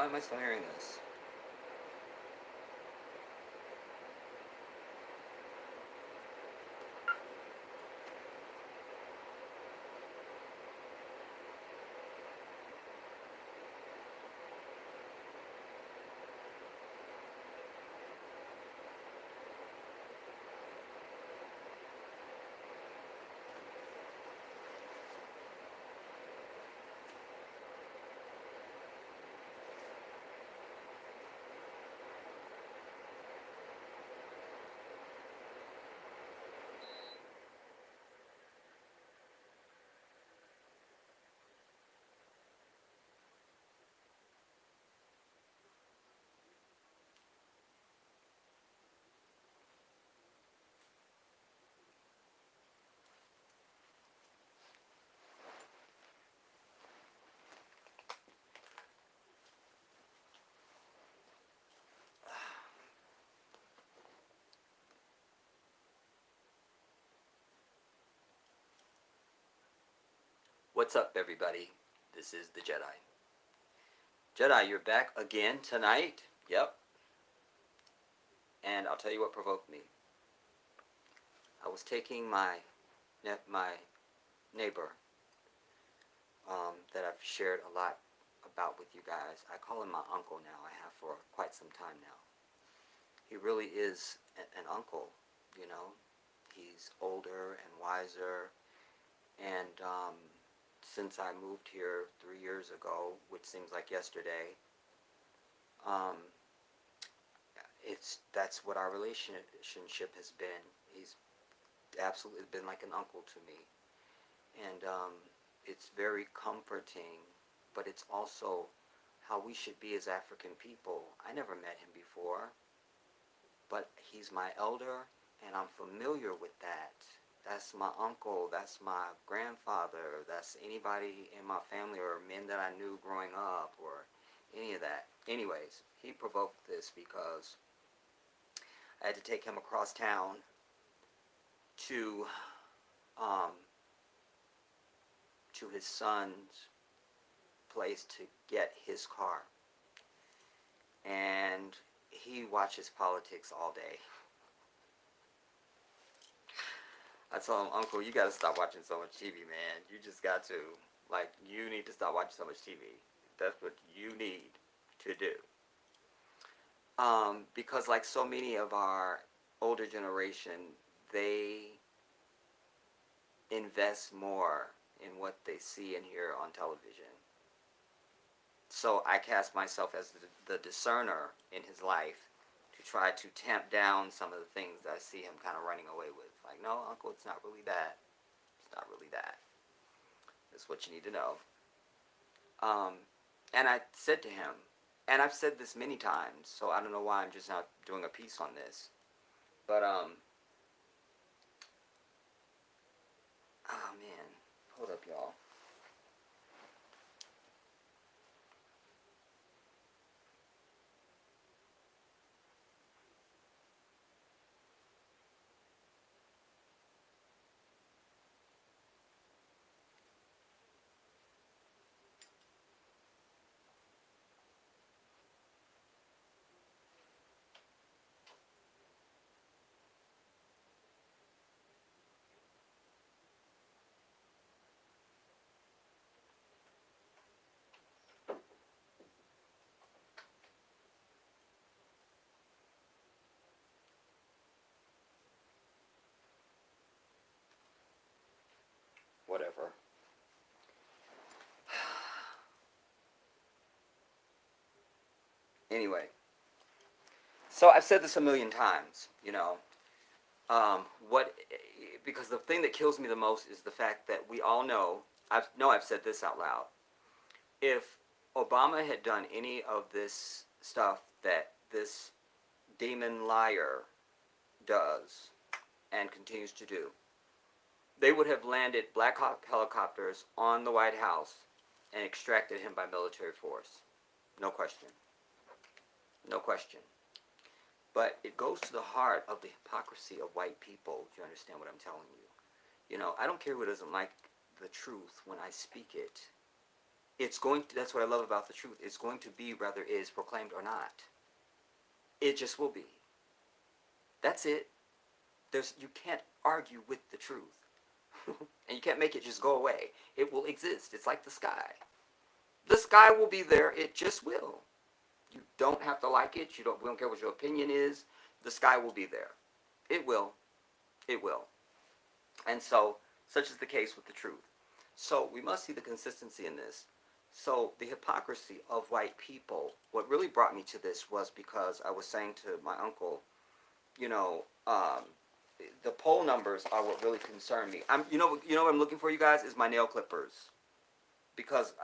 Why am I still hearing this? What's up, everybody? This is the Jedi. Jedi, you're back again tonight. Yep. And I'll tell you what provoked me. I was taking my neighbor that I've shared a lot about with you guys. I call him my uncle now. I have for quite some time now. He really is an uncle, you know. He's older and wiser. And since I moved here 3 years ago, which seems like yesterday, that's what our relationship has been. He's absolutely been like an uncle to me, and it's very comforting. But it's also how we should be as African people. I never met him before, but he's my elder, and I'm familiar with that. That's my uncle, that's my grandfather, that's anybody in my family or men that I knew growing up or any of that. Anyways, he provoked this because I had to take him across town to his son's place to get his car. And he watches politics all day. I told him, Uncle, you gotta stop watching so much TV, man. You just got to. Like, you need to stop watching so much TV. That's what you need to do. Because like so many of our older generation, they invest more in what they see and hear on television. So I cast myself as the discerner in his life to try to tamp down some of the things that I see him kind of running away with. Like, no, Uncle, it's not really that. It's not really that. That's what you need to know. And I said to him, and I've said this many times, so I don't know why I'm just not doing a piece on this. But, oh man, hold up, y'all. Whatever. Anyway, so I've said this a million times, you know. What? Because the thing that kills me the most is the fact that we all know. I've said this out loud. If Obama had done any of this stuff that this demon liar does and continues to do, they would have landed Black Hawk helicopters on the White House and extracted him by military force. No question. No question. But it goes to the heart of the hypocrisy of white people. Do you understand what I'm telling you? You know, I don't care who doesn't like the truth when I speak it. It's going to, that's what I love about the truth. It's going to be whether it is proclaimed or not. It just will be. That's it. You can't argue with the truth. And you can't make it just go away. It will exist. It's like the sky. The sky will be there. It just will. You don't have to like it. We don't care what your opinion is. The sky will be there. It will. It will. And so, such is the case with the truth. So, we must see the consistency in this. So, the hypocrisy of white people, what really brought me to this was because I was saying to my uncle, the poll numbers are what really concern me. You know what I'm looking for, you guys, is my nail clippers. Because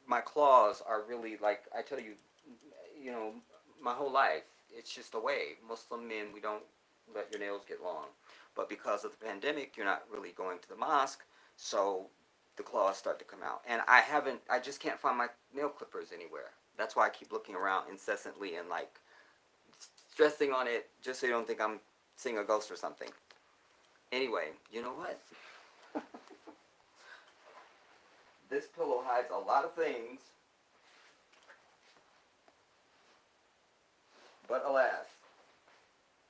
my claws are really, like, I tell you, my whole life, it's just a way. Muslim men, we don't let your nails get long. But because of the pandemic, you're not really going to the mosque, so the claws start to come out. And I just can't find my nail clippers anywhere. That's why I keep looking around incessantly and, like, stressing on it just so you don't think I'm seeing a ghost or something. Anyway, you know what? This pillow hides a lot of things. But alas,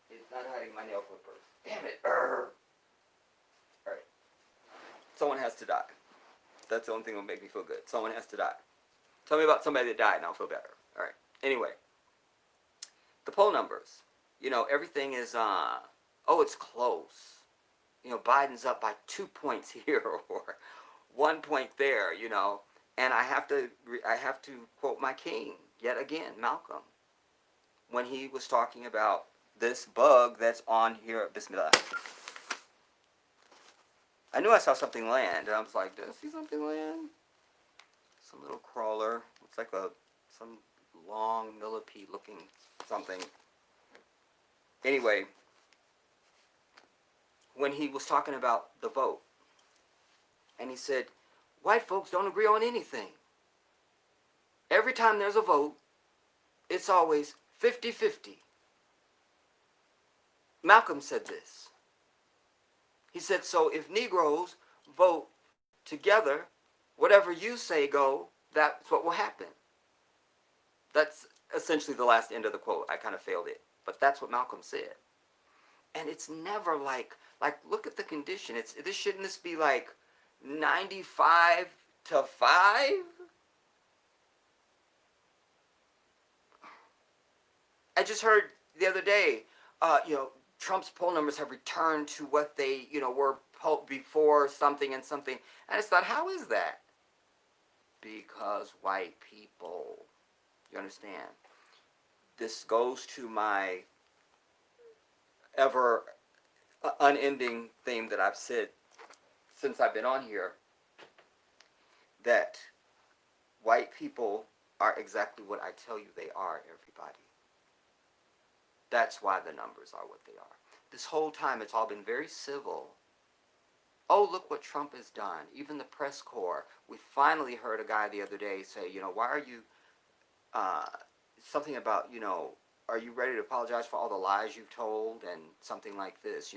it's not hiding my nail clippers. Damn it. Alright. Someone has to die. That's the only thing that will make me feel good. Someone has to die. Tell me about somebody that died and I'll feel better. Alright. Anyway. The poll numbers. Everything is, it's close. Biden's up by 2 points here or 1 point there, And I have to quote my king yet again, Malcolm, when he was talking about this bug that's on here. Bismillah. I knew I saw something land, and I was like, did I see something land? Some little crawler. Looks like some long millipede looking something. Anyway, when he was talking about the vote, and he said, white folks don't agree on anything. Every time there's a vote, it's always 50-50. Malcolm said this. He said, so if Negroes vote together, whatever you say go, that's what will happen. That's essentially the last end of the quote. I kind of failed it. But that's what Malcolm said. And it's never like look at the condition. Shouldn't this be like 95-5? I just heard the other day, Trump's poll numbers have returned to what they, were before something and something. And I just thought, how is that? Because white people, you understand? This goes to my ever unending theme that I've said since I've been on here, that white people are exactly what I tell you they are, everybody. That's why the numbers are what they are. This whole time it's all been very civil. Oh, look what Trump has done. Even the press corps. We finally heard a guy the other day say, why are you, something about, are you ready to apologize for all the lies you've told and something like this,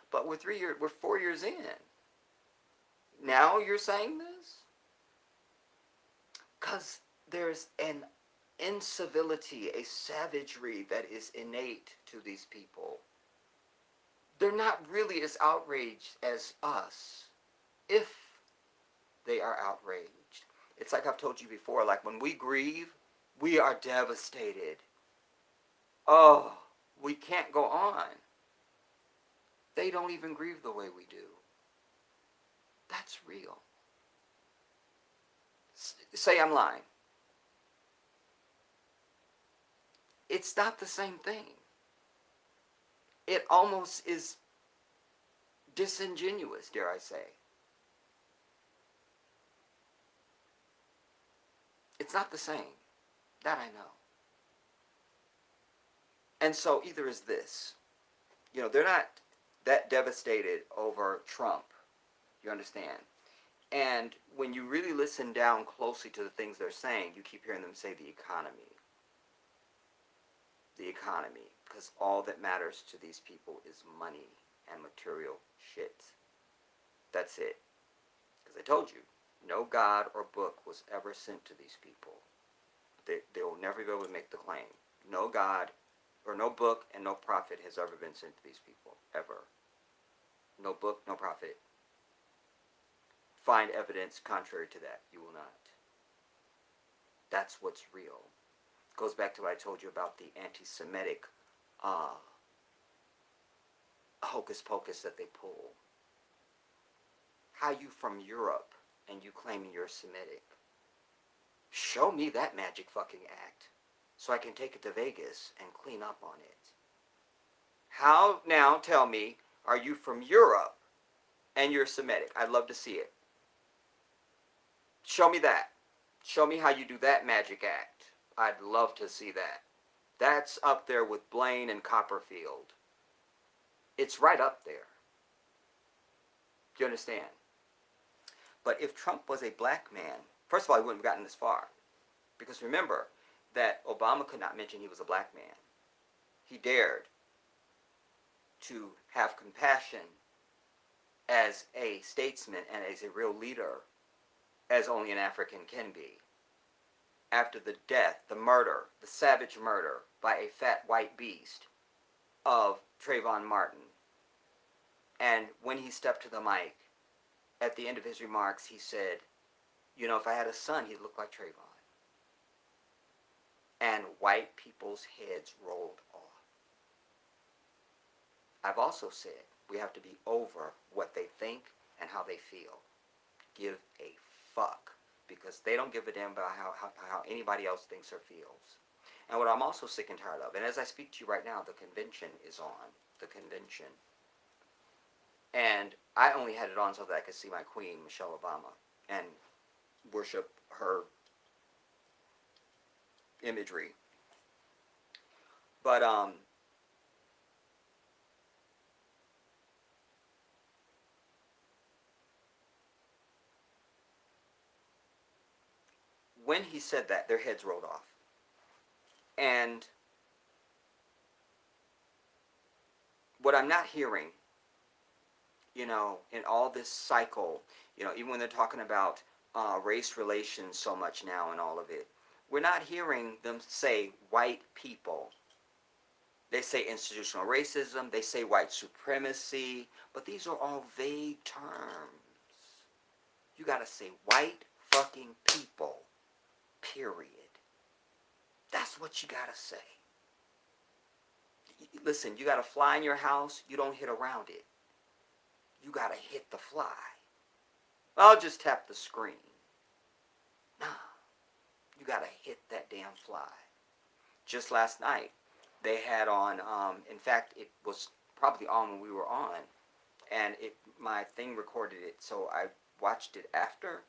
but we're 4 years in. Now you're saying this? Because there's an incivility, a savagery that is innate to these people. They're not really as outraged as us, if they are outraged. It's like I've told you before, like when we grieve, we are devastated. Oh, we can't go on. They don't even grieve the way we do. That's real. Say I'm lying. It's not the same thing. It almost is disingenuous, dare I say. It's not the same. That I know. And so either is this. They're not that devastated over Trump. You understand? And when you really listen down closely to the things they're saying, you keep hearing them say the economy. The economy. Because all that matters to these people is money and material shit. That's it. Because I told you, No God or book was ever sent to these people. They will never be able to make the claim. No God or no book and no prophet has ever been sent to these people. Ever. No book, no prophet. Find evidence contrary to that. You will not. That's what's real. Goes back to what I told you about the anti-Semitic hocus pocus that they pull. How you from Europe and you claiming you're Semitic? Show me that magic fucking act so I can take it to Vegas and clean up on it. How, now tell me, are you from Europe and you're Semitic? I'd love to see it. Show me that. Show me how you do that magic act. I'd love to see that. That's up there with Blaine and Copperfield. It's right up there. Do you understand? But if Trump was a black man, first of all, he wouldn't have gotten this far. Because remember that Obama could not mention he was a black man. He dared to have compassion as a statesman and as a real leader, as only an African can be. After the death, the murder, the savage murder by a fat white beast of Trayvon Martin. And when he stepped to the mic, at the end of his remarks, he said, you know, if I had a son, he'd look like Trayvon. And white people's heads rolled off. I've also said we have to be over what they think and how they feel. Give a fuck. Because they don't give a damn about how anybody else thinks or feels. And what I'm also sick and tired of, and as I speak to you right now, the convention is on. The convention. And I only had it on so that I could see my queen, Michelle Obama, and worship her imagery. But, when he said that, their heads rolled off. And what I'm not hearing, you know, in all this cycle, you know, even when they're talking about race relations so much now and all of it, we're not hearing them say white people. They say institutional racism, they say white supremacy, but these are all vague terms. You gotta say white fucking people, period. That's what you gotta say. Listen, you got a fly in your house, you don't hit around it. You gotta hit the fly. I'll just tap the screen. Nah, you gotta hit that damn fly. Just last night, they had on, in fact, it was probably on when we were on, and my thing recorded it, so I watched it after,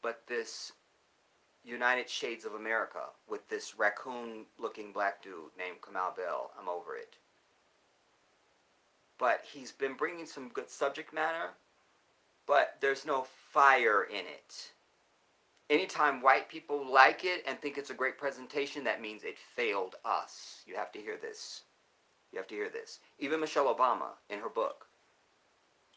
but this United Shades of America with this raccoon-looking black dude named Kamau Bell. I'm over it. But he's been bringing some good subject matter, but there's no fire in it. Anytime white people like it and think it's a great presentation, that means it failed us. You have to hear this. You have to hear this. Even Michelle Obama, in her book,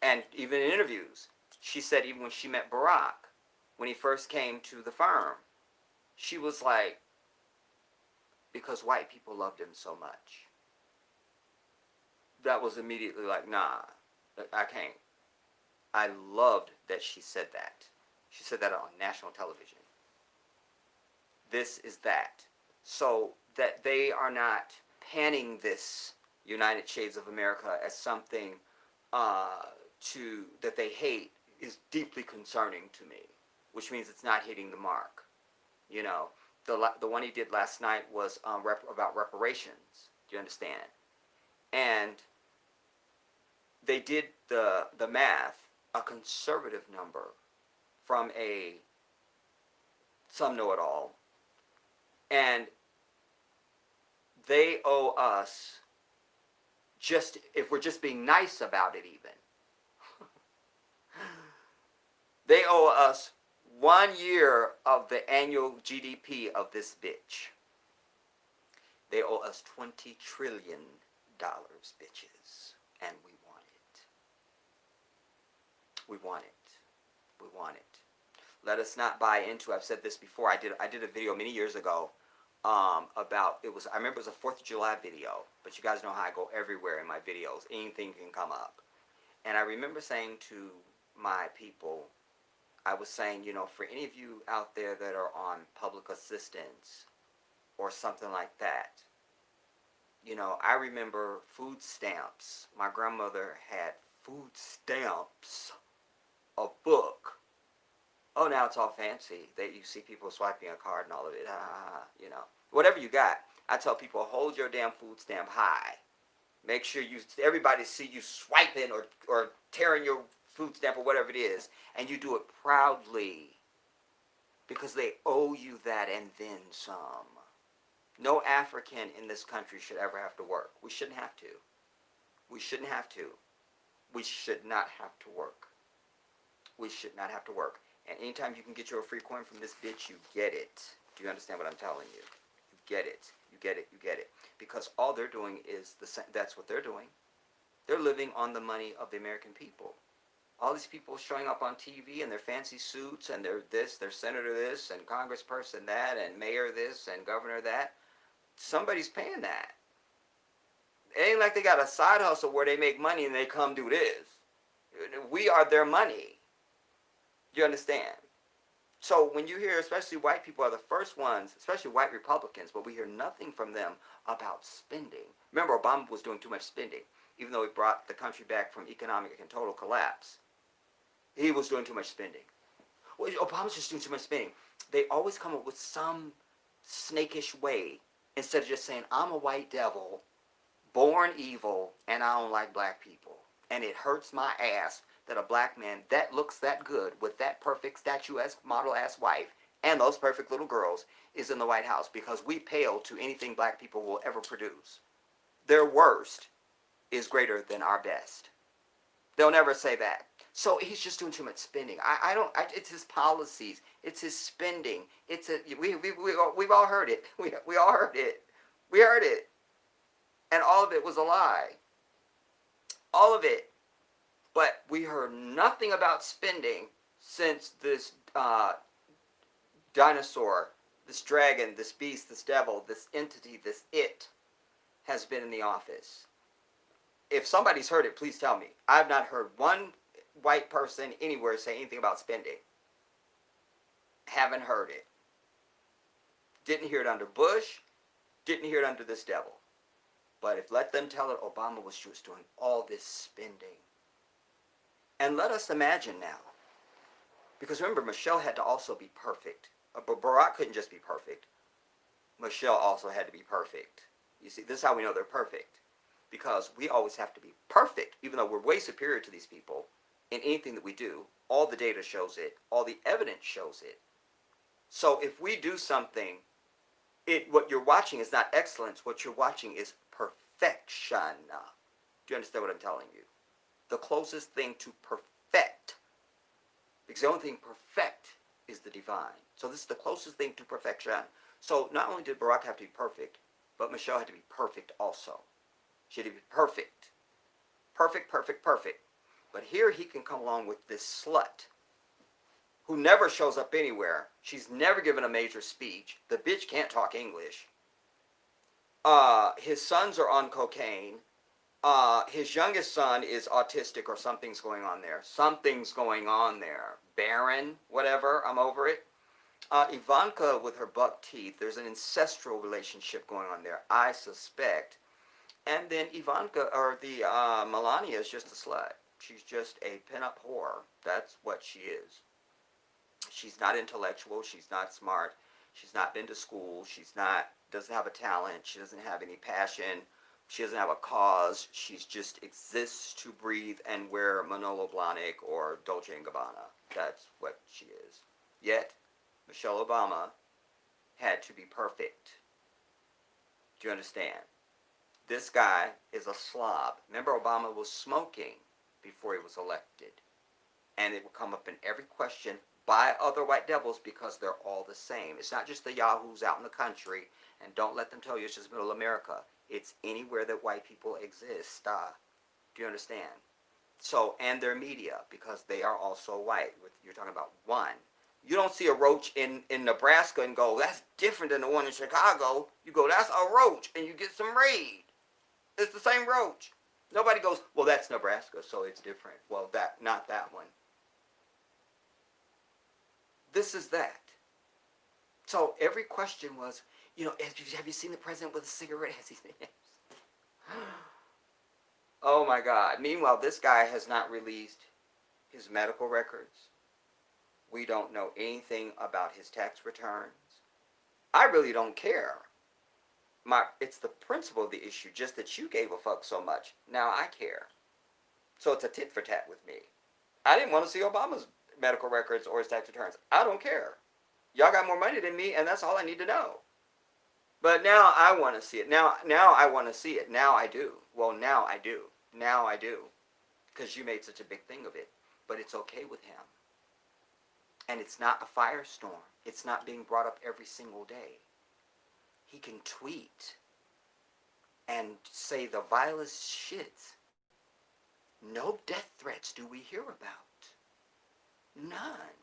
and even in interviews, she said even when she met Barack, when he first came to the firm, she was like, because white people loved him so much. That was immediately like, nah, I can't. I loved that she said that. She said that on national television. This is that. So that they are not panning this United Shades of America as something that they hate is deeply concerning to me, which means it's not hitting the mark. You know, the one he did last night was about reparations. Do you understand? And they did the math, a conservative number from some know-it-all, and they owe us, just if we're just being nice about it even, they owe us 1 year of the annual GDP of this bitch. They owe us $20 trillion, bitches. And we want it. We want it. We want it. Let us not buy into. I've said this before. I did a video many years ago about it was. I remember it was a 4th of July video. But you guys know how I go everywhere in my videos. Anything can come up. And I remember saying to my people, I was saying, for any of you out there that are on public assistance or something like that, I remember food stamps. My grandmother had food stamps, a book. Oh, now it's all fancy. You see people swiping a card and all of it. Whatever you got. I tell people, hold your damn food stamp high. Make sure everybody see you swiping or tearing your food stamp or whatever it is. And you do it proudly. Because they owe you that and then some. No African in this country should ever have to work. We shouldn't have to. We shouldn't have to. We should not have to work. We should not have to work. And anytime you can get your free coin from this bitch, you get it. Do you understand what I'm telling you? You get it. You get it. You get it. Because all they're doing is that's what they're doing. They're living on the money of the American people. All these people showing up on TV in their fancy suits and they're senator this and congressperson that and mayor this and governor that. Somebody's paying that. It ain't like they got a side hustle where they make money and they come do this. We are their money. You understand? So when you hear, especially white people are the first ones, especially white Republicans, but we hear nothing from them about spending. Remember, Obama was doing too much spending, even though he brought the country back from economic and total collapse. He was doing too much spending. Well, Obama's just doing too much spending. They always come up with some snakish way instead of just saying, I'm a white devil, born evil, and I don't like black people. And it hurts my ass that a black man that looks that good with that perfect statuesque model-ass wife and those perfect little girls is in the White House because we pale to anything black people will ever produce. Their worst is greater than our best. They'll never say that. So he's just doing too much spending. It's his policies. It's his spending. We've all heard it. We all heard it. We heard it. And all of it was a lie. All of it. But we heard nothing about spending since this dinosaur, this dragon, this beast, this devil, this entity, this it has been in the office. If somebody's heard it, please tell me. I've not heard one white person anywhere say anything about spending. Haven't heard it. Didn't hear it under Bush. Didn't hear it under this devil. But if let them tell it, Obama was just doing all this spending. And let us imagine now, because remember, Michelle had to also be perfect. But Barack couldn't just be perfect. Michelle also had to be perfect. You see, this is how we know they're perfect. Because we always have to be perfect, even though we're way superior to these people in anything that we do. All the data shows it. All the evidence shows it. So if we do something, what you're watching is not excellence. What you're watching is perfection. Do you understand what I'm telling you? The closest thing to perfect, because the only thing perfect is the divine. So this is the closest thing to perfection. So not only did Barack have to be perfect, but Michelle had to be perfect also. She had to be perfect. Perfect, perfect, perfect. But here he can come along with this slut who never shows up anywhere. She's never given a major speech. The bitch can't talk English. His sons are on cocaine. His youngest son is autistic or something's going on there. Something's going on there. Barren, whatever, I'm over it. Ivanka with her buck teeth, there's an ancestral relationship going on there, I suspect. And then Ivanka, or Melania is just a slut. She's just a pinup whore. That's what she is. She's not intellectual. She's not smart. She's not been to school. Doesn't have a talent. She doesn't have any passion. She doesn't have a cause. She just exists to breathe and wear Manolo Blahnik or Dolce & Gabbana. That's what she is. Yet, Michelle Obama had to be perfect. Do you understand? This guy is a slob. Remember, Obama was smoking before he was elected. And it would come up in every question by other white devils because they're all the same. It's not just the yahoos out in the country, and don't let them tell you it's just middle America. It's anywhere that white people exist. Do you understand? So, and their media, because they are also white. You're talking about one. You don't see a roach in Nebraska and go, that's different than the one in Chicago. You go, that's a roach, and you get some raid. It's the same roach. Nobody goes, well, that's Nebraska, so it's different. Well, not that one. This is that. So every question was, have you seen the president with a cigarette? Has he seen it? Oh my God. Meanwhile, this guy has not released his medical records. We don't know anything about his tax returns. I really don't care. It's the principle of the issue, just that you gave a fuck so much. Now I care. So it's a tit for tat with me. I didn't want to see Obama's medical records or his tax returns. I don't care. Y'all got more money than me, and that's all I need to know. But now I want to see it. Now I want to see it. Now I do. Well, now I do. Now I do. Because you made such a big thing of it. But it's okay with him. And it's not a firestorm. It's not being brought up every single day. He can tweet and say the vilest shit. No death threats do we hear about. None.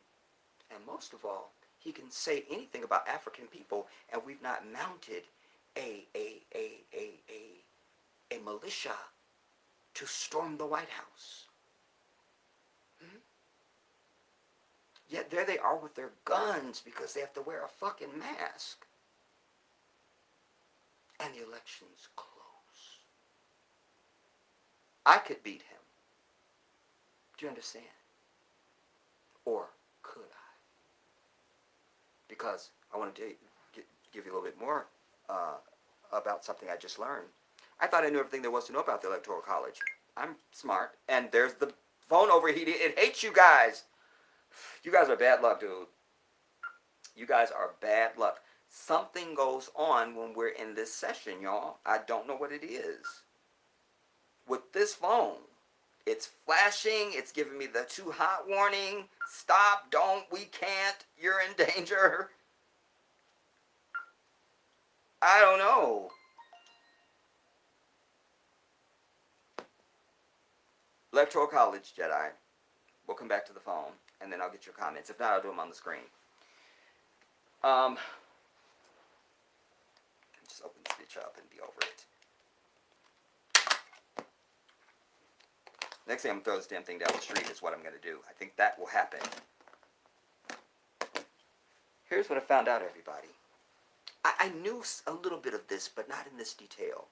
And most of all, he can say anything about African people, and we've not mounted a militia to storm the White House. Yet there they are with their guns because they have to wear a fucking mask. And the election's close. I could beat him. Do you understand? Or could I? Because I want to give you a little bit more about something I just learned. I thought I knew everything there was to know about the Electoral College. I'm smart. And there's the phone overheating. It hates you guys. You guys are bad luck, dude. You guys are bad luck. Something goes on when we're in this session, y'all. I don't know what it is. With this phone, it's flashing. It's giving me the too hot warning. Stop, don't, we can't. You're in danger. I don't know. Electoral College, Jedi. We'll come back to the phone, and then I'll get your comments. If not, I'll do them on the screen. Just open this bitch up and be over it. Next thing I'm going to throw this damn thing down the street is what I'm going to do. I think that will happen. Here's what I found out, everybody. I knew a little bit of this, but not in this detail.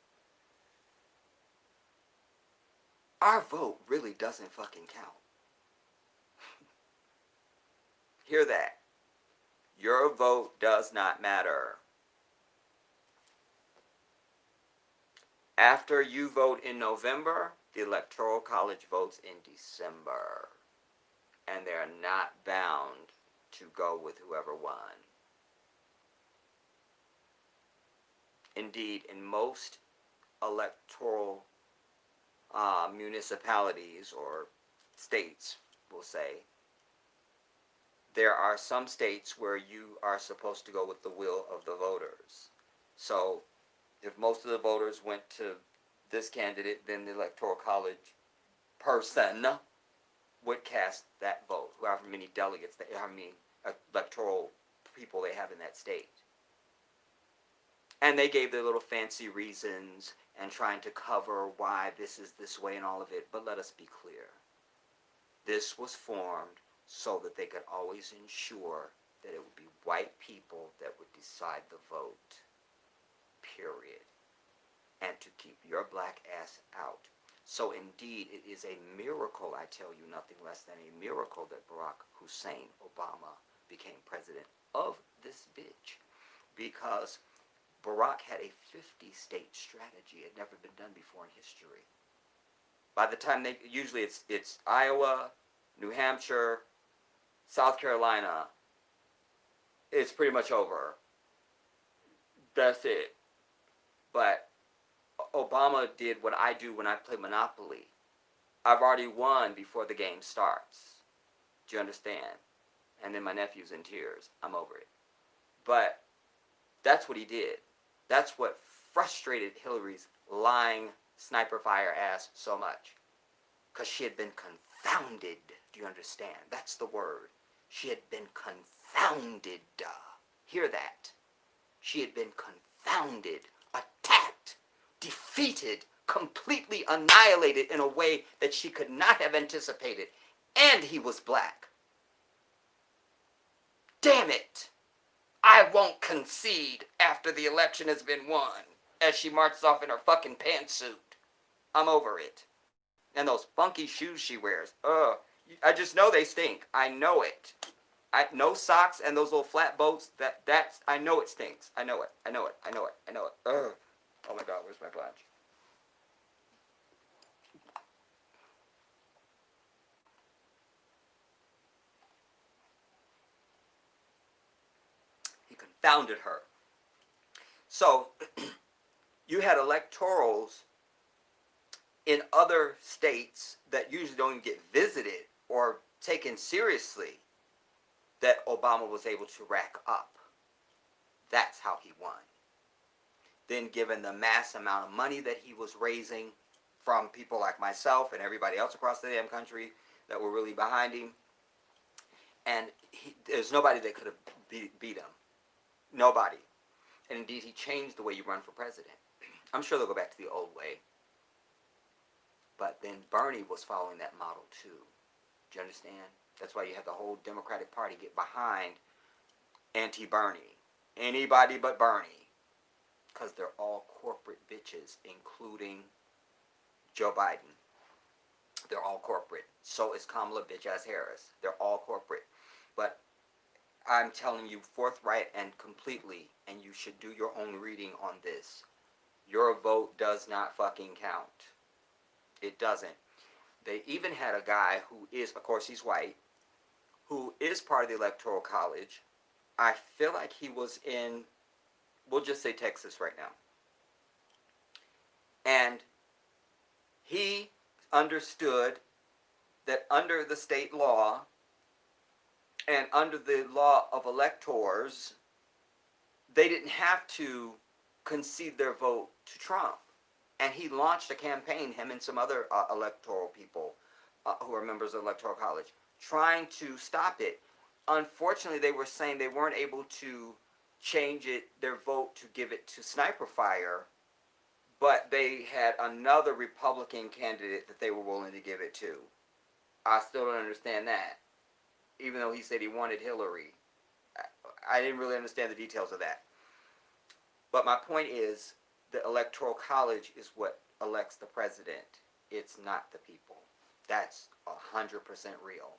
Our vote really doesn't fucking count. Hear that. Your vote does not matter. After you vote in November, the Electoral College votes in December. And they're not bound to go with whoever won. Indeed, in most electoral municipalities or states, we'll say, there are some states where you are supposed to go with the will of the voters. So if most of the voters went to this candidate, then the Electoral College person would cast that vote, however many delegates, however many electoral people they have in that state. And they gave their little fancy reasons and trying to cover why this is this way and all of it. But let us be clear. This was formed so that they could always ensure that it would be white people that would decide the vote. Period. And to keep your black ass out. So indeed, it is a miracle, I tell you, nothing less than a miracle that Barack Hussein Obama became president of this bitch. Because Barack had a 50-state strategy. It had never been done before in history. By the time usually it's Iowa, New Hampshire, South Carolina. It's pretty much over. That's it. But Obama did what I do when I play Monopoly. I've already won before the game starts. Do you understand? And then my nephew's in tears. I'm over it. But that's what he did. That's what frustrated Hillary's lying sniper fire ass so much. Because she had been confounded. Do you understand? That's the word. She had been confounded. Hear that. She had been confounded, attacked, defeated, completely annihilated in a way that she could not have anticipated. And he was black. Damn it. I won't concede after the election has been won, as she marches off in her fucking pantsuit. I'm over it. And those funky shoes she wears. I just know they stink. I know it. No socks and those little flat boats. That's I know it stinks. I know it. I know it. I know it. I know it. Ugh. Oh my God, where's my lunch? He confounded her. So you had electorals in other states that usually don't even get visited or taken seriously that Obama was able to rack up. That's how he won. Then given the mass amount of money that he was raising from people like myself and everybody else across the damn country that were really behind him, and there's nobody that could have beat him. Nobody. And indeed, he changed the way you run for president. I'm sure they'll go back to the old way. But then Bernie was following that model too. Do you understand? That's why you have the whole Democratic Party get behind anti-Bernie. Anybody but Bernie. Because they're all corporate bitches, including Joe Biden. They're all corporate. So is Kamala bitch-ass Harris. They're all corporate. But I'm telling you forthright and completely, and you should do your own reading on this. Your vote does not fucking count. It doesn't. They even had a guy who is, of course he's white, who is part of the Electoral College. I feel like he was in, we'll just say Texas right now. And he understood that under the state law and under the law of electors, they didn't have to concede their vote to Trump. And he launched a campaign, him and some other electoral people who are members of the Electoral College, trying to stop it. Unfortunately, they were saying they weren't able to change their vote to give it to Sniper Fire, but they had another Republican candidate that they were willing to give it to. I still don't understand that, even though he said he wanted Hillary. I didn't really understand the details of that. But my point is, the Electoral College is what elects the president. It's not the people. That's 100% real.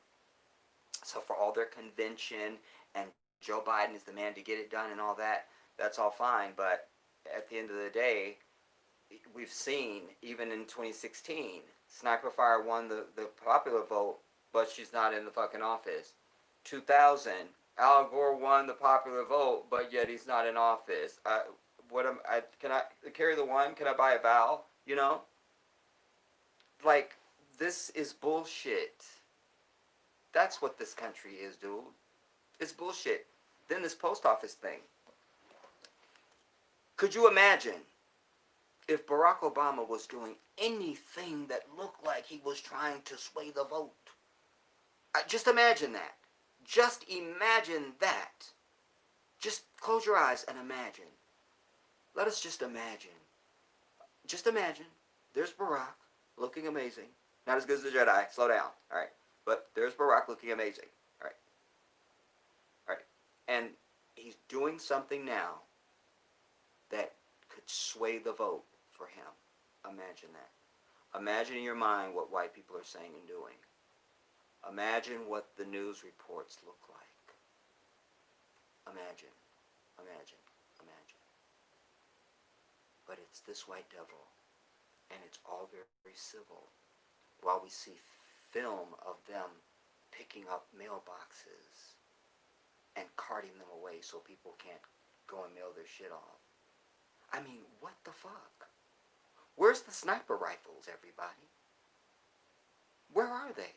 So for all their convention and Joe Biden is the man to get it done and all that, that's all fine. But at the end of the day, we've seen, even in 2016, Sniper Fire won the popular vote, but she's not in the fucking office. 2000, Al Gore won the popular vote, but yet he's not in office. Can I carry the one? Can I buy a vowel? You know? Like, this is bullshit. That's what this country is, dude. It's bullshit. Then this post office thing. Could you imagine if Barack Obama was doing anything that looked like he was trying to sway the vote? Just imagine that. Just imagine that. Just close your eyes and imagine. Let us just imagine. Just imagine. There's Barack looking amazing. Not as good as the Jedi. Slow down. All right. But there's Barack looking amazing. All right. All right. And he's doing something now that could sway the vote for him. Imagine that. Imagine in your mind what white people are saying and doing. Imagine what the news reports look like. Imagine. Imagine. Imagine. But it's this white devil. And it's all very, very civil. While we see film of them picking up mailboxes and carting them away so people can't go and mail their shit off. I mean, what the fuck? Where's the sniper rifles, everybody? Where are they?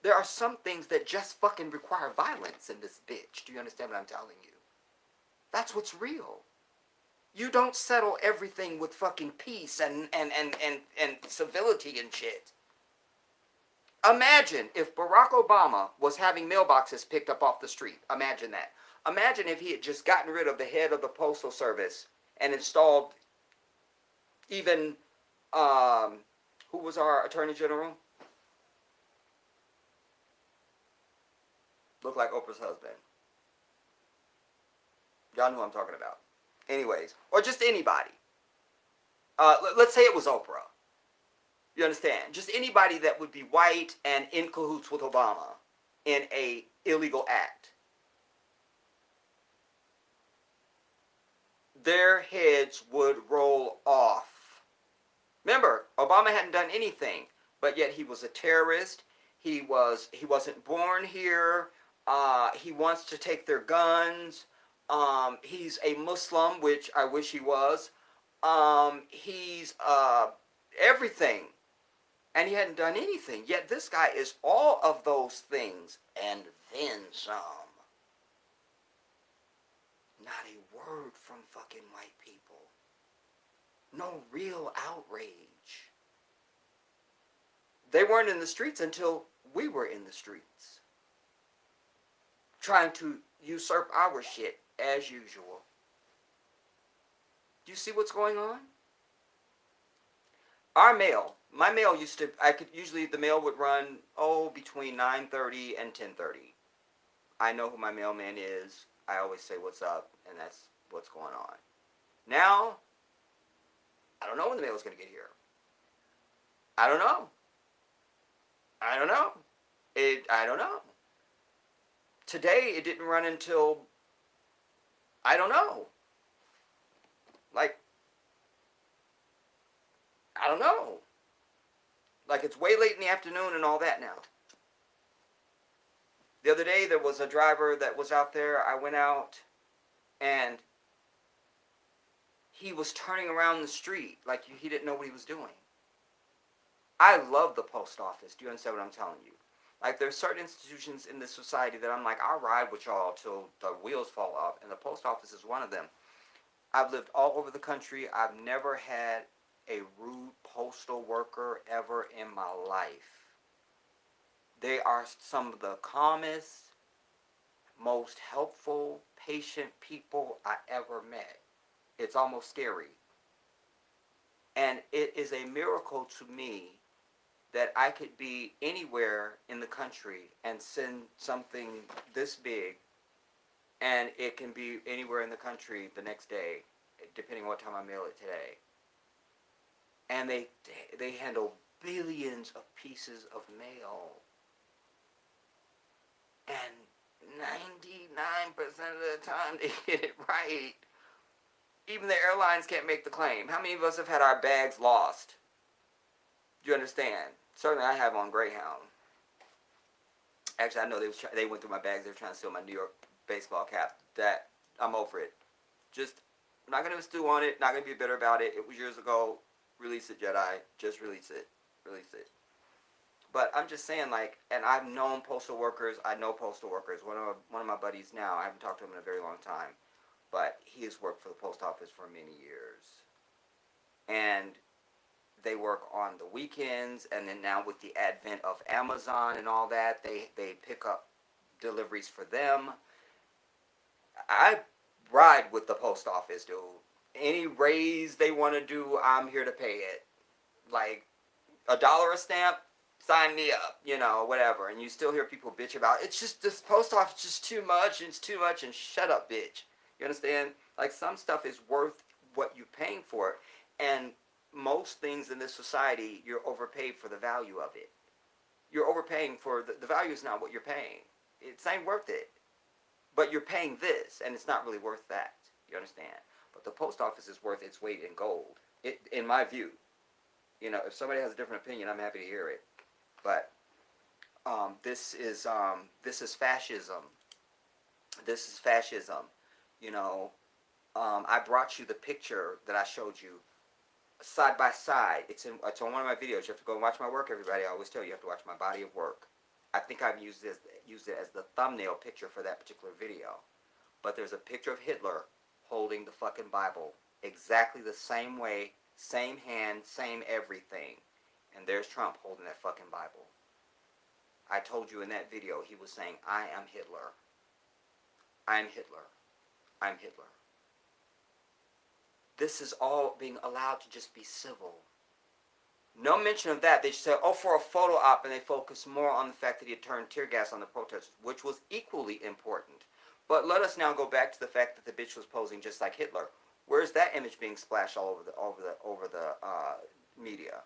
There are some things that just fucking require violence in this bitch. Do you understand what I'm telling you? That's what's real. You don't settle everything with fucking peace and civility and shit. Imagine if Barack Obama was having mailboxes picked up off the street. Imagine that. Imagine if he had just gotten rid of the head of the Postal Service and installed even, who was our Attorney General? Looked like Oprah's husband. Y'all know who I'm talking about. Anyways, or just anybody. Let's say it was Oprah. You understand? Just anybody that would be white and in cahoots with Obama in a illegal act. Their heads would roll off. Remember, Obama hadn't done anything, but yet he was a terrorist. He wasn't born here. He wants to take their guns. He's a Muslim, which I wish he was. He's everything. And he hadn't done anything. Yet this guy is all of those things and then some. Not a word from fucking white people. No real outrage. They weren't in the streets until we were in the streets. Trying to usurp our shit as usual. Do you see what's going on? Our mail, my mail used to, the mail would run, between 9:30 and 10:30. I know who my mailman is. I always say what's up, and that's what's going on. Now, I don't know when the mail is going to get here. I don't know. I don't know. Today, it didn't run until, I don't know. Like, I don't know. Like, it's way late in the afternoon and all that now. The other day, there was a driver that was out there. I went out, and he was turning around the street like he didn't know what he was doing. I love the post office. Do you understand what I'm telling you? Like, there's certain institutions in this society that I'm like, I'll ride with y'all till the wheels fall off, and the post office is one of them. I've lived all over the country. I've never had a rude postal worker ever in my life. They are some of the calmest, most helpful, patient people I ever met. It's almost scary. And it is a miracle to me that I could be anywhere in the country and send something this big, and it can be anywhere in the country the next day, depending on what time I mail it today. And they handle billions of pieces of mail. And 99% of the time they get it right. Even the airlines can't make the claim. How many of us have had our bags lost? Do you understand? Certainly I have on Greyhound. Actually, I know they went through my bags. They were trying to steal my New York baseball cap. That, I'm over it. Just, I'm not going to stew on it. Not going to be bitter about it. It was years ago. Release it, Jedi. Just release it. Release it. But I'm just saying, like, and I've known postal workers. I know postal workers. One of my buddies now, I haven't talked to him in a very long time, but he has worked for the post office for many years. And they work on the weekends, and then now with the advent of Amazon and all that, they pick up deliveries for them. I ride with the post office, dude. Any raise they want to do, I'm here to pay it. Like, $1 a stamp, sign me up, whatever. And you still hear people bitch about, it's just, this post office is just too much, and it's too much, and shut up, bitch. You understand? Like, some stuff is worth what you're paying for it. And most things in this society, you're overpaid for the value of it. You're overpaying for, the value is not what you're paying. It ain't worth it. But you're paying this, and it's not really worth that. You understand? But the post office is worth its weight in gold, in my view. If somebody has a different opinion, I'm happy to hear it. But this is fascism. This is fascism. I brought you the picture that I showed you side by side. It's on one of my videos. You have to go and watch my work, everybody. I always tell you, you have to watch my body of work. I think I've used it as the thumbnail picture for that particular video. But there's a picture of Hitler holding the fucking Bible exactly the same way, same hand, same everything. And there's Trump holding that fucking Bible. I told you in that video, he was saying, I am Hitler. I'm Hitler. I'm Hitler. This is all being allowed to just be civil. No mention of that. They said, oh, for a photo op, and they focused more on the fact that he had turned tear gas on the protesters, which was equally important. But let us now go back to the fact that the bitch was posing just like Hitler. Where's that image being splashed all over the media?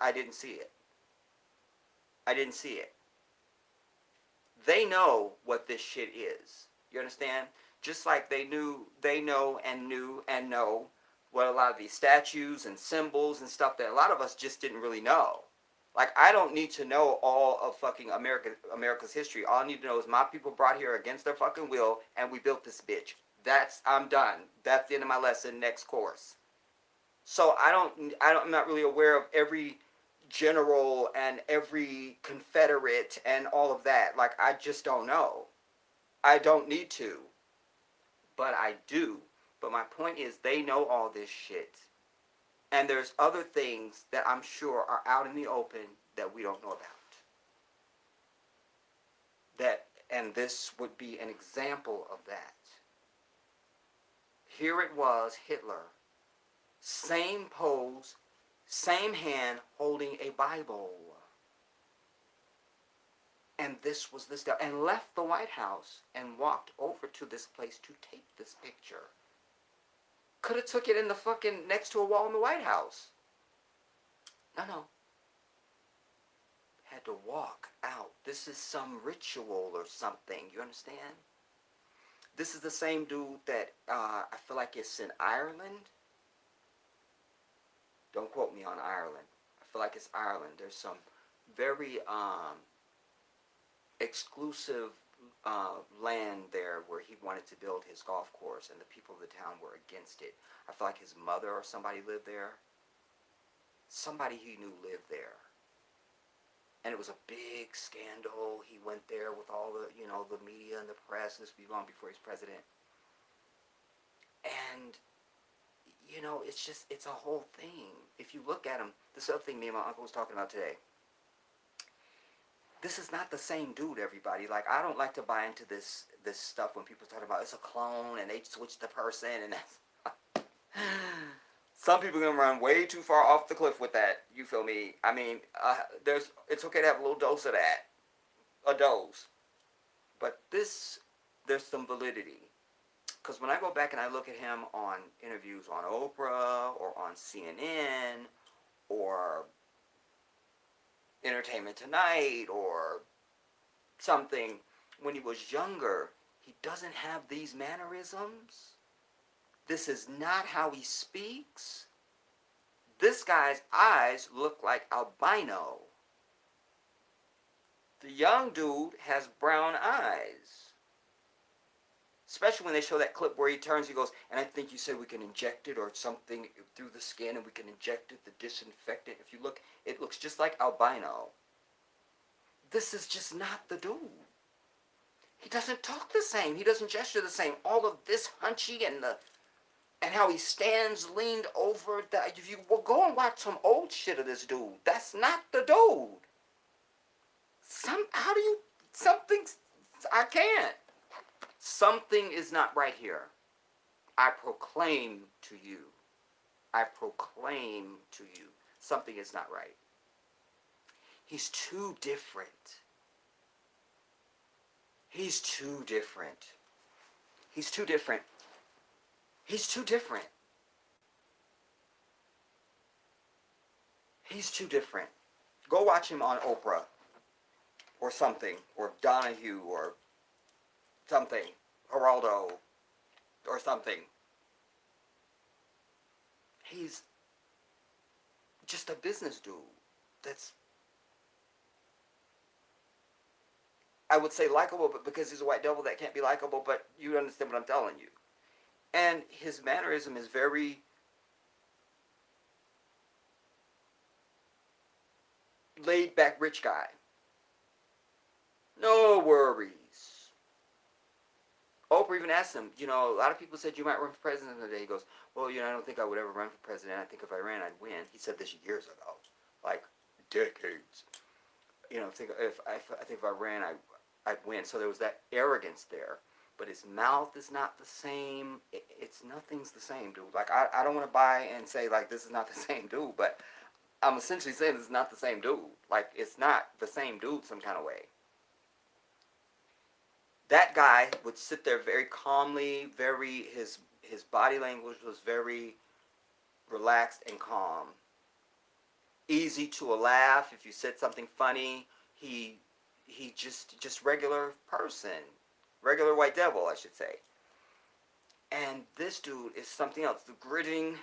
I didn't see it. I didn't see it. They know what this shit is. You understand? Just like they know and knew and know what a lot of these statues and symbols and stuff that a lot of us just didn't really know. Like, I don't need to know all of fucking America's history. All I need to know is my people brought here against their fucking will, and we built this bitch. I'm done. That's the end of my lesson. Next course. So I'm not really aware of every general and every Confederate and all of that. Like, I just don't know. I don't need to. But I do. But my point is, they know all this shit. And there's other things that I'm sure are out in the open that we don't know about. And this would be an example of that. Here it was, Hitler. Same pose, same hand holding a Bible. And this was the stuff. And left the White House and walked over to this place to take this picture. Could have took it in the fucking next to a wall in the White House. No. Had to walk out. This is some ritual or something. You understand? This is the same dude that I feel like it's in Ireland. Don't quote me on Ireland. I feel like it's Ireland. There's some very exclusive land there where he wanted to build his golf course, and the people of the town were against it. I feel like his mother or somebody lived there. Somebody he knew lived there. And it was a big scandal. He went there with all the, the media and the press. This would be long before he's president. And, it's a whole thing. If you look at him, this other thing me and my uncle was talking about today. This is not the same dude, everybody. Like, I don't like to buy into this stuff when people talk about it's a clone and they switched the person and that's... Some people are going to run way too far off the cliff with that. You feel me? I mean, it's okay to have a little dose of that. A dose. But there's some validity. Because when I go back and I look at him on interviews on Oprah or on CNN or Entertainment Tonight or something, when he was younger, he doesn't have these mannerisms. This is not how he speaks. This guy's eyes look like albino. The young dude has brown eyes. Especially when they show that clip where he turns, he goes, and I think you said we can inject it or something through the skin and we can inject it, the disinfectant. If you look, it looks just like albino. This is just not the dude. He doesn't talk the same. He doesn't gesture the same. All of this hunchy and how he stands leaned over. If you will go and watch some old shit of this dude, that's not the dude. I can't. Something is not right here. I proclaim to you. Something is not right. He's too different. He's too different. Go watch him on Oprah or something, or Donahue or something, Geraldo or something. He's just a business dude that's, I would say likable, but because he's a white devil that can't be likable, but you understand what I'm telling you. And his mannerism is very laid back rich guy. No worries. Oprah even asked him, a lot of people said you might run for president today. He goes, well, I don't think I would ever run for president. I think if I ran, I'd win. He said this years ago, like decades. You know, I think if I ran, I'd win. So there was that arrogance there. But his mouth is not the same. It's nothing's the same, dude. Like I don't want to buy and say like this is not the same dude, but I'm essentially saying this is not the same dude. Like it's not the same dude some kind of way. That guy would sit there very calmly, very his body language was very relaxed and calm. Easy to a laugh if you said something funny. He just regular person. Regular white devil, I should say. And this dude is something else. The gritting,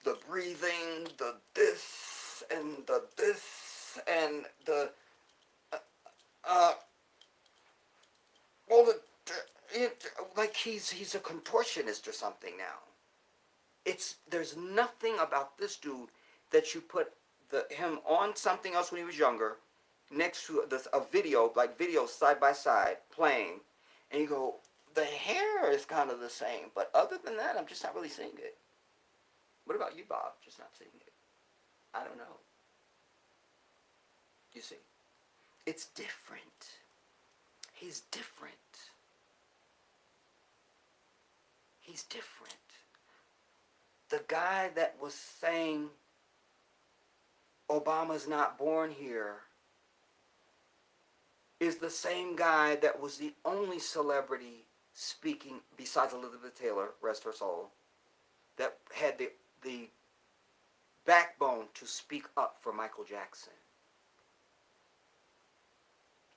the breathing, the this and the this and the uh well like he's a contortionist or something now. There's nothing about this dude that you put him on something else when he was younger, next to a video, like videos side by side playing, and you go, the hair is kind of the same, but other than that, I'm just not really seeing it. What about you, Bob? Just not seeing it. I don't know. You see, it's different. He's different. He's different. The guy that was saying Obama's not born here is the same guy that was the only celebrity speaking, besides Elizabeth Taylor, rest her soul, that had the backbone to speak up for Michael Jackson.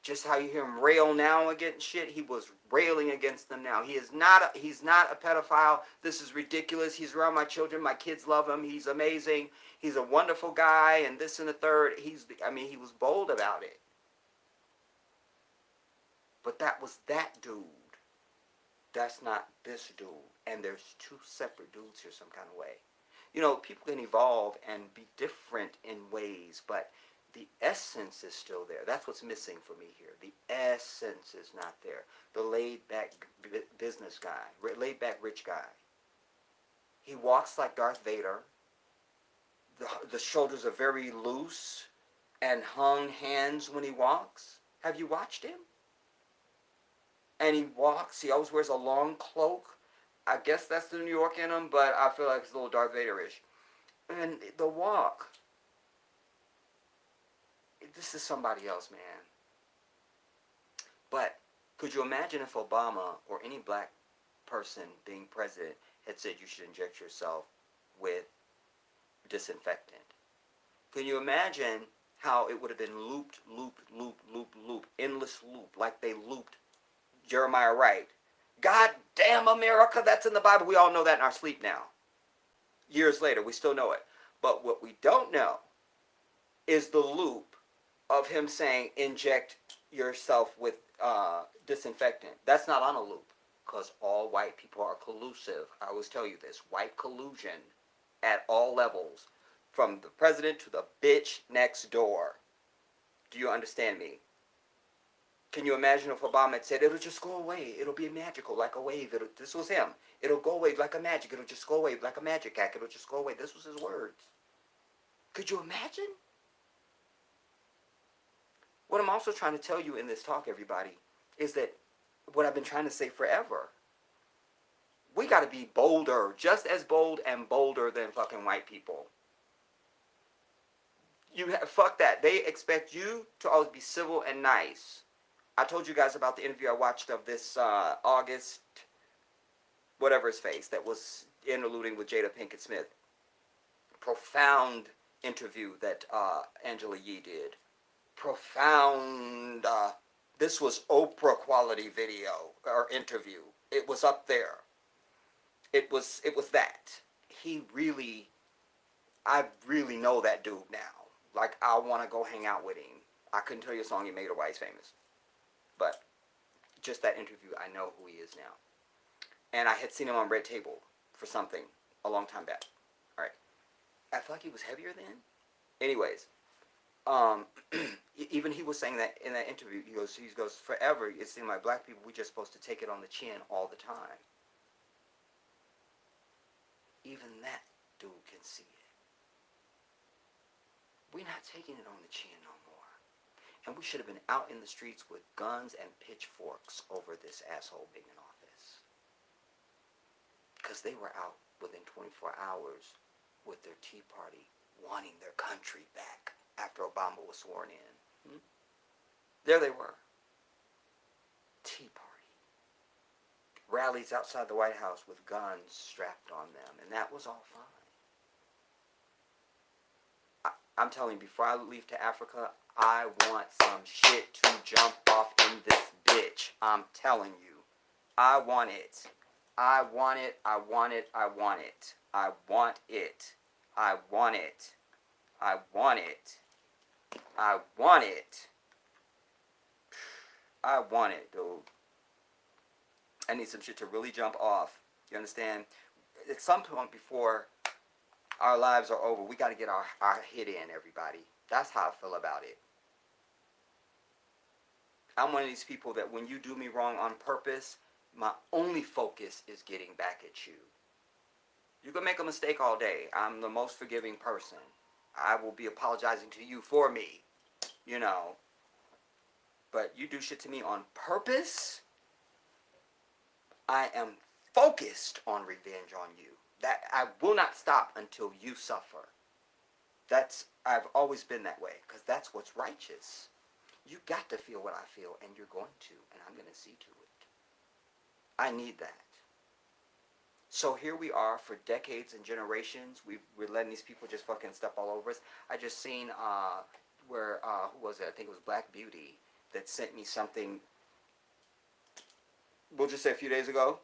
Just how you hear him rail now against shit, he was railing against them now. He's not a pedophile. This is ridiculous. He's around my children. My kids love him. He's amazing. He's a wonderful guy, and this and the third. He was bold about it. But that was that dude. That's not this dude. And there's two separate dudes here some kind of way. You know, people can evolve and be different in ways, but the essence is still there. That's what's missing for me here. The essence is not there. The laid-back business guy, laid-back rich guy. He walks like Darth Vader. The shoulders are very loose and hung hands when he walks. Have you watched him? And he walks. He always wears a long cloak. I guess that's the New York in him, but I feel like it's a little Darth Vader-ish. And the walk. This is somebody else, man. But could you imagine if Obama or any black person being president had said you should inject yourself with disinfectant? Can you imagine how it would have been looped, endless loop, like they looped Jeremiah Wright? God damn America, that's in the Bible. We all know that in our sleep now. Years later, we still know it. But what we don't know is the loop of him saying inject yourself with disinfectant. That's not on a loop because all white people are collusive. I always tell you this. White collusion at all levels, from the president to the bitch next door. Do you understand me? Can you imagine if Obama had said, it'll just go away. It'll be magical, like a wave. This was him. It'll go away like a magic. It'll just go away like a magic hack. It'll just go away. This was his words. Could you imagine? What I'm also trying to tell you in this talk, everybody, is that what I've been trying to say forever. We got to be bolder, just as bold and bolder than fucking white people. Fuck that. They expect you to always be civil and nice. I told you guys about the interview I watched of this August, whatever his face, that was interluding with Jada Pinkett Smith. Profound interview that Angela Yee did. Profound. This was Oprah quality video or interview. It was up there. It was that. I really know that dude now. Like, I want to go hang out with him. I couldn't tell you a song he made or why he's famous. But just that interview, I know who he is now. And I had seen him on Red Table for something a long time back. All right. I feel like he was heavier then. Anyways, even he was saying that in that interview, he goes, forever, it seemed like black people, we're just supposed to take it on the chin all the time. Even that dude can see it. We're not taking it on the chin no more. And we should have been out in the streets with guns and pitchforks over this asshole being in office. Because they were out within 24 hours with their Tea Party wanting their country back after Obama was sworn in. There they were. Tea Party. Rallies outside the White House with guns strapped on them. And that was all fine. I'm telling you, before I leave to Africa, I want some shit to jump off in this bitch. I'm telling you. I want it. I want it. I want it. I want it. I want it. I want it. I want it. I want it. I want it, dude. I need some shit to really jump off. You understand? At some point before our lives are over, we got to get our hit in, everybody. That's how I feel about it. I'm one of these people that when you do me wrong on purpose, my only focus is getting back at you. You can make a mistake all day. I'm the most forgiving person. I will be apologizing to you for me, you know. But you do shit to me on purpose, I am focused on revenge on you. That I will not stop until you suffer. I've always been that way, because that's what's righteous. You got to feel what I feel, and you're going to, and I'm going to see to it. I need that. So here we are for decades and generations. We're letting these people just fucking step all over us. I just seen who was it? I think it was Black Beauty that sent me something, we'll just say a few days ago,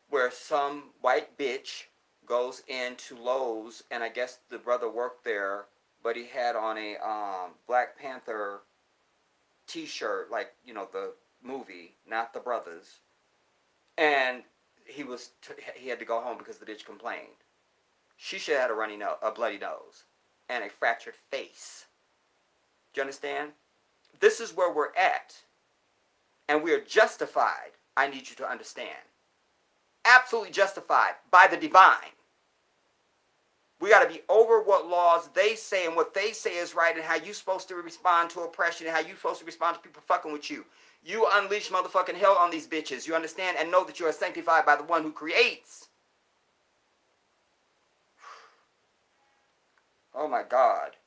where some white bitch goes into Lowe's, and I guess the brother worked there, but he had on a Black Panther t-shirt, like, you know, the movie, not the brothers. And he had to go home because the bitch complained. She should have had a bloody nose and a fractured face. Do you understand? This is where we're at. And we are justified, I need you to understand. Absolutely justified by the divine. We got to be over what laws they say and what they say is right and how you supposed to respond to oppression and how you supposed to respond to people fucking with you. You unleash motherfucking hell on these bitches. You understand? And know that you are sanctified by the one who creates. Oh my God.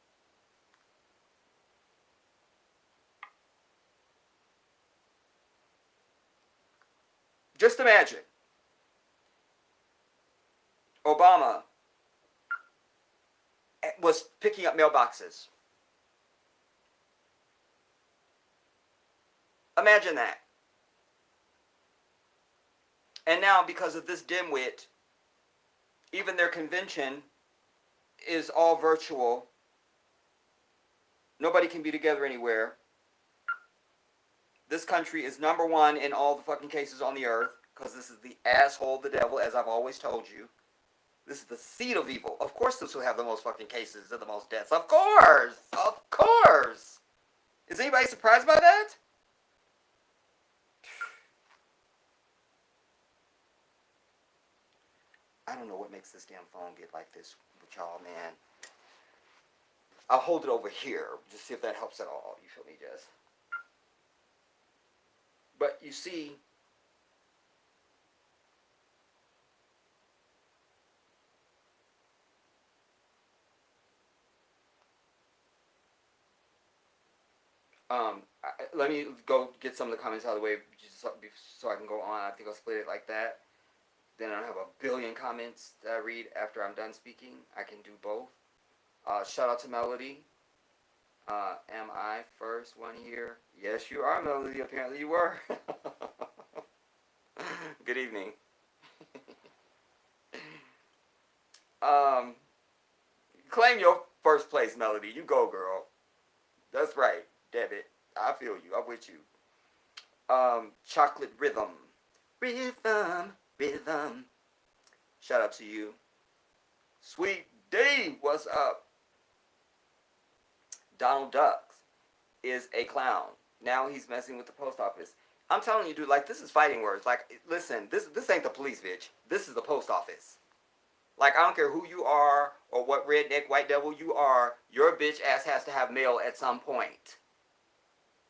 Just imagine. Obama was picking up mailboxes. Imagine that. And now, because of this dimwit, even their convention is all virtual. Nobody can be together anywhere. This country is number one in all the fucking cases on the earth, because this is the asshole, the devil, as I've always told you. This is the seed of evil. Of course this will have the most fucking cases and the most deaths. Of course! Of course! Is anybody surprised by that? I don't know what makes this damn phone get like this with y'all, man. I'll hold it over here. Just see if that helps at all. You feel me, Jess? But you see, let me go get some of the comments out of the way just so I can go on. I think I'll split it like that. Then I have a billion comments that I read after I'm done speaking. I can do both. Shout out to Melody. Am I first one here? Yes, you are, Melody. Apparently you were. Good evening. Claim your first place, Melody. You go, girl. That's right. Debit. I feel you. I'm with you. Chocolate Rhythm. Rhythm. Shout out to you. Sweet D, what's up? Donald Duck is a clown. Now he's messing with the post office. I'm telling you, dude, like, this is fighting words. Like, listen, this ain't the police, bitch. This is the post office. Like, I don't care who you are or what redneck white devil you are, your bitch ass has to have mail at some point.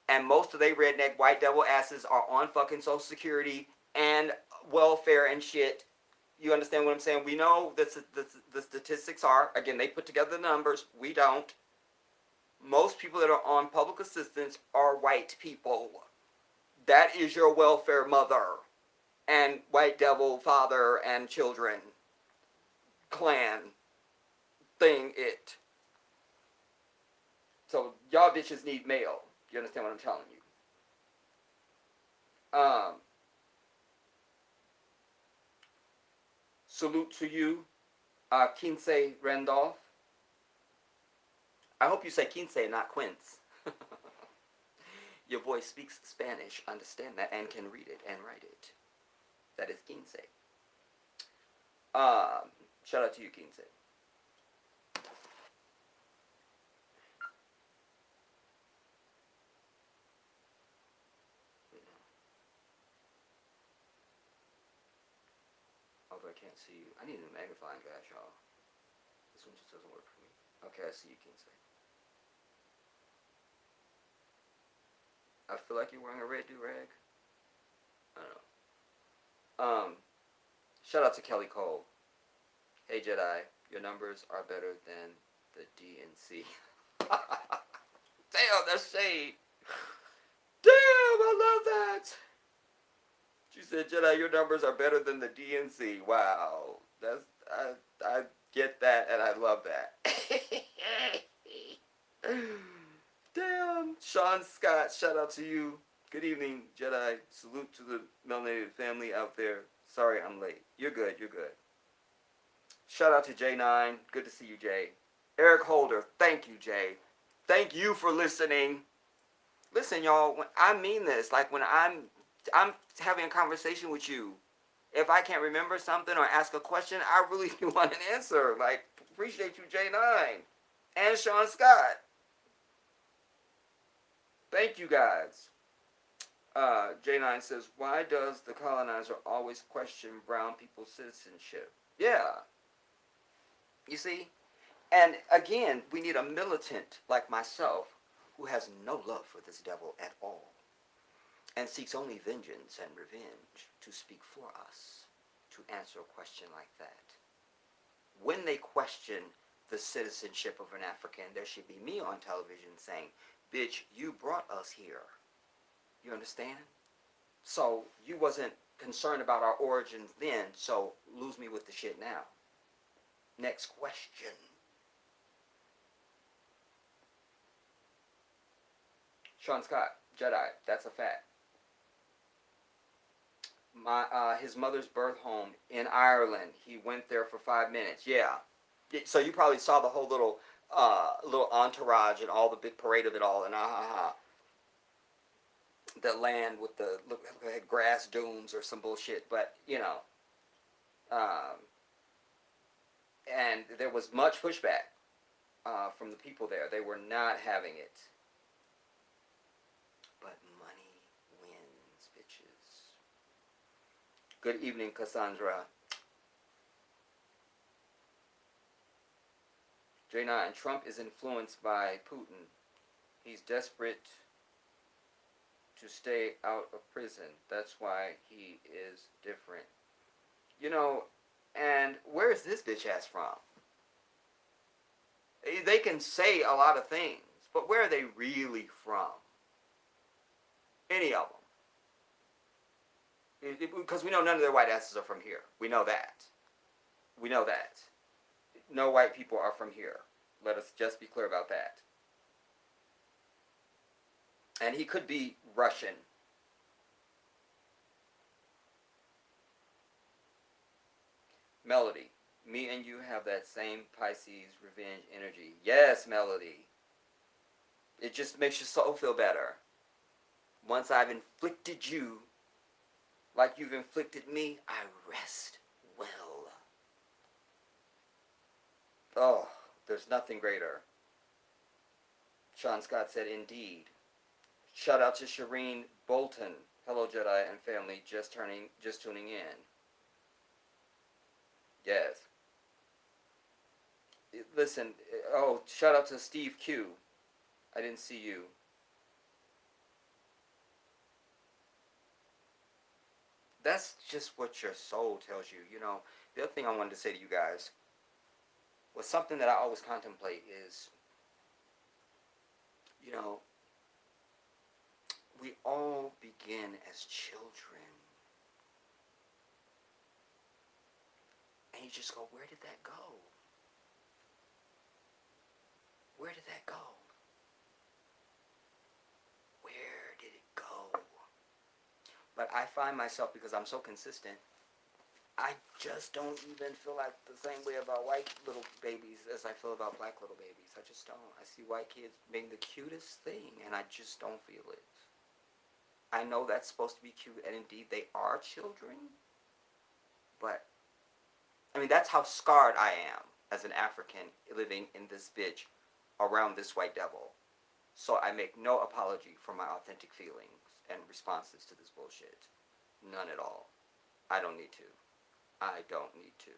And most of they redneck white devil asses are on fucking Social Security and welfare and shit. You understand what I'm saying? We know that the statistics are, again, they put together the numbers. We don't. Most people that are on public assistance are white people. That is your welfare mother and white devil father and children clan thing it. So y'all bitches need mail. You understand what I'm telling you? Salute to you, Quince Randolph. I hope you say Quince, not Quince. Your voice speaks Spanish, understand that, and can read it and write it. That is Quince. Shout out to you, Quince. Although I can't see you. I need a magnifying glass, y'all. This one just doesn't work for me. Okay, I see you, Quince. I feel like you're wearing a red do-rag. I don't know. Shout out to Kelly Cole. Hey Jedi, your numbers are better than the DNC. Damn, that's shade. Damn, I love that. She said, Jedi, your numbers are better than the DNC. Wow, I get that and I love that. Damn, Sean Scott, shout out to you. Good evening, Jedi. Salute to the melanated family out there. Sorry I'm late. You're good, you're good. Shout out to J9. Good to see you, Jay. Eric Holder, thank you, Jay. Thank you for listening. Listen, y'all, when I mean this. Like when I'm having a conversation with you. If I can't remember something or ask a question, I really want an answer. Like, appreciate you, J9. And Sean Scott. Thank you, guys. J9 says, why does the colonizer always question brown people's citizenship? Yeah. You see? And again, we need a militant like myself who has no love for this devil at all and seeks only vengeance and revenge to speak for us, to answer a question like that. When they question the citizenship of an African, there should be me on television saying, bitch, you brought us here. You understand? So you wasn't concerned about our origins then, so lose me with the shit now. Next question. Sean Scott, Jedi, that's a fact. His mother's birth home in Ireland. He went there for 5 minutes. Yeah. So you probably saw the whole little entourage and all the big parade of it all, and the land with the grass dunes or some bullshit, but you know, and there was much pushback from the people there. They were not having it. But money wins, bitches. Good evening, Cassandra. J9, Trump is influenced by Putin. He's desperate to stay out of prison. That's why he is different. You know, and where is this bitch ass from? They can say a lot of things, but where are they really from? Any of them. Because we know none of their white asses are from here. We know that. We know that. No white people are from here. Let us just be clear about that. And he could be Russian. Melody, me and you have that same Pisces revenge energy. Yes, Melody. It just makes your soul feel better. Once I've inflicted you like you've inflicted me, I rest well. Oh, there's nothing greater. Sean Scott said, indeed. Shout out to Shireen Bolton. Hello, Jedi and family, just tuning in. Yes. Listen, shout out to Steve Q. I didn't see you. that's just what your soul tells you. You know, the other thing I wanted to say to you guys was something that I always contemplate is, you know, we all begin as children. And you just go, where did that go? Where did that go? Where did it go? But I find myself, because I'm so consistent, I just don't even feel like the same way about white little babies as I feel about black little babies. I just don't. I see white kids being the cutest thing, and I just don't feel it. I know that's supposed to be cute, and indeed they are children, but I mean, that's how scarred I am as an African living in this bitch around this white devil. So I make no apology for my authentic feelings and responses to this bullshit. None at all. I don't need to. I don't need to.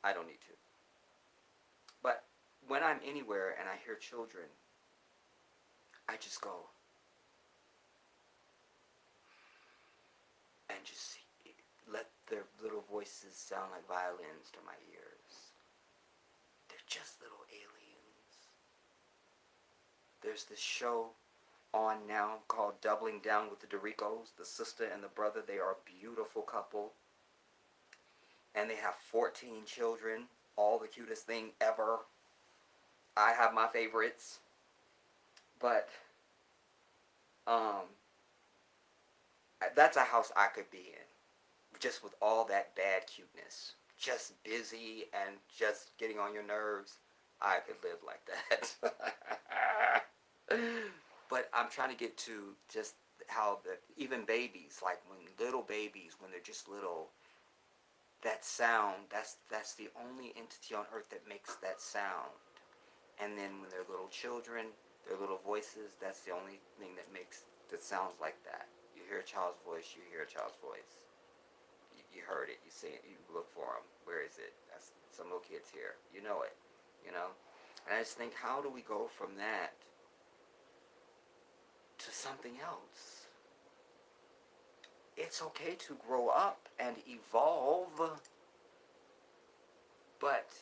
I don't need to. But when I'm anywhere and I hear children, I just go and just let their little voices sound like violins to my ears. They're just little aliens. There's this show on now called Doubling Down with the Doricos. The sister and the brother, they are a beautiful couple. And they have 14 children. All the cutest thing ever. I have my favorites. But that's a house I could be in. Just with all that bad cuteness. Just busy and just getting on your nerves. I could live like that. But I'm trying to get to just how even babies, like when little babies, when they're just little, that sound, that's the only entity on earth that makes that sound. And then when they're little children, their little voices, that's the only thing that sounds like that. You hear a child's voice, you hear a child's voice. You heard it, you see it, you look for them. Where is it? That's some little kids here. You know it, you know? And I just think, how do we go from that to something else? It's okay to grow up and evolve, but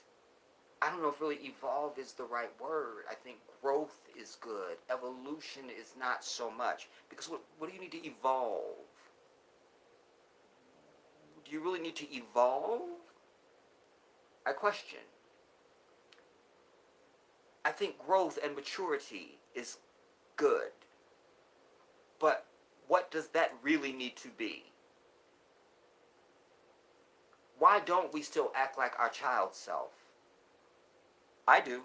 I don't know if really evolve is the right word. I think growth is good. Evolution is not so much. Because what do you need to evolve? Do you really need to evolve? I question. I think growth and maturity is good. But what does that really need to be? Why don't we still act like our child self? I do.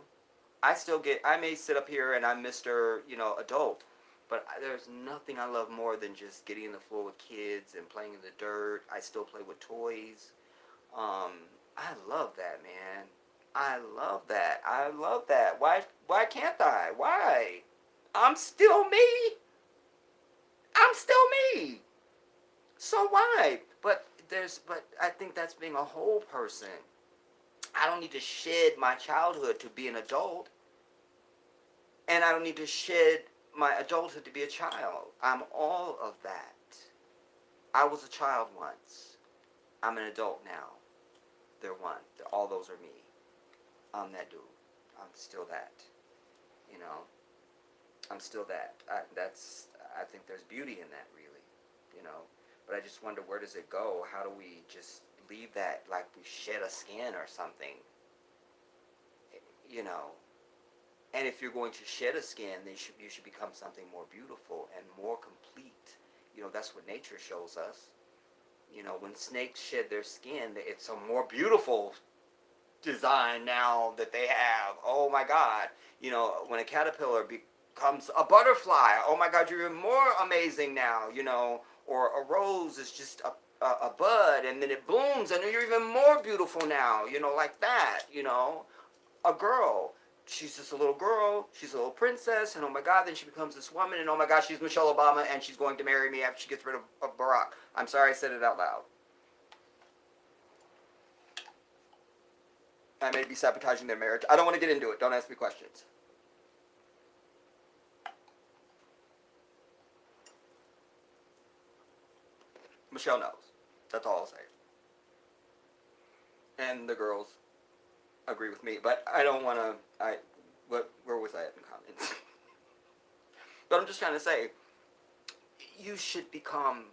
I may sit up here and I'm Mr., adult, but there's nothing I love more than just getting in the floor with kids and playing in the dirt. I still play with toys. I love that, man. I love that. I love that. Why can't I? Why? I'm still me. I'm still me. So why? But I think that's being a whole person. I don't need to shed my childhood to be an adult. And I don't need to shed my adulthood to be a child. I'm all of that. I was a child once. I'm an adult now. They're one. All those are me. I'm that dude. I'm still that. I'm still that. I think there's beauty in that, really. But I just wonder, where does it go? How do we just leave that like we shed a skin or something? And if you're going to shed a skin, then you should become something more beautiful and more complete. That's what nature shows us. When snakes shed their skin, it's a more beautiful design now that they have. Oh my God. When a caterpillar becomes a butterfly, oh my God, you're even more amazing now. Or a rose is just a bud, and then it blooms, and you're even more beautiful now. Like that. A girl, she's just a little girl, she's a little princess, and oh my God, then she becomes this woman, and oh my God, she's Michelle Obama, and she's going to marry me after she gets rid of Barack. I'm sorry I said it out loud. I may be sabotaging their marriage. I don't want to get into it. Don't ask me questions. Michelle knows. That's all I'll say. And the girls agree with me, but I don't want to. Where was I at in comments? But I'm just trying to say, you should become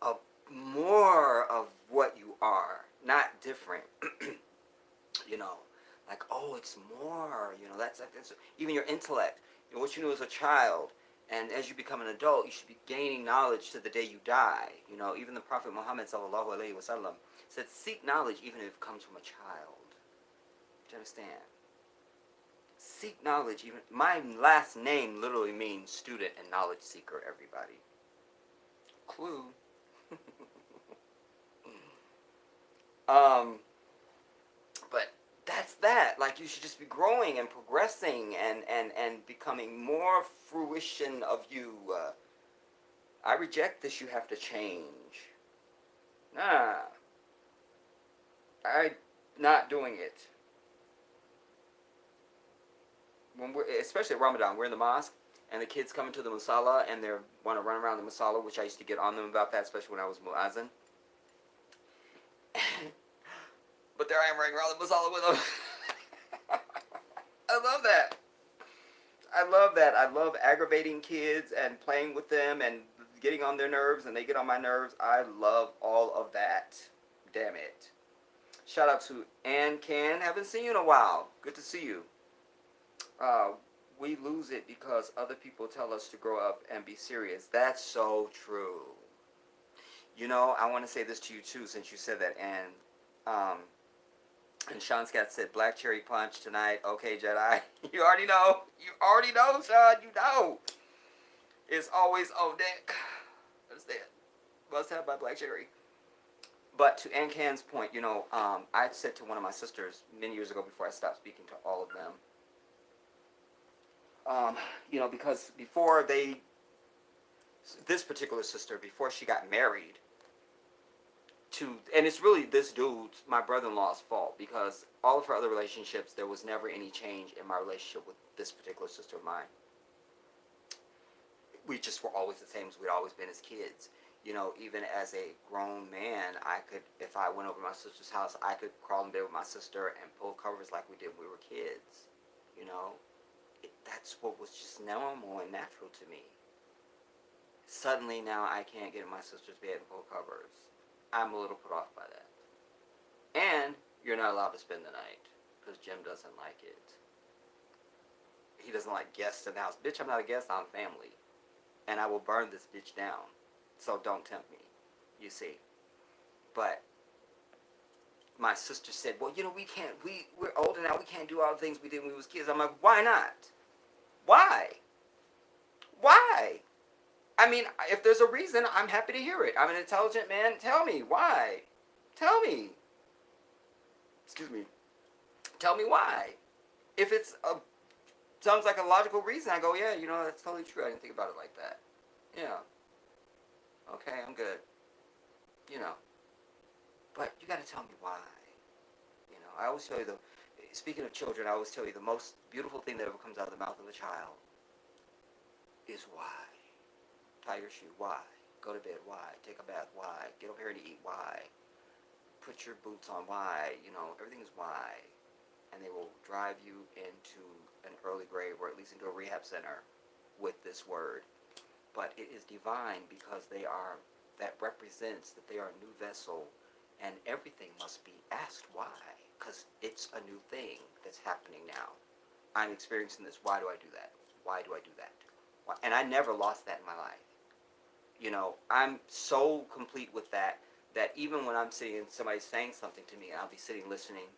a more of what you are, not different. you know, like, oh, it's more. That's even your intellect. What you knew as a child, and as you become an adult, you should be gaining knowledge to the day you die. Even the Prophet Muhammad sallallahu alaihi wasallam said, seek knowledge even if it comes from a child. Do you understand? Seek knowledge even. My last name literally means student and knowledge seeker. Everybody. Clue. But that's that. Like, you should just be growing and progressing and becoming more fruition of you. I reject this. You have to change. Nah. I'm not doing it. Especially at Ramadan, we're in the mosque, and the kids come into the musalla, and they want to run around the musalla, which I used to get on them about that, especially when I was muazzin. But there I am running around the musalla with them. I love that. I love that. I love aggravating kids and playing with them and getting on their nerves, and they get on my nerves. I love all of that. Damn it. Shout out to Ann Can. Haven't seen you in a while. Good to see you. We lose it because other people tell us to grow up and be serious. That's so true. I want to say this to you too, since you said that, and Sean Scott said Black Cherry Punch tonight. Okay, Jedi. You already know. You already know, Sean. You know. It's always on deck. Understand? Must have my Black Cherry. But to Ann Can's point, I said to one of my sisters many years ago before I stopped speaking to all of them, because before this particular sister, before she got married, and it's really this dude's, my brother-in-law's fault, because all of her other relationships, there was never any change in my relationship with this particular sister of mine. We just were always the same as we'd always been as kids. Even as a grown man, if I went over to my sister's house, I could crawl in bed with my sister and pull covers like we did when we were kids. That's what was just normal and natural to me. Suddenly now I can't get in my sister's bed and pull covers. I'm a little put off by that. And you're not allowed to spend the night because Jim doesn't like it. He doesn't like guests in the house. Bitch, I'm not a guest, I'm family. And I will burn this bitch down. So don't tempt me, you see. But my sister said, well, we're older now, we can't do all the things we did when we was kids. I'm like, why not? Why? Why? I mean, if there's a reason, I'm happy to hear it. I'm an intelligent man. Tell me why. Tell me. Excuse me. Tell me why. If sounds like a logical reason, I go, yeah, that's totally true. I didn't think about it like that. Yeah. Okay, I'm good. But you got to tell me why. I always tell you speaking of children, I always tell you the most beautiful thing that ever comes out of the mouth of a child is why. Tie your shoe, why? Go to bed, why? Take a bath, why? Get up here to eat, why? Put your boots on, why? Everything is why. And they will drive you into an early grave, or at least into a rehab center with this word. But it is divine because that represents that they are a new vessel, and everything must be asked why, because it's a new thing that's happening now. I'm experiencing this. Why do I do that? Why do I do that? Why? And I never lost that in my life. I'm so complete with that even when I'm sitting and somebody's saying something to me, and I'll be sitting listening,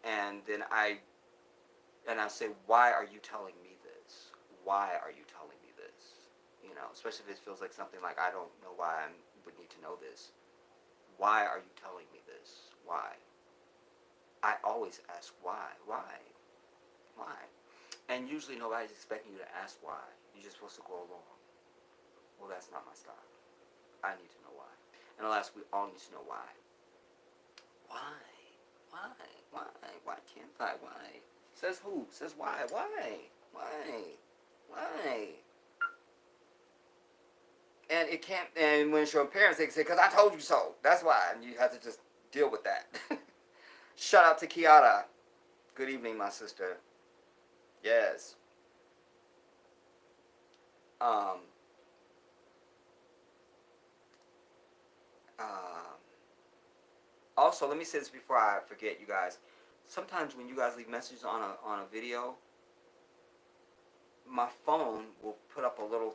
and then I'll say, why are you telling me this? Why are you telling me this? Especially if it feels like something like I don't know why I would need to know this. Why are you telling me this? Why? I always ask why. Why? Why? And usually nobody's expecting you to ask why. You're just supposed to go along. Well, that's not my style. I need to know why. And alas, we all need to know why. Why? Why? Why? Why can't I? Why? Says who? Says why? Why? Why? Why? And it can't. And when it's your parents, they say, "Cause I told you so." That's why, and you have to just deal with that. Shout out to Kiara. Good evening, my sister. Yes. Um. Um. Also, let me say this before I forget, you guys. Sometimes when you guys leave messages on a video, my phone will put up a little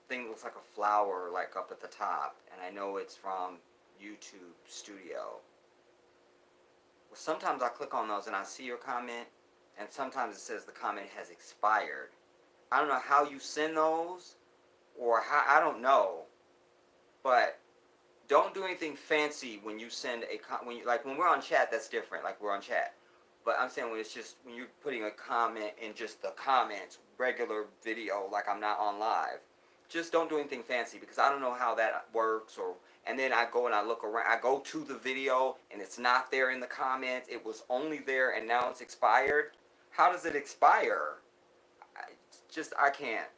thing that looks like a flower, like up at the top, and I know it's from YouTube Studio. Well, sometimes I click on those and I see your comment, and sometimes it says the comment has expired. I don't know how you send those, or how, I don't know, but don't do anything fancy when you send when you, like when we're on chat. That's different. Like we're on chat, but I'm saying when it's just when you're putting a comment in just the comments, regular video, like I'm not on live. Just don't do anything fancy because I don't know how that works. Or and then I go and I look around. I go to the video and it's not there in the comments. It was only there and now it's expired. How does it expire? I can't.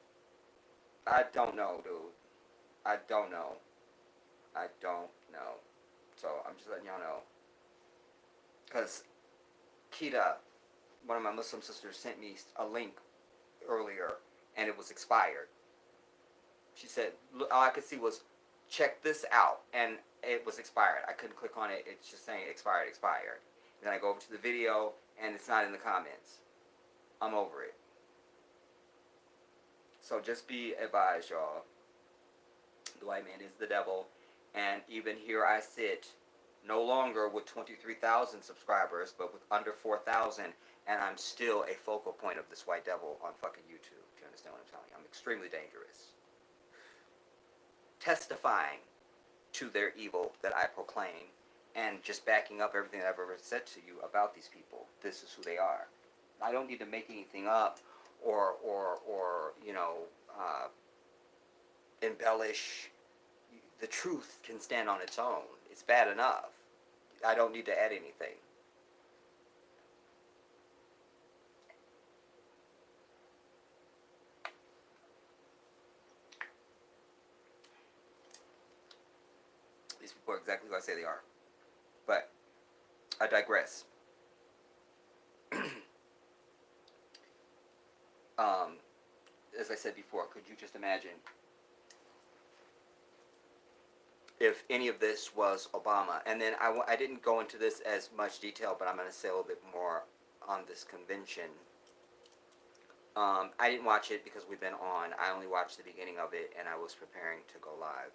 I don't know, dude. I don't know. I don't know. So I'm just letting y'all know. Because Kita, one of my Muslim sisters, sent me a link earlier and it was expired. She said, look, all I could see was, check this out. And it was expired. I couldn't click on it. It's just saying expired, expired. And then I go over to the video and it's not in the comments. I'm over it. So just be advised, y'all. The white man is the devil. And even here I sit, no longer with 23,000 subscribers, but with under 4,000, and I'm still a focal point of this white devil on fucking YouTube. Do you understand what I'm telling you? I'm extremely dangerous. Testifying to their evil that I proclaim, and just backing up everything I've ever said to you about these people. This is who they are. I don't need to make anything up or you know, embellish. The truth can stand on its own. It's bad enough. I don't need to add anything. These people are exactly who I say they are. But I digress. As I said before, could you just imagine if any of this was Obama? And then I didn't go into this as much detail, but I'm going to say a little bit more on this convention. I didn't watch it because we've been on. I only watched the beginning of it, and I was preparing to go live.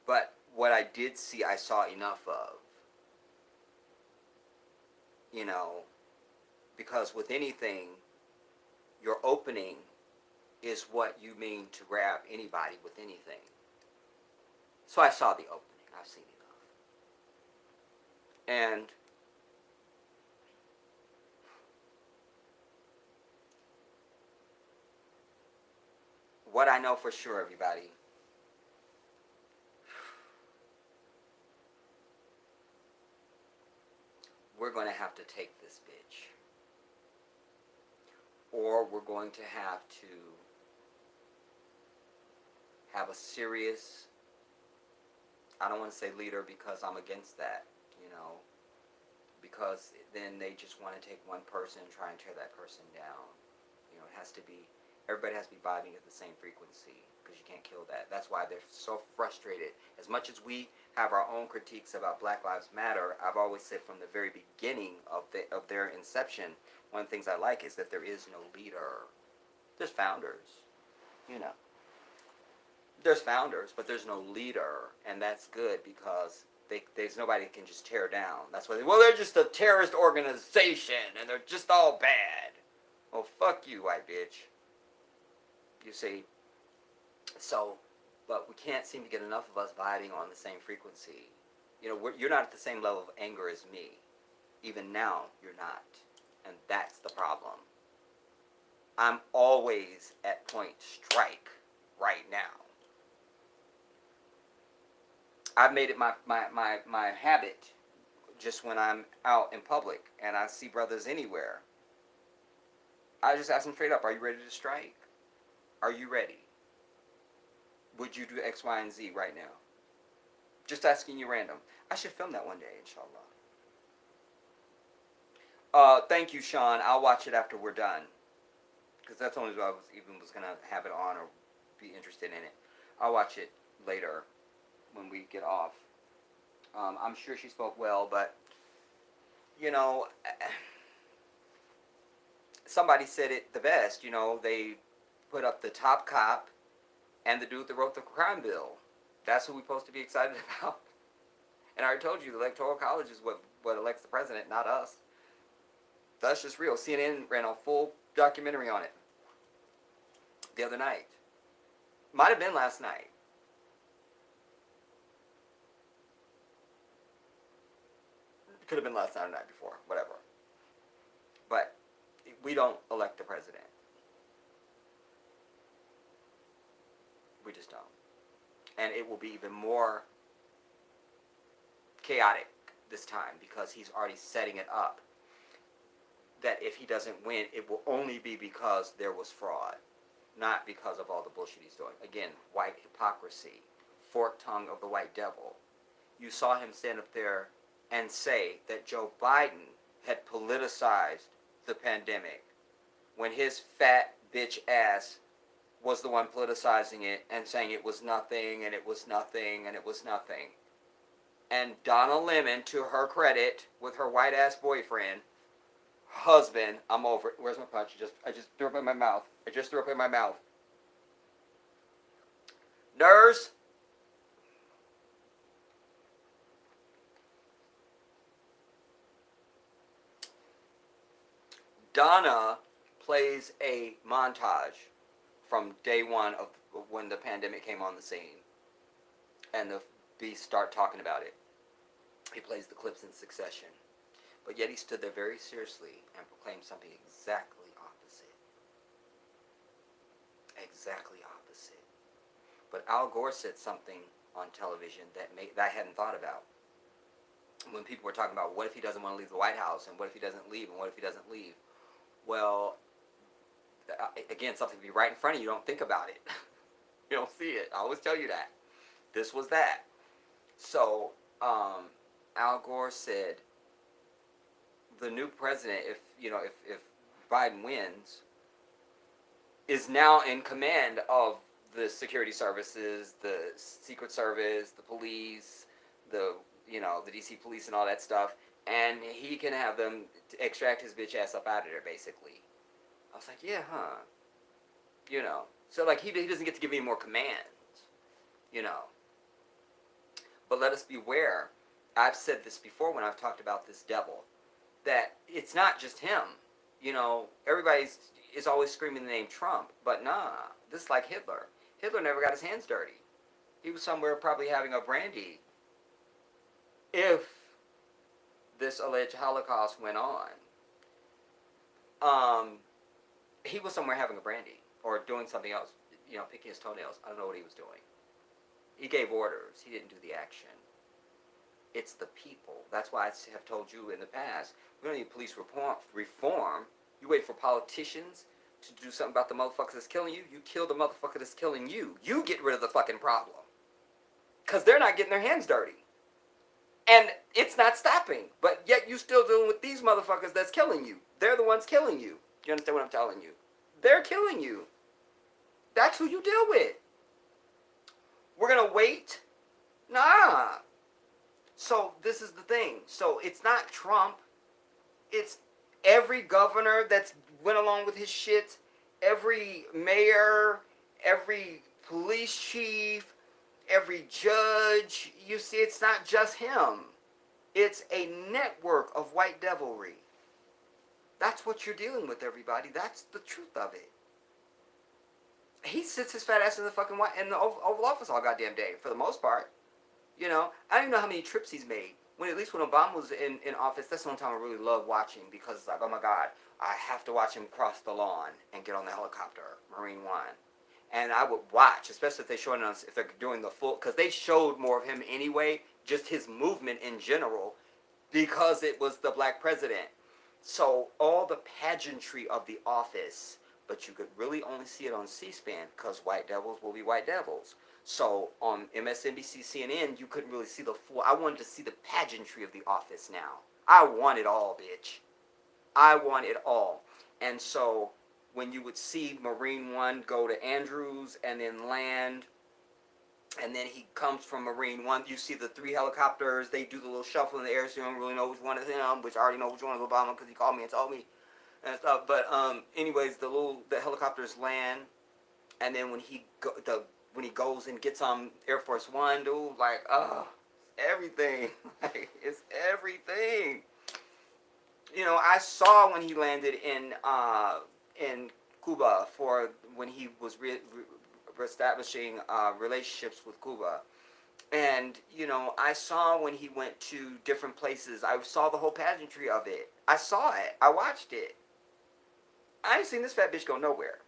But what I did see, I saw enough of. You know, because with anything, your opening is what you mean to grab anybody with anything. So I saw the opening. I've seen enough. And what I know for sure, everybody, we're going to have to take this bitch. Or we're going to have a serious, I don't want to say leader because I'm against that, you know, because then they just want to take one person and try and tear that person down. You know, it has to be, everybody has to be vibing at the same frequency because you can't kill that. That's why they're so frustrated. As much as we have our own critiques about Black Lives Matter, I've always said from the very beginning of their inception, one of the things I like is that there is no leader. There's founders, you know. There's founders, but there's no leader, and that's good because there's nobody that can just tear down. That's why they're just a terrorist organization, and they're just all bad. Well, fuck you, white bitch. You see? So, but we can't seem to get enough of us vibing on the same frequency. You know, you're not at the same level of anger as me. Even now, you're not. And that's the problem. I'm always at point strike right now. I've made it my habit just when I'm out in public and I see brothers anywhere. I just asked him straight up, are you ready to strike? Are you ready? Would you do X, Y, and Z right now? Just asking you random. I should film that one day, inshallah. Thank you, Sean. I'll watch it after we're done. Because that's the only reason I was going to have it on or be interested in it. I'll watch it later when we get off. I'm sure she spoke well, but, you know, somebody said it the best. You know, they put up the top cop and the dude that wrote the crime bill. That's who we're supposed to be excited about. And I already told you, the Electoral College is what elects the president, not us. That's just real. CNN ran a full documentary on it the other night. Might have been last night. Could have been last night or the night before. Whatever. But we don't elect the president. We just don't. And it will be even more chaotic this time because he's already setting it up that if he doesn't win, it will only be because there was fraud, not because of all the bullshit he's doing. Again, white hypocrisy, forked tongue of the white devil. You saw him stand up there and say that Joe Biden had politicized the pandemic when his fat bitch ass was the one politicizing it and saying it was nothing and it was nothing and it was nothing. And Donna Lemon, to her credit, with her white ass boyfriend, husband, I'm over it. Where's my punch? I just threw up in my mouth. Nurse. Donna plays a montage from day one of when the pandemic came on the scene. And the beasts start talking about it. He plays the clips in succession. But yet he stood there very seriously and proclaimed something exactly opposite. Exactly opposite. But Al Gore said something on television that I hadn't thought about. When people were talking about what if he doesn't want to leave the White House and what if he doesn't leave and what if he doesn't leave. Well, again, something to be right in front of you. Don't think about it. You don't see it. I always tell you that. This was that. So, Al Gore said, the new president, if Biden wins, is now in command of the security services, the Secret Service, the police, the DC police and all that stuff, and he can have them extract his bitch ass up out of there, basically. I was like, yeah, huh? So like he doesn't get to give any more commands, But let us beware. I've said this before when I've talked about this devil, that it's not just him. Everybody is always screaming the name Trump, but nah, this is like Hitler. Hitler never got his hands dirty. He was somewhere probably having a brandy if this alleged Holocaust went on. He was somewhere having a brandy or doing something else, picking his toenails. I don't know what he was doing. He gave orders. He didn't do the action. It's the people. That's why I have told you in the past, we don't need police reform. You wait for politicians to do something about the motherfuckers that's killing you. You kill the motherfucker that's killing you. You get rid of the fucking problem. Because they're not getting their hands dirty. And it's not stopping. But yet you still dealing with these motherfuckers that's killing you. They're the ones killing you. You understand what I'm telling you? They're killing you. That's who you deal with. We're going to wait? Nah. So this is the thing. So it's not Trump. It's every governor that's went along with his shit. Every mayor. Every police chief. Every judge. You see, it's not just him. It's a network of white devilry. That's what you're dealing with, everybody. That's the truth of it. He sits his fat ass in the fucking in the Oval Office all goddamn day, for the most part. I don't even know how many trips he's made. At least when Obama was in office, that's the only time I really loved watching, because it's like, oh my God, I have to watch him cross the lawn and get on the helicopter, Marine One. And I would watch, especially if they're showing us, if they're doing the full, because they showed more of him anyway, just his movement in general, because it was the black president. So all the pageantry of the office, but you could really only see it on C-SPAN because white devils will be white devils. So on MSNBC, CNN, you couldn't really see the full. I wanted to see the pageantry of the office now. I want it all, bitch. I want it all. And so when you would see Marine One go to Andrews and then land, and then he comes from Marine One, you see the 3 helicopters, they do the little shuffle in the air, so you don't really know which one is him, which I already know which one is Obama because he called me and told me and stuff. But anyways, the helicopters land, and then when when he goes and gets on Air Force One, dude, like, oh, everything. Like, it's everything. You know, I saw when he landed in Cuba for when he was reestablishing relationships with Cuba. And, you know, I saw when he went to different places. I saw the whole pageantry of it. I saw it. I watched it. I ain't seen this fat bitch go nowhere.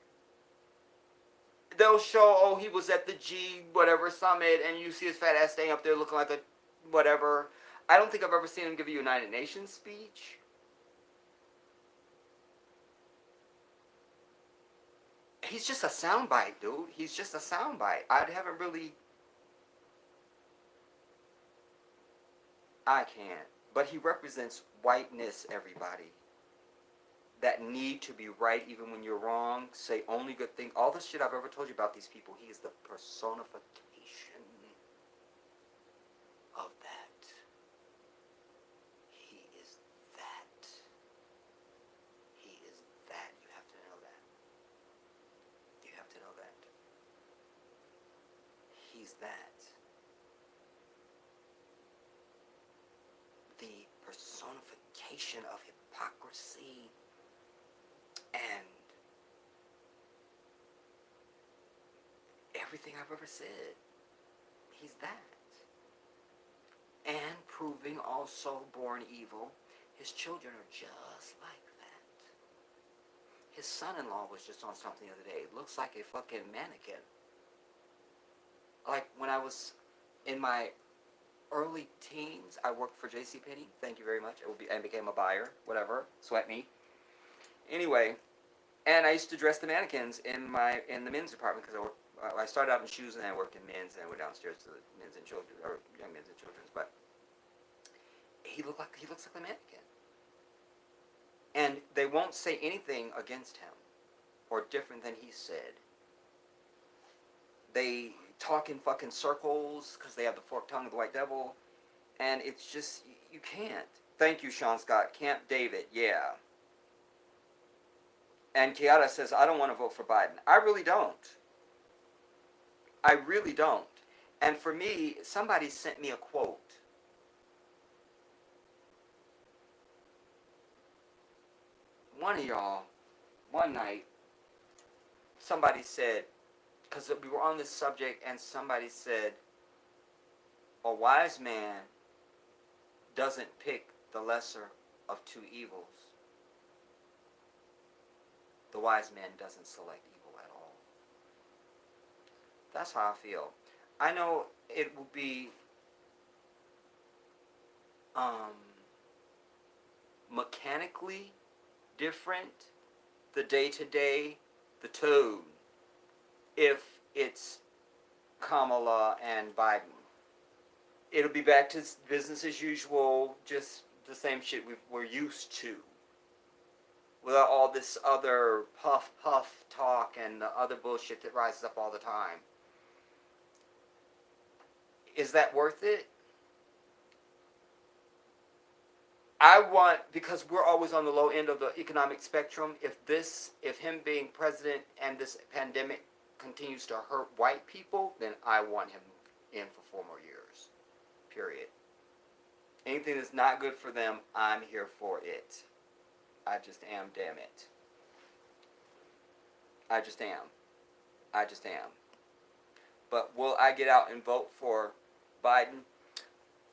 They'll show, oh, he was at the G whatever summit, and you see his fat ass staying up there looking like a whatever. I don't think I've ever seen him give a United Nations speech. He's just a soundbite, dude. He's just a soundbite. I haven't really... I can't. But he represents whiteness, everybody. That need to be right even when you're wrong. Say only good thing. All the shit I've ever told you about these people, he is the personification of that. He is that. He is that. You have to know that. You have to know that. He's that. The personification of hypocrisy and everything I've ever said. He's that. And proving also born evil. His children are just like that. His son-in-law was just on something the other day. It looks like a fucking mannequin. Like when I was in my early teens, I worked for JCPenney. Thank you very much. I became a buyer. Whatever. Sweat me. Anyway, and I used to dress the mannequins in the men's department because I started out in shoes and then I worked in men's and I went downstairs to the men's and children or young men's and children's. But he looks like a mannequin, and they won't say anything against him or different than he said. They talk in fucking circles because they have the forked tongue of the white devil, and it's just you can't. Thank you, Sean Scott. Camp David, yeah. And Kiara says, I don't want to vote for Biden. I really don't. I really don't. And for me, somebody sent me a quote. One of y'all, one night, somebody said, because we were on this subject, and somebody said, a wise man doesn't pick the lesser of two evils. The wise man doesn't select evil at all. That's how I feel. I know it will be mechanically different, the day-to-day, the tone, if it's Kamala and Biden. It'll be back to business as usual, just the same shit we're used to. Without all this other puff talk and the other bullshit that rises up all the time. Is that worth it? I want, because we're always on the low end of the economic spectrum, if him being president and this pandemic continues to hurt white people, then I want him in for 4 more years. Period. Anything that's not good for them, I'm here for it. I just am, damn it. I just am. I just am. But will I get out and vote for Biden?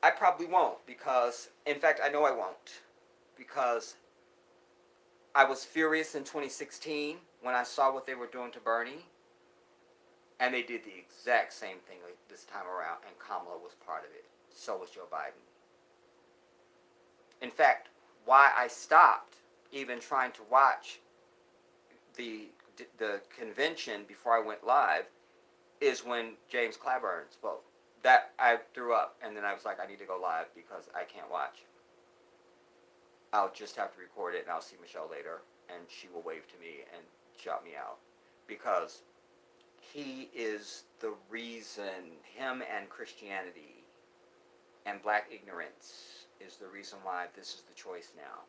I probably won't because, in fact, I know I won't. Because I was furious in 2016 when I saw what they were doing to Bernie. And they did the exact same thing this time around, and Kamala was part of it. So was Joe Biden. In fact, why I stopped even trying to watch the convention before I went live is when James Clyburn spoke. That I threw up, and then I was like, I need to go live because I can't watch. I'll just have to record it, and I'll see Michelle later, and she will wave to me and shout me out. Because he is the reason, him and Christianity and black ignorance is the reason why this is the choice now.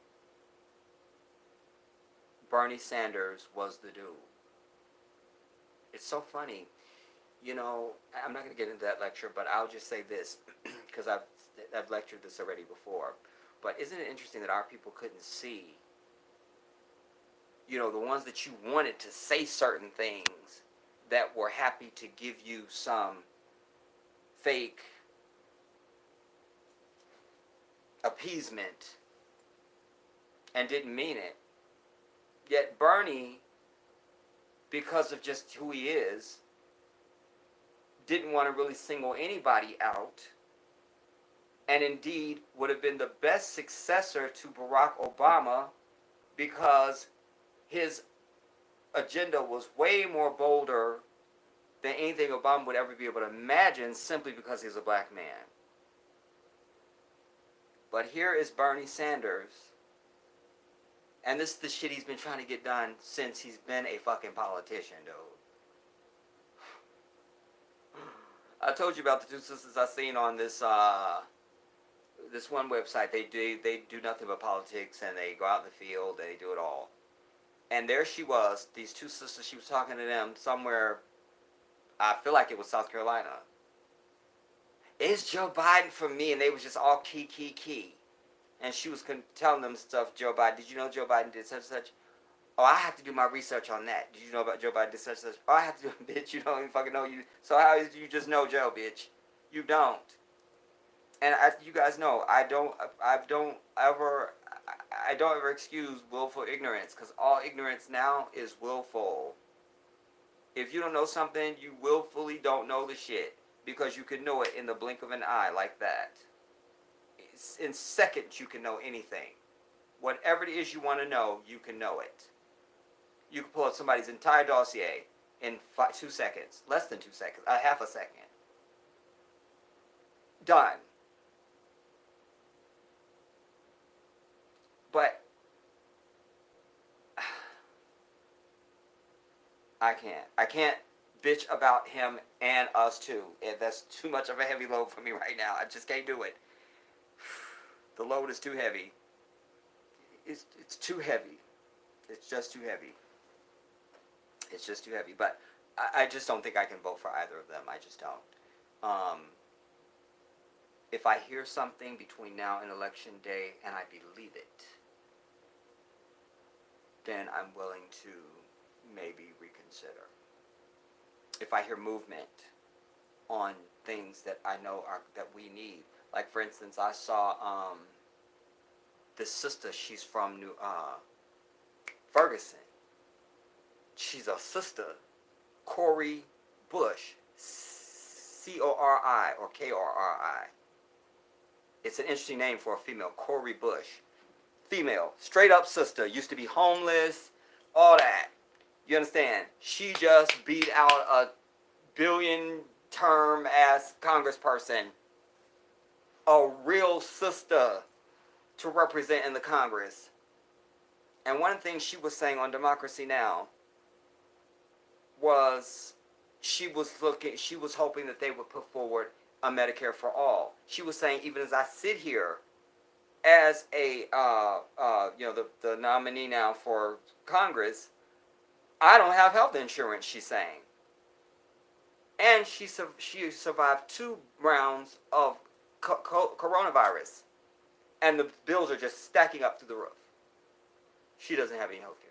Bernie Sanders was the dude. It's so funny. You know, I'm not going to get into that lecture, but I'll just say this, because I've lectured this already before. But isn't it interesting that our people couldn't see, you know, the ones that you wanted to say certain things that were happy to give you some fake appeasement and didn't mean it. Yet Bernie, because of just who he is, didn't want to really single anybody out, and indeed would have been the best successor to Barack Obama because his agenda was way more bolder than anything Obama would ever be able to imagine, simply because he's a black man. But here is Bernie Sanders, and this is the shit he's been trying to get done since he's been a fucking politician, dude. I told you about the two sisters I seen on this this one website. They do nothing but politics, and they go out in the field and they do it all. And there she was, these two sisters. She was talking to them somewhere. I feel like it was South Carolina. It's Joe Biden for me, and they was just all key. And she was telling them stuff. Joe Biden, did you know Joe Biden did such and such? Oh, I have to do my research on that. Did you know about Joe Biden did such and such? Oh, I have to do it, bitch. You don't even fucking know you. So how is you just know Joe, bitch? You don't. And you guys know, I don't ever excuse willful ignorance, because all ignorance now is willful. If you don't know something, you willfully don't know the shit, because you can know it in the blink of an eye like that. In seconds, you can know anything. Whatever it is you want to know, you can know it. You can pull up somebody's entire dossier in 2 seconds, less than 2 seconds, half a second. Done. But I can't bitch about him and us too. And that's too much of a heavy load for me right now. I just can't do it. The load is too heavy. It's too heavy. It's just too heavy. It's just too heavy. But I just don't think I can vote for either of them. I just don't. If I hear something between now and election day and I believe it, then I'm willing to maybe reconsider. If I hear movement on things that I know that we need, like for instance, I saw this sister. She's from Ferguson. She's a sister, Cori Bush, Cori or Kri. It's an interesting name for a female, Cori Bush. Female, straight up sister, used to be homeless, all that. You understand? She just beat out a billion-term ass congressperson. A real sister to represent in the Congress. And one of the things she was saying on Democracy Now! Was she was hoping that they would put forward a Medicare for all. She was saying, even as I sit here as a the nominee now for Congress, I don't have health insurance, she's saying. And she survived 2 rounds of coronavirus, and the bills are just stacking up through the roof. She doesn't have any health care,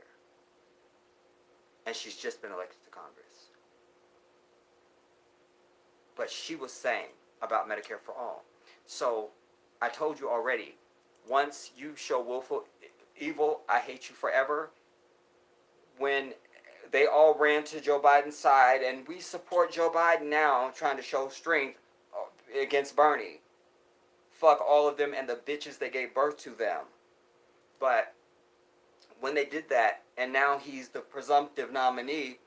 and she's just been elected to Congress. But she was saying about Medicare for all. So I told you already, once you show willful evil, I hate you forever. When they all ran to Joe Biden's side, and we support Joe Biden now, trying to show strength against Bernie. Fuck all of them and the bitches that gave birth to them. But when they did that, and now he's the presumptive nominee,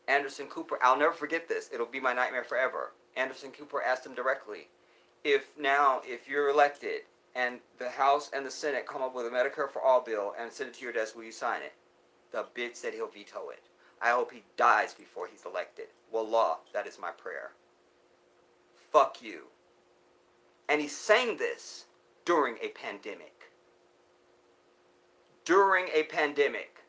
Anderson Cooper, I'll never forget this. It'll be my nightmare forever. Anderson Cooper asked him directly, if you're elected and the House and the Senate come up with a Medicare for All bill and send it to your desk, will you sign it? The bitch said he'll veto it. I hope he dies before he's elected. Wallah, that is my prayer. Fuck you. And he's saying this during a pandemic. During a pandemic.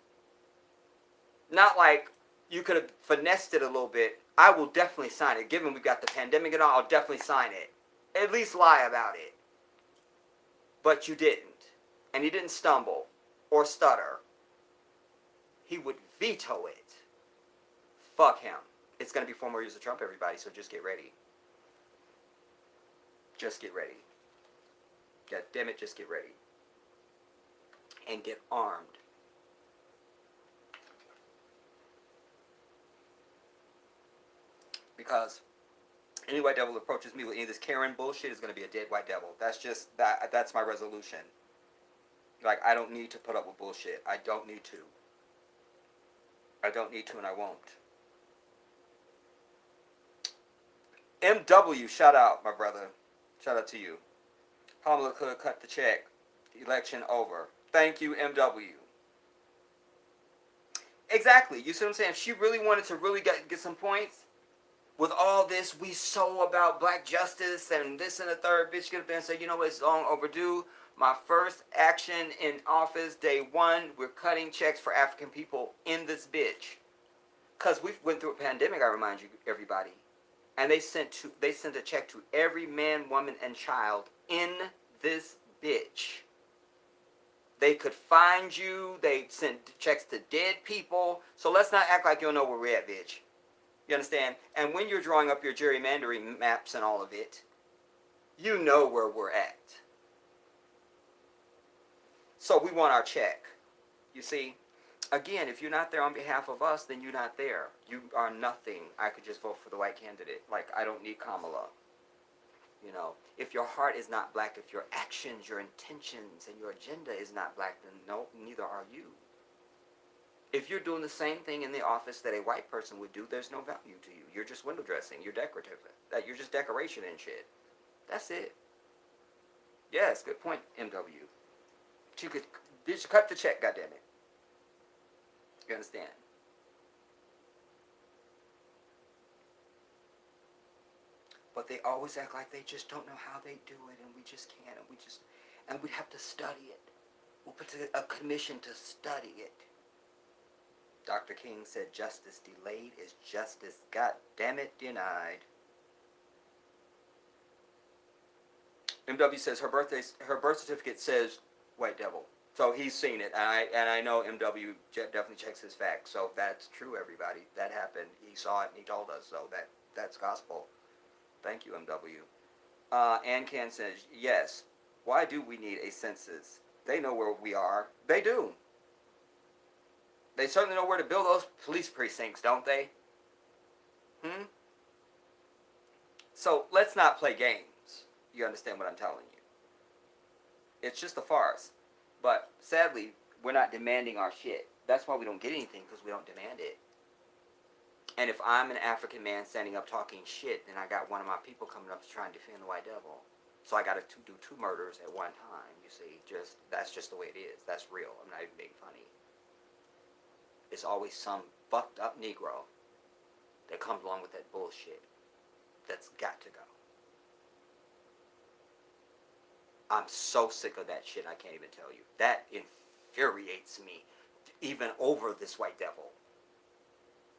Not like you could have finessed it a little bit. I will definitely sign it. Given we've got the pandemic and all, I'll definitely sign it. At least lie about it. But you didn't. And he didn't stumble or stutter. He would veto it. Fuck him. It's going to be 4 more years of Trump, everybody, so just get ready. Just get ready. God damn it, just get ready. And get armed. Because any white devil approaches me with any of this Karen bullshit is going to be a dead white devil. That's my resolution. Like, I don't need to put up with bullshit. I don't need to. I don't need to, and I won't. MW, shout out, my brother. Shout out to you. Kamala could have cut the check. Election over. Thank you, MW. Exactly. You see what I'm saying? If she really wanted to really get some points, with all this, we so about black justice and this and the third, bitch get up there and say, you know what, it's long overdue. My first action in office, day 1, we're cutting checks for African people in this bitch. Because we went through a pandemic, I remind you, everybody. And they sent a check to every man, woman, and child in this bitch. They could find you. They sent checks to dead people. So let's not act like you don't know where we're at, bitch. You understand? And when you're drawing up your gerrymandering maps and all of it, you know where we're at. So we want our check. You see? Again, if you're not there on behalf of us, then you're not there. You are nothing. I could just vote for the white candidate. Like, I don't need Kamala. You know, if your heart is not black, if your actions, your intentions, and your agenda is not black, then no, neither are you. If you're doing the same thing in the office that a white person would do, there's no value to you. You're just window dressing. You're decorative. You're just decoration and shit. That's it. Yes, good point, MW. She could cut the check, goddammit. You understand? But they always act like they just don't know how they do it, and we just can't, and we have to study it. We'll put a commission to study it. Dr. King said justice delayed is justice, goddammit, denied. MW says her birth certificate says white devil. So he's seen it, and I know MW definitely checks his facts. So that's true, everybody. That happened. He saw it, and he told us. So that's gospel. Thank you, MW. Ann Can says, yes. Why do we need a census? They know where we are. They do. They certainly know where to build those police precincts, don't they? So let's not play games. You understand what I'm telling you? It's just a farce. But sadly, we're not demanding our shit. That's why we don't get anything, because we don't demand it. And if I'm an African man standing up talking shit, then I got one of my people coming up to try and defend the white devil. So I got to do 2 murders at one time, you see. That's just the way it is. That's real. I'm not even being funny. It's always some fucked up Negro that comes along with that bullshit. That's got to go. I'm so sick of that shit, I can't even tell you. That infuriates me even over this white devil.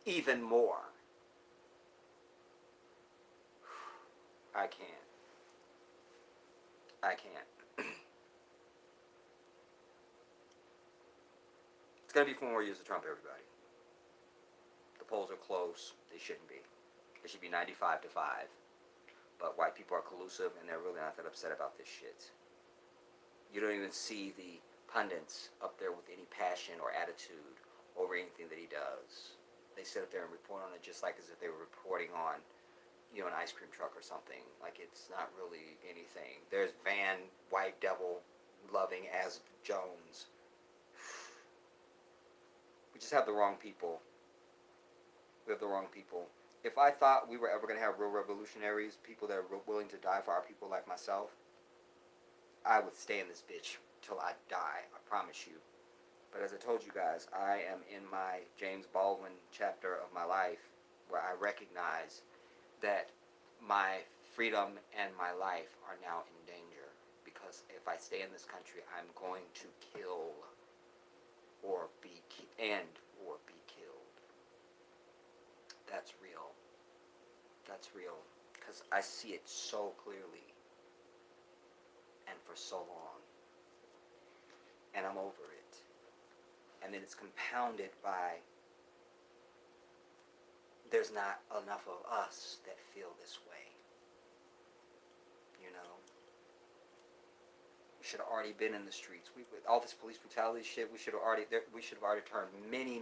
Even more. I can't. It's going to be 4 more years of Trump, everybody. The polls are close. They shouldn't be. It should be 95-5. But white people are collusive, and they're really not that upset about this shit. You don't even see the pundits up there with any passion or attitude over anything that he does. They sit up there and report on it just like as if they were reporting on, an ice cream truck or something. Like, it's not really anything. There's Van White Devil loving as Jones. just have the wrong people. We have the wrong people. If I thought we were ever going to have real revolutionaries, people that are willing to die for our people like myself, I would stay in this bitch till I die. I promise you. But as I told you guys, I am in my James Baldwin chapter of my life where I recognize that my freedom and my life are now in danger. Because if I stay in this country, I'm going to kill or be killed. That's real. That's real. Because I see it so clearly and for so long. And I'm over it. And then it's compounded by there's not enough of us that feel this way. You know? We should have already been in the streets. All this police brutality shit, we should have already turned many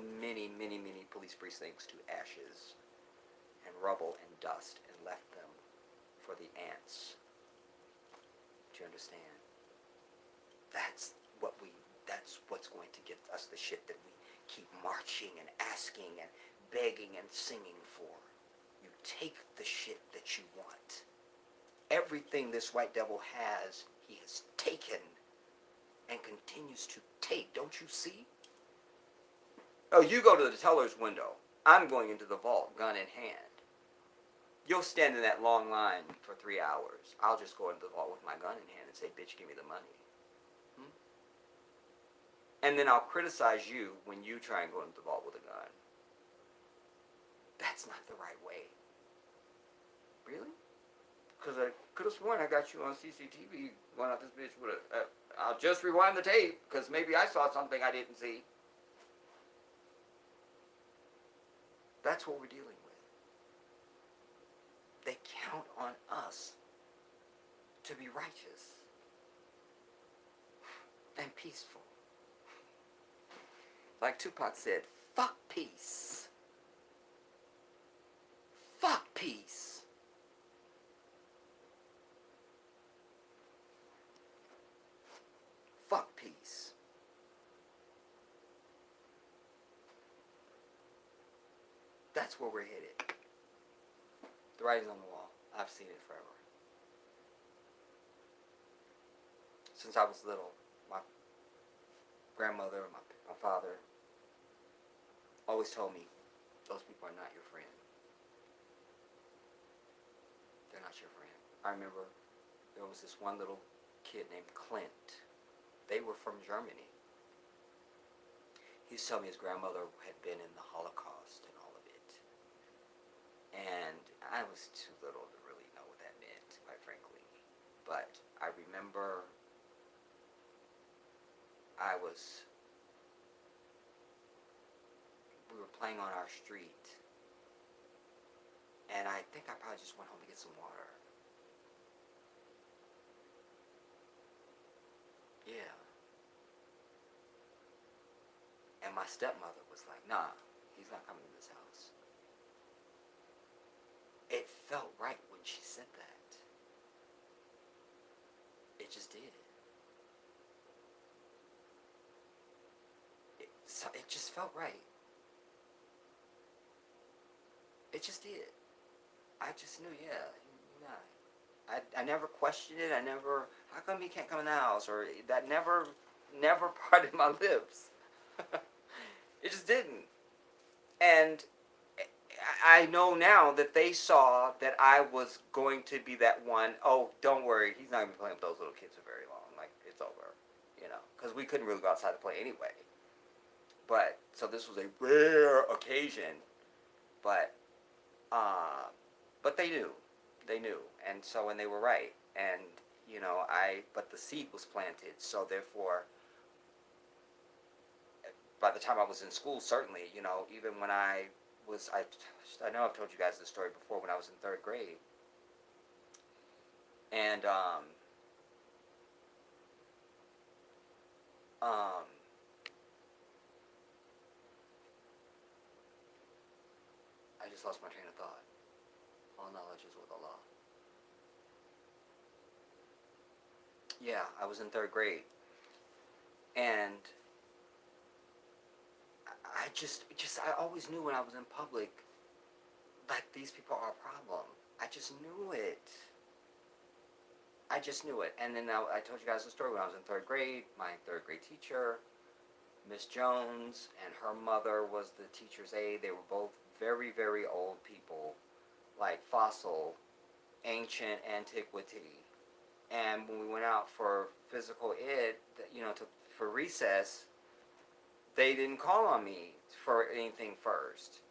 police precincts to ashes and rubble and dust and left them for the ants. Do you understand? That's what's going to get us the shit that we keep marching and asking and begging and singing for. You take the shit that you want. Everything this white devil has, he has taken and continues to take. Don't you see? Oh, you go to the teller's window. I'm going into the vault, gun in hand. You'll stand in that long line for 3 hours. I'll just go into the vault with my gun in hand and say, bitch, give me the money. And then I'll criticize you when you try and go into the vault with a gun. That's not the right way. Really? Because I could have sworn I got you on CCTV going out this bitch with a... I'll just rewind the tape, because maybe I saw something I didn't see. That's what we're dealing with. They count on us to be righteous and peaceful. Like Tupac said, fuck peace. Fuck peace. Fuck peace. That's where we're headed. The writing's on the wall. I've seen it forever. Since I was little, my grandmother, my father always told me, those people are not your friend. They're not your friend. I remember there was this one little kid named Clint. They were from Germany. He used to tell me his grandmother had been in the Holocaust and all of it. And I was too little to really know what that meant, quite frankly. But I remember we were playing on our street, and I think I probably just went home to get some water. Yeah. And my stepmother was like, nah, he's not coming to this house. It felt right when she said that. It just did. It just felt right. It just did. I just knew, yeah. I never questioned it. How come he can't come in the house? Or that never parted my lips. It just didn't. And I know now that they saw that I was going to be that one. Oh, don't worry. He's not going to be playing with those little kids for very long. Like, it's over. You know, because we couldn't really go outside to play anyway. But, so this was a rare occasion. But they knew. They knew. And so, and they were right. And, you know, but the seed was planted. So, therefore, by the time I was in school, certainly, you know, even when I know I've told you guys this story before, when I was in 3rd grade. And, I just lost my train of thought. All knowledge is with Allah. Yeah, I was in 3rd grade. And I I always knew when I was in public, like, these people are a problem. I just knew it. I just knew it. And then I told you guys the story when I was in third grade. My third grade teacher, Miss Jones, and her mother was the teacher's aide. They were both very, very old people, like fossil, ancient antiquity. And when we went out for physical ed, for recess, they didn't call on me for anything first.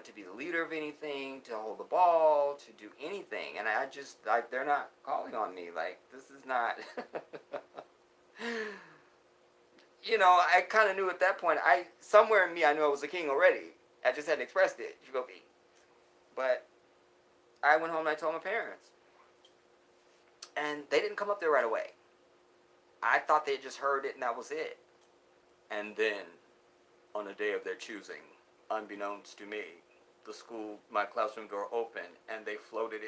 To be the leader of anything, to hold the ball, to do anything. And I just, like, they're not calling on me. Like, this is not. I kind of knew at that point, somewhere in me, I knew I was a king already. I just hadn't expressed it. You go me. But I went home and I told my parents. And they didn't come up there right away. I thought they had just heard it and that was it. And then, on a day of their choosing, unbeknownst to me, my classroom door opened and they floated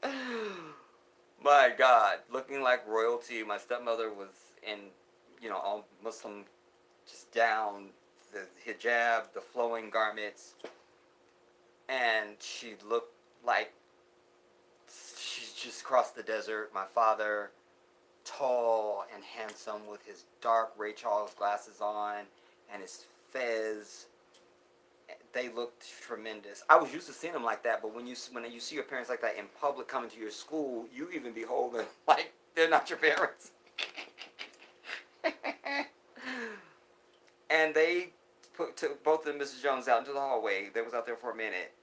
in. My God, looking like royalty. My stepmother was in, all Muslim, just down, the hijab, the flowing garments. And she looked like she's just crossed the desert. My father, tall and handsome with his dark Ray Charles glasses on and his fez. They looked tremendous. I was used to seeing them like that, but when you see your parents like that in public coming to your school, you even behold them like they're not your parents. And they took both of Mrs. Jones out into the hallway. They was out there for a minute.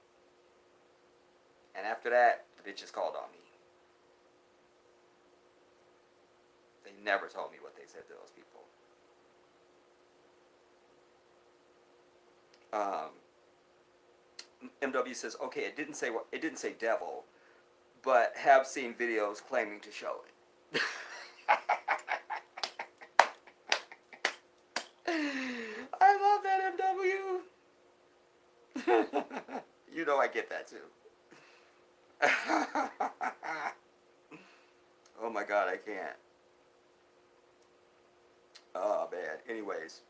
And after that, the bitches called on me. They never told me what they said to those people. MW says, okay, it didn't say devil, but have seen videos claiming to show it. I love that, MW. I get that too. Oh my God, I can't. Oh man. Anyways.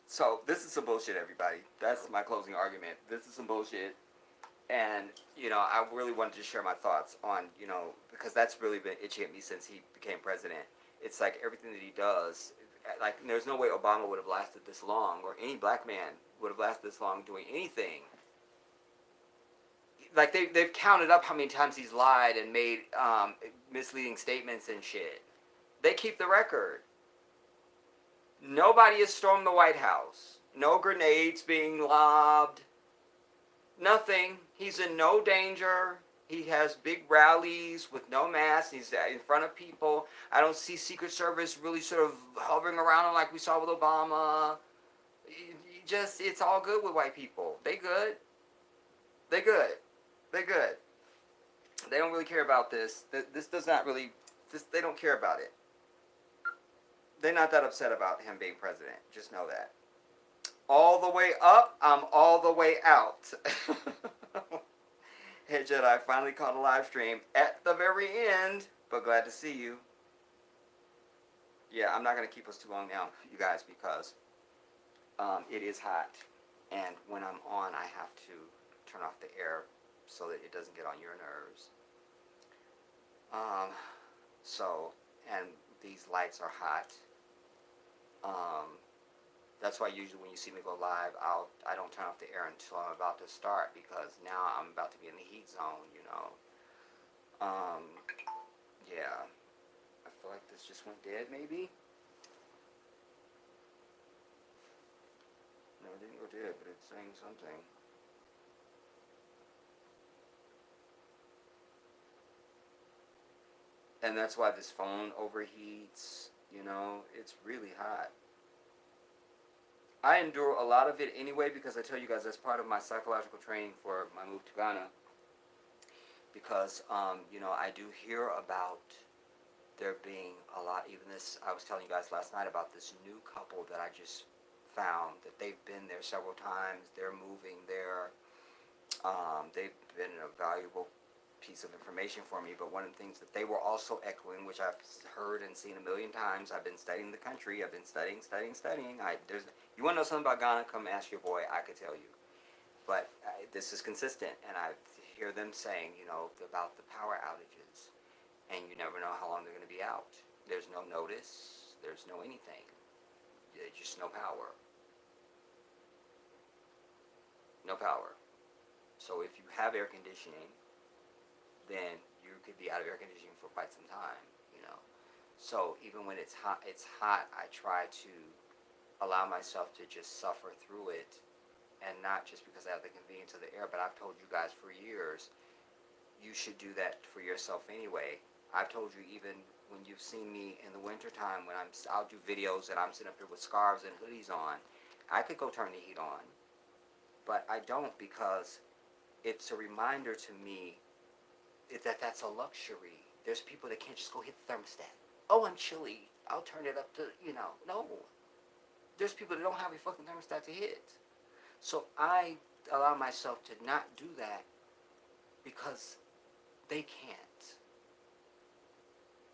So, this is some bullshit, everybody. That's my closing argument. This is some bullshit. And, I really wanted to share my thoughts on, because that's really been itching at me since he became president. It's like everything that he does, like, there's no way Obama would have lasted this long, or any black man would have lasted this long doing anything. Like, they've counted up how many times he's lied and made misleading statements and shit. They keep the record. Nobody has stormed the White House. No grenades being lobbed. Nothing. He's in no danger. He has big rallies with no mask. He's in front of people. I don't see Secret Service really sort of hovering around him like we saw with Obama. It's all good with white people. They good. They good. They good. They don't really care about this. This does not really... they don't care about it. They're not that upset about him being president. Just know that. All the way up, I'm all the way out. Hey Jedi, finally caught a live stream at the very end, but glad to see you. Yeah, I'm not going to keep us too long now, you guys, because it is hot. And when I'm on, I have to turn off the air so that it doesn't get on your nerves. And these lights are hot. That's why usually when you see me go live, I don't turn off the air until I'm about to start, because now I'm about to be in the heat zone, Yeah. I feel like this just went dead, maybe? No, it didn't go dead, but it's saying something. And that's why this phone overheats, it's really hot. I endure a lot of it anyway, because I tell you guys that's part of my psychological training for my move to Ghana. Because, I do hear about there being a lot, even this, I was telling you guys last night about this new couple that I just found, that they've been there several times, they're moving there, they've been a valuable piece of information for me, but one of the things that they were also echoing, which I've heard and seen a million times, I've been studying the country, I've been studying. You want to know something about Ghana? Come ask your boy, I could tell you. But this is consistent, and I hear them saying, about the power outages, and you never know how long they're going to be out. There's no notice, there's no anything, there's just no power. No power. So if you have air conditioning, then you could be out of air conditioning for quite some time. So even when it's hot, I try to allow myself to just suffer through it, and not just because I have the convenience of the air, but I've told you guys for years, you should do that for yourself anyway. I've told you even when you've seen me in the wintertime, when I'll do videos and I'm sitting up here with scarves and hoodies on, I could go turn the heat on, but I don't, because it's a reminder to me that that's a luxury. There's people that can't just go hit the thermostat. Oh, I'm chilly, I'll turn it up to, no. There's people that don't have a fucking thermostat to hit. So I allow myself to not do that because they can't.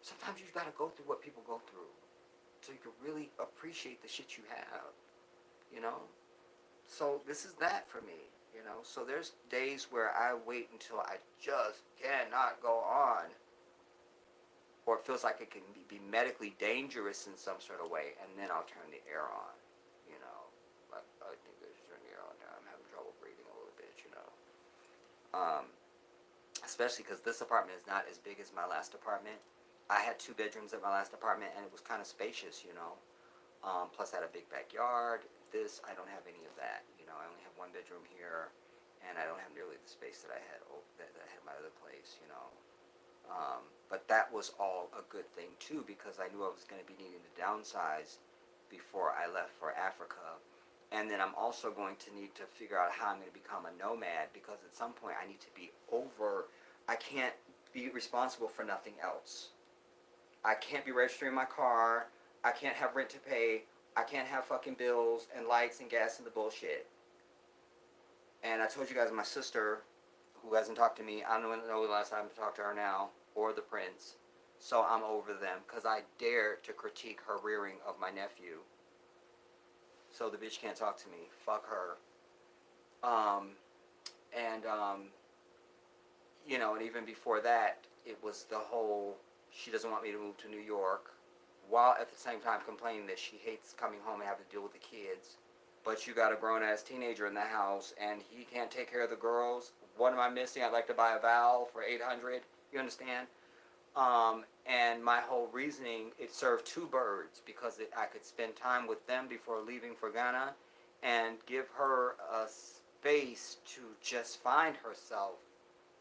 Sometimes you gotta go through what people go through so you can really appreciate the shit you have, So this is that for me. So there's days where I wait until I just cannot go on, or it feels like it can be medically dangerous in some sort of way, and then I'll turn the air on. Like, I think I should turn the air on now. I'm having trouble breathing a little bit. Especially because this apartment is not as big as my last apartment. I had 2 bedrooms at my last apartment, and it was kind of spacious. Plus I had a big backyard. This, I don't have any of that. I only have 1 bedroom here, and I don't have nearly the space that I had that I had my other place. But that was all a good thing too, because I knew I was going to be needing to downsize before I left for Africa, and then I'm also going to need to figure out how I'm going to become a nomad, because at some point I need to be over. I can't be responsible for nothing else. I can't be registering my car. I can't have rent to pay. I can't have fucking bills and lights and gas and the bullshit. And I told you guys, my sister, who hasn't talked to me, I don't know the last time to talk to her now, or the prince. So I'm over them, because I dare to critique her rearing of my nephew. So the bitch can't talk to me. Fuck her. And even before that, it was the whole, she doesn't want me to move to New York, while at the same time complaining that she hates coming home and having to deal with the kids. But you got a grown-ass teenager in the house, and he can't take care of the girls. What am I missing? I'd like to buy a valve for $800. You understand? And my whole reasoning, it served 2 birds, because I could spend time with them before leaving for Ghana, and give her a space to just find herself.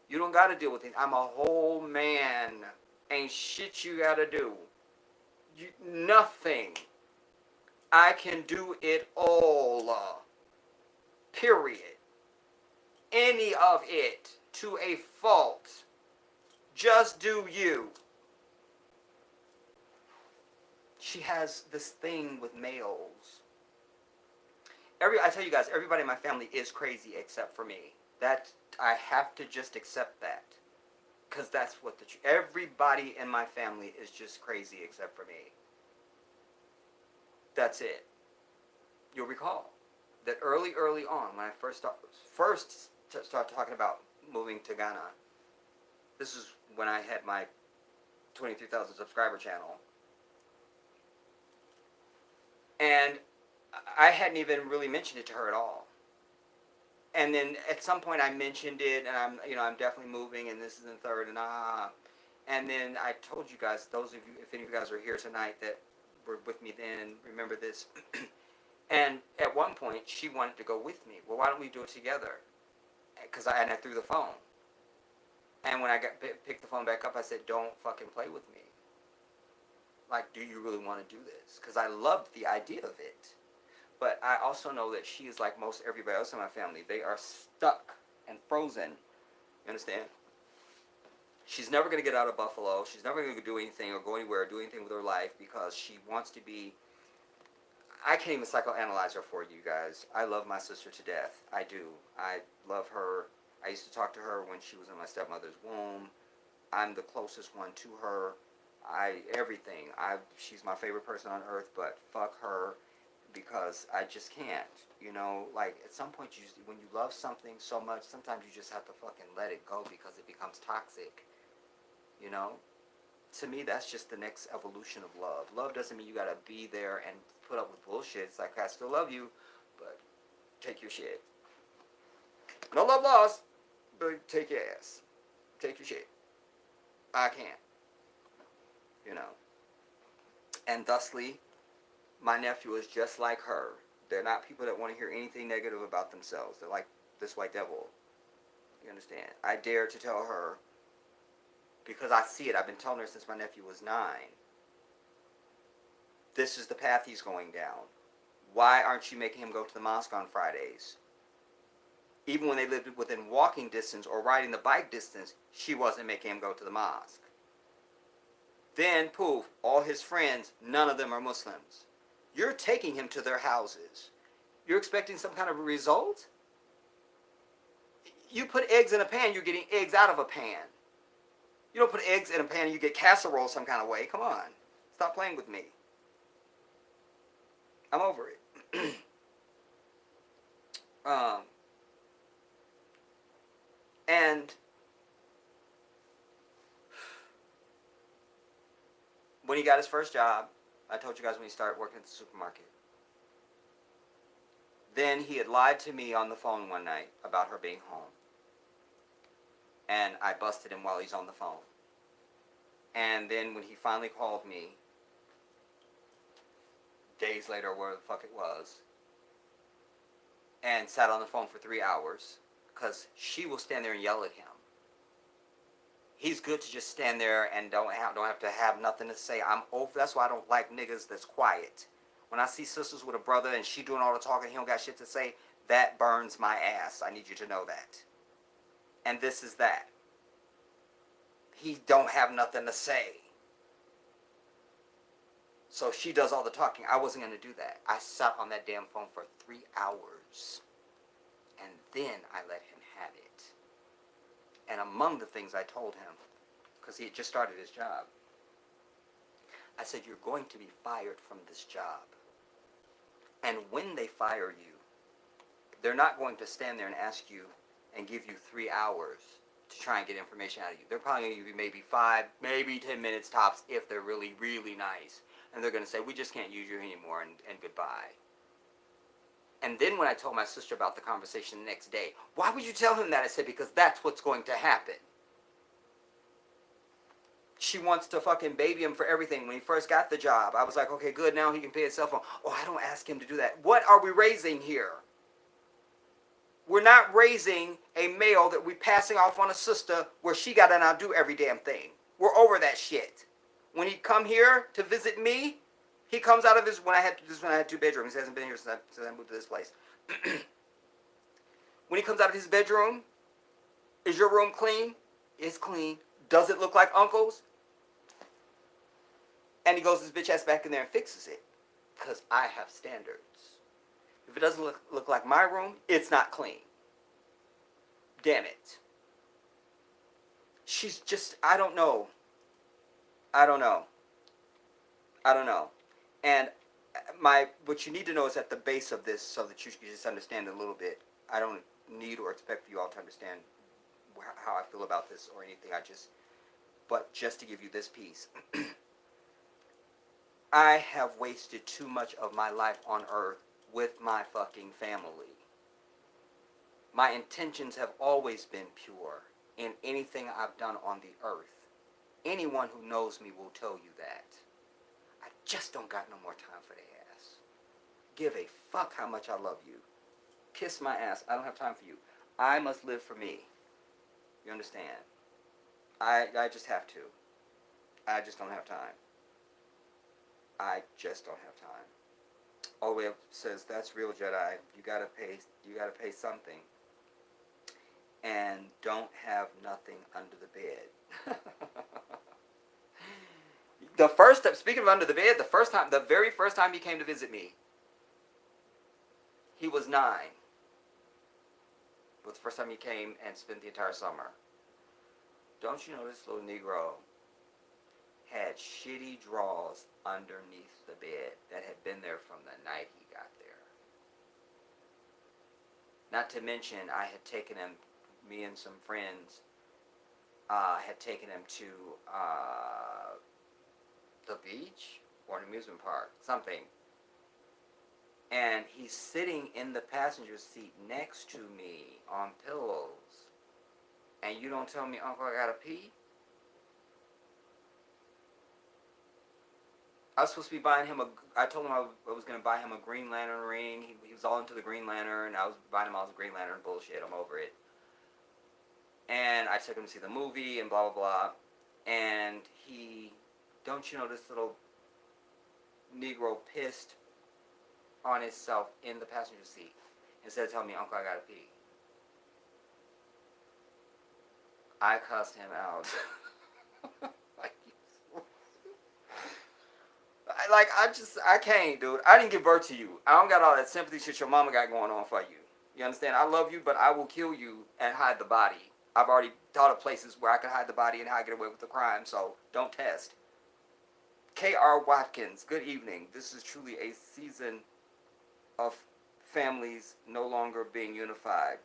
You don't got to deal with it. I'm a whole man. Ain't shit you got to do. Nothing. I can do it all. Period. Any of it to a fault. Just do you. She has this thing with males. I tell you guys, everybody in my family is crazy except for me. That I have to just accept that, because that's what everybody in my family is just crazy except for me. That's it. You'll recall that early on, when I first started talking about moving to Ghana, this is when I had my 23,000 subscriber channel, and I hadn't even really mentioned it to her at all. And then at some point I mentioned it, and I'm definitely moving, and this is the third, and then I told you guys, those of you, if any of you guys are here tonight that were with me then, remember this. And at one point she wanted to go with me. Well, why don't we do it together? Because I threw the phone. And when I picked the phone back up, I said, don't fucking play with me. Like, do you really want to do this? Because I loved the idea of it. But I also know that she is like most everybody else in my family. They are stuck and frozen. You understand? She's never going to get out of Buffalo. She's never going to do anything or go anywhere or do anything with her life, because she wants to be... I can't even psychoanalyze her for you guys. I love my sister to death. I do. I love her I used to talk to her when she was in my stepmother's womb. I'm the closest one to her. Everything. She's my favorite person on earth, but fuck her because I just can't. You know, like at some point, when you love something so much, sometimes you just have to fucking let it go because it becomes toxic. You know, to me, that's just the next evolution of love. Love doesn't mean you gotta be there and put up with bullshit. It's like I still love you, but take your shit. No love lost, but take your ass. Take your shit. I can't. You know. And thusly, my nephew is just like her. They're not people that want to hear anything negative about themselves. They're like this white devil. You understand? I dare to tell her, because I see it. I've been telling her since my nephew was 9. This is the path he's going down. Why aren't you making him go to the mosque on Fridays? Even when they lived within walking distance or riding the bike distance, she wasn't making him go to the mosque. Then, poof, all his friends, none of them are Muslims. You're taking him to their houses. You're expecting some kind of a result? You put eggs in a pan, you're getting eggs out of a pan. You don't put eggs in a pan and you get casserole some kind of way. Come on. Stop playing with me. I'm over it. And when he got his first job, I told you guys when he started working at the supermarket. Then he had lied to me on the phone one night about her being home. And I busted him while he's on the phone. And then when he finally called me, days later, where the fuck it was, and sat on the phone for 3 hours, because she will stand there and yell at him. He's good to just stand there and don't have to have nothing to say. I'm over. That's why I don't like niggas that's quiet. When I see sisters with a brother and she doing all the talking, he don't got shit to say, that burns my ass. I need you to know that. And this is that. He don't have nothing to say. So she does all the talking. I wasn't going to do that. I sat on that damn phone for 3 hours. And then I let him have it. And among the things I told him, because he had just started his job, I said, you're going to be fired from this job. And when they fire you, they're not going to stand there and ask you and give you 3 hours to try and get information out of you. They're probably going to give you maybe 5, maybe 10 minutes tops if they're really, really nice. And they're going to say, we just can't use you anymore, and goodbye. And then when I told my sister about the conversation the next day, why would you tell him that? I said, because that's what's going to happen. She wants to fucking baby him for everything. When he first got the job, I was like, okay, good, now he can pay his cell phone. Oh, I don't ask him to do that. What are we raising here? We're not raising a male that we're passing off on a sister where she got to now do every damn thing. We're over that shit. When he come here to visit me, he comes out of his, when I had 2 bedrooms. He hasn't been here since I moved to this place. When he comes out of his bedroom, is your room clean? It's clean. Does it look like uncle's? And he goes his bitch ass back in there and fixes it. Because I have standards. If it doesn't look like my room, it's not clean. Damn it. She's just, I don't know. And what you need to know is at the base of this, so that you can just understand a little bit. I don't need or expect for you all to understand how I feel about this or anything. But just to give you this piece. I have wasted too much of my life on earth with my fucking family. My intentions have always been pure in anything I've done on the earth. Anyone who knows me will tell you that. I just don't got no more time for the ass. Give a fuck how much I love you. Kiss my ass. I don't have time for you. I must live for me. You understand? I just have to. I just don't have time. I just don't have time. All the way up says, that's real, Jedi. You gotta pay something. And don't have nothing under the bed. Speaking of under the bed, the very first time he came to visit me, he was 9. was the first time he came and spent the entire summer. Don't you know this little Negro had shitty drawers underneath the bed that had been there from the night he got there? Not to mention, I had taken him, me and some friends, had taken him to the beach or an amusement park, something. And he's sitting in the passenger seat next to me on pillows. And you don't tell me, Uncle, I gotta pee? I was supposed to be buying him I told him I was going to buy him a Green Lantern ring. He was all into the Green Lantern. I was buying him all this Green Lantern bullshit. I'm over it. And I took him to see the movie and blah, blah, blah. And don't you know, this little Negro pissed on himself in the passenger seat instead of telling me, Uncle, I gotta pee. I cussed him out. I can't, dude. I didn't give birth to you. I don't got all that sympathy shit your mama got going on for you. You understand? I love you, but I will kill you and hide the body. I've already thought of places where I could hide the body and how I get away with the crime, so don't test. K.R. Watkins, good evening. This is truly a season of families no longer being unified.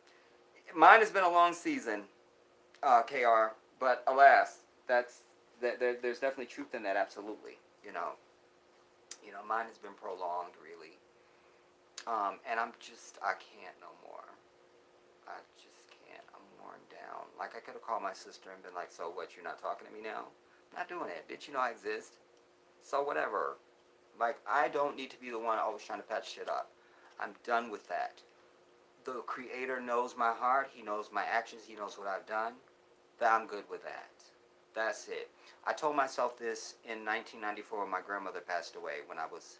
Mine has been a long season, KR, but alas, there's definitely truth in that, absolutely. Mine has been prolonged, really. And I can't no more. I just can't. I'm worn down. Like, I could have called my sister and been like, so what, you're not talking to me now? I'm not doing it. Bitch, you know I exist. So whatever. Like, I don't need to be the one always trying to patch shit up. I'm done with that. The Creator knows my heart. He knows my actions. He knows what I've done. I'm good with that. That's it. I told myself this in 1994 when my grandmother passed away, when I was,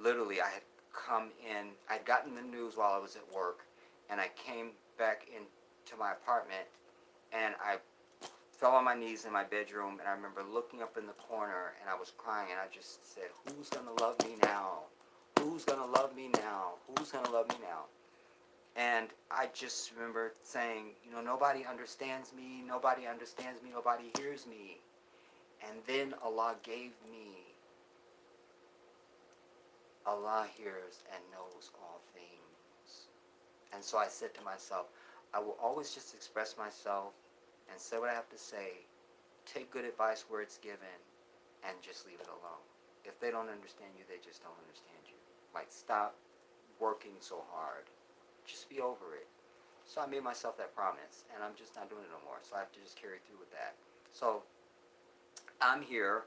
literally, I had come in, I'd gotten the news while I was at work, and I came back into my apartment, and I fell on my knees in my bedroom, and I remember looking up in the corner, and I was crying, and I just said, who's going to love me now? Who's going to love me now? Who's going to love me now? And I just remember saying, nobody understands me, nobody hears me. And then Allah gave me, Allah hears and knows all things. And so I said to myself, I will always just express myself and say what I have to say, take good advice where it's given, and just leave it alone. If they don't understand you, they just don't understand you. Like, stop working so hard. Just be over it. So I made myself that promise, and I'm just not doing it no more. So I have to just carry through with that. So I'm here.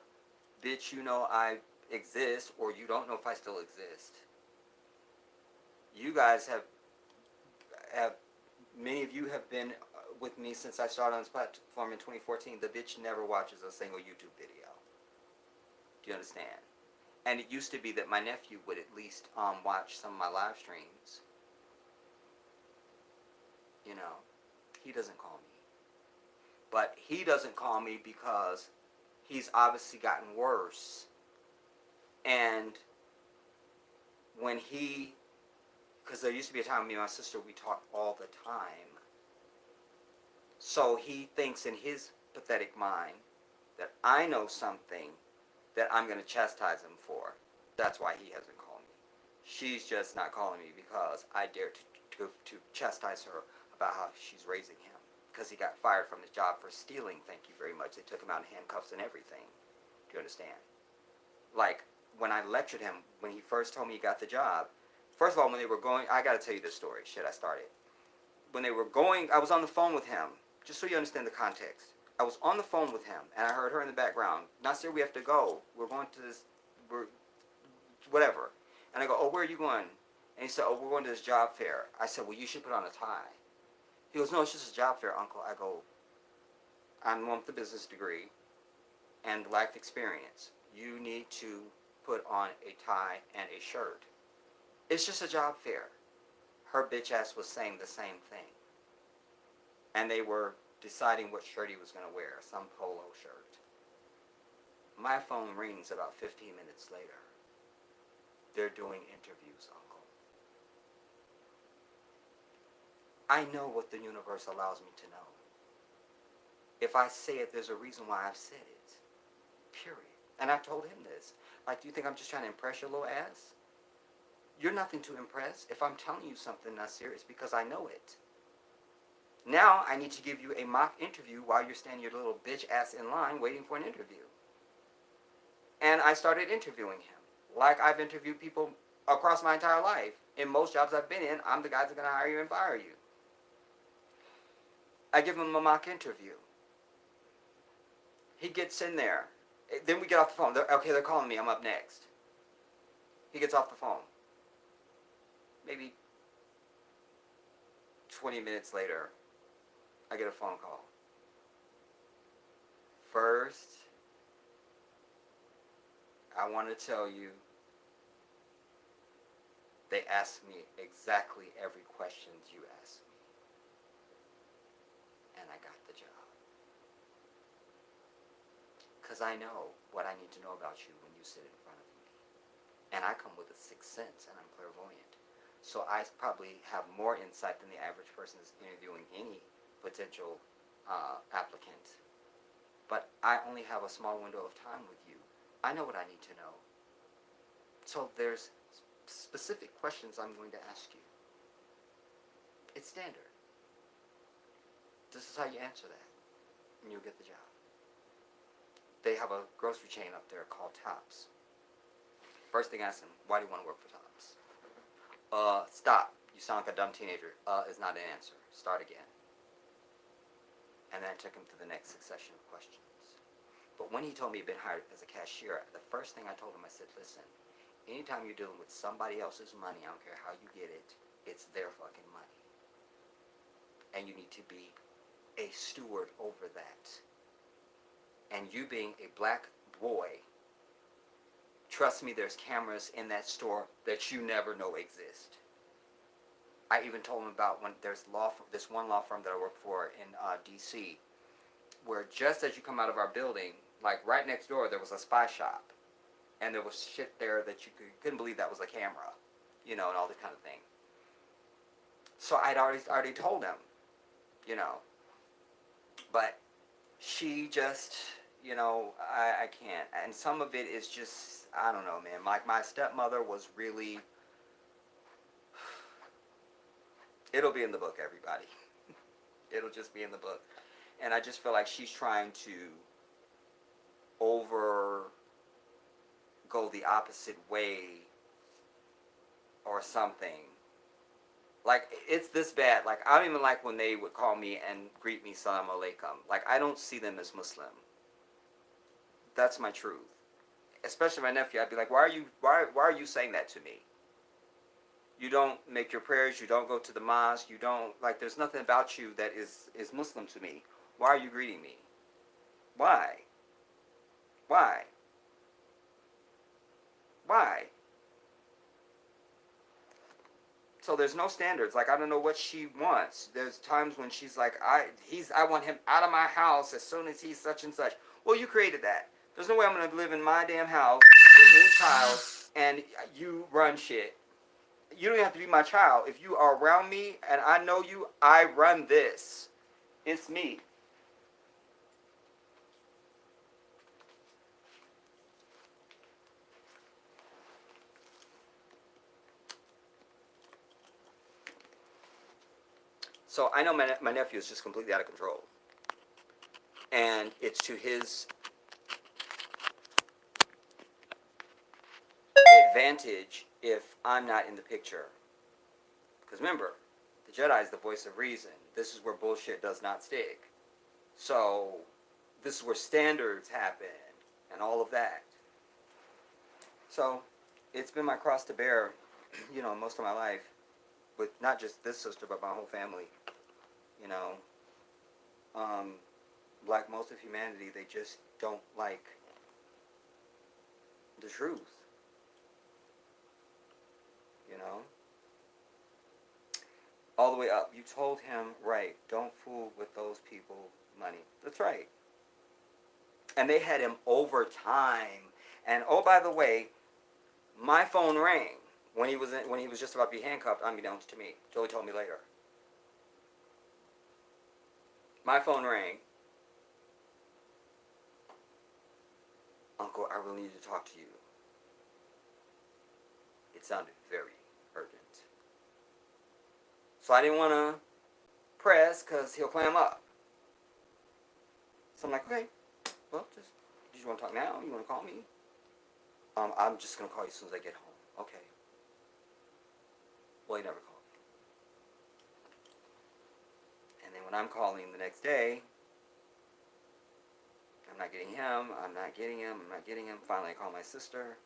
Bitch, you know I exist, or you don't know if I still exist. You guys have many of you have been with me since I started on this platform in 2014. The bitch never watches a single YouTube video. Do you understand? And it used to be that my nephew would at least watch some of my live streams. He doesn't call me. But he doesn't call me because he's obviously gotten worse. And because there used to be a time when me and my sister, we talked all the time. So he thinks in his pathetic mind that I know something that I'm going to chastise him for. That's why he hasn't called me. She's just not calling me because I dare to chastise her about how she's raising him. Because he got fired from his job for stealing, thank you very much. They took him out in handcuffs and everything. Do you understand? Like, when I lectured him, when he first told me he got the job, first of all, when they were going, I got to tell you this story. Shit, I started. When they were going, I was on the phone with him, just so you understand the context. I was on the phone with him, and I heard her in the background. Nasir, we have to go. We're going to this, whatever. And I go, oh, where are you going? And he said, oh, we're going to this job fair. I said, well, you should put on a tie. He goes, no, it's just a job fair, Uncle. I go, I'm one with a business degree and life experience. You need to put on a tie and a shirt. It's just a job fair. Her bitch ass was saying the same thing. And they were deciding what shirt he was going to wear, some polo shirt. My phone rings about 15 minutes later. They're doing interviews, Uncle. I know what the universe allows me to know. If I say it, there's a reason why I've said it. Period. And I've told him this. Like, do you think I'm just trying to impress your little ass? You're nothing to impress. If I'm telling you something that's serious, because I know it. Now I need to give you a mock interview while you're standing your little bitch ass in line waiting for an interview. And I started interviewing him. Like I've interviewed people across my entire life. In most jobs I've been in, I'm the guy that's going to hire you and fire you. I give him a mock interview. He gets in there. Then we get off the phone. They're calling me. I'm up next. He gets off the phone. Maybe 20 minutes later, I get a phone call. First, I want to tell you, they asked me exactly every question you asked me. And I got the job. Because I know what I need to know about you when you sit in front of me. And I come with a sixth sense, and I'm clairvoyant. So I probably have more insight than the average person that's interviewing any potential applicant. But I only have a small window of time with you. I know what I need to know. So there's specific questions I'm going to ask you. It's standard. This is how you answer that, and you'll get the job. They have a grocery chain up there called Tops. First thing I asked him, why do you want to work for Tops? Stop. You sound like a dumb teenager. Is not an answer. Start again. And then I took him to the next succession of questions. But when he told me he'd been hired as a cashier, the first thing I told him, I said, listen, anytime you're dealing with somebody else's money, I don't care how you get it, it's their fucking money. And you need to be a steward over that. And you being a black boy, trust me, there's cameras in that store that you never know exist. I even told him about when there's this one law firm that I work for in D.C., where just as you come out of our building, like right next door, there was a spy shop. And there was shit there that you couldn't believe that was a camera, and all that kind of thing. So I'd already told him, But she just, I can't. And some of it is just, I don't know, man. Like my stepmother was really, it'll be in the book, everybody. It'll just be in the book. And I just feel like she's trying to go the opposite way or something. Like, it's this bad. Like, I don't even like when they would call me and greet me, Salam Alaikum. Like, I don't see them as Muslim. That's my truth. Especially my nephew. I'd be like, why are you saying that to me? You don't make your prayers. You don't go to the mosque. You don't, like, there's nothing about you that is Muslim to me. Why are you greeting me? Why? Why? Why? So there's no standards. Like, I don't know what she wants. There's times when she's like, I want him out of my house as soon as he's such and such. Well, you created that. There's no way I'm going to live in my damn house with any child and you run shit. You don't have to be my child. If you are around me and I know you, I run this. It's me. So I know my nephew is just completely out of control. And it's to his advantage if I'm not in the picture. Because remember, the Jedi is the voice of reason. This is where bullshit does not stick. So this is where standards happen and all of that. So it's been my cross to bear, most of my life. With not just this sister, but my whole family. Like most of humanity, they just don't like the truth. All the way up. You told him, right, don't fool with those people money. That's right. And they had him over time. And oh, by the way, my phone rang when he was just about to be handcuffed, unbeknownst to me. Joey told me later. My phone rang. Uncle, I really need to talk to you. It sounded very urgent. So I didn't want to press because he'll clam up. So I'm like, okay, well, just, did you want to talk now? You want to call me? I'm just going to call you as soon as I get home. Okay. Well, he never called me. And then when I'm calling the next day, I'm not getting him. Finally, I call my sister.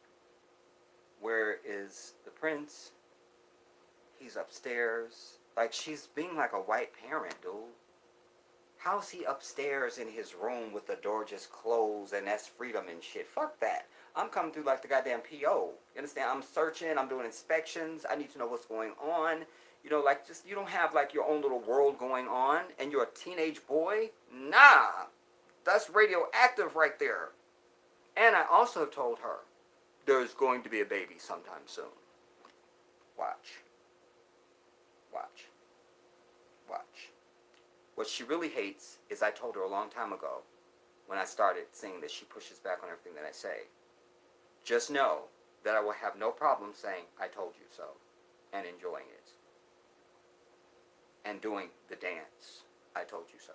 Where is the prince? He's upstairs. Like, she's being like a white parent, dude. How's he upstairs in his room with the door just closed and that's freedom and shit? Fuck that. I'm coming through like the goddamn PO. You understand? I'm searching. I'm doing inspections. I need to know what's going on. You know, like, just, you don't have like your own little world going on and you're a teenage boy? Nah. That's radioactive right there. And I also have told her there's going to be a baby sometime soon. Watch. Watch. Watch. What she really hates is I told her a long time ago when I started saying that she pushes back on everything that I say. Just know that I will have no problem saying I told you so and enjoying it. And doing the dance. I told you so.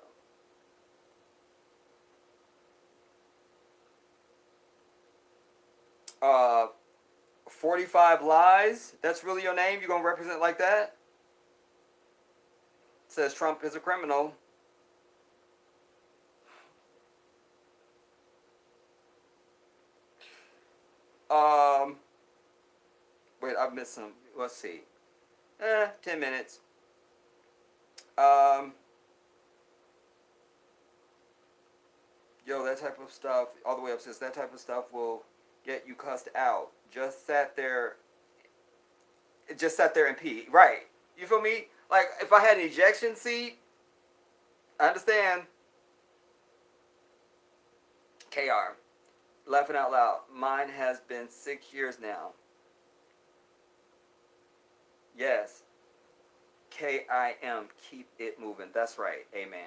45 lies. That's really your name? You gonna represent like that? Says Trump is a criminal. Um, Wait, I've missed some. Let's see. 10 minutes. Um, Yo, that type of stuff, all the way up says that type of stuff will get you cussed out. Just sat there and pee. Right. You feel me? Like, if I had an ejection seat, I understand. KR. Laughing out loud. Mine has been 6 years now. Yes. KIM. Keep it moving. That's right. Amen.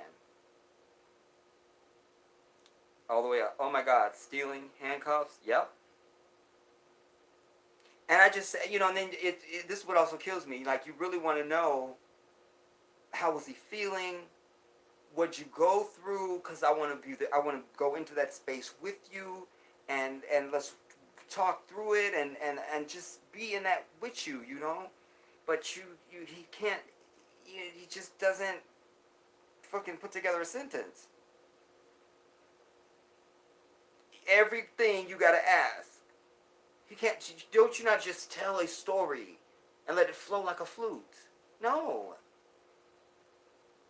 All the way up. Oh my God. Stealing handcuffs. Yep. And I just, and then this is what also kills me. Like, you really want to know how was he feeling? What'd you go through? Because I want to be there. I want to go into that space with you, and let's talk through it, and just be in that with you, But he can't. He just doesn't fucking put together a sentence. Everything you gotta ask. You can't. Don't you not just tell a story and let it flow like a flute? No.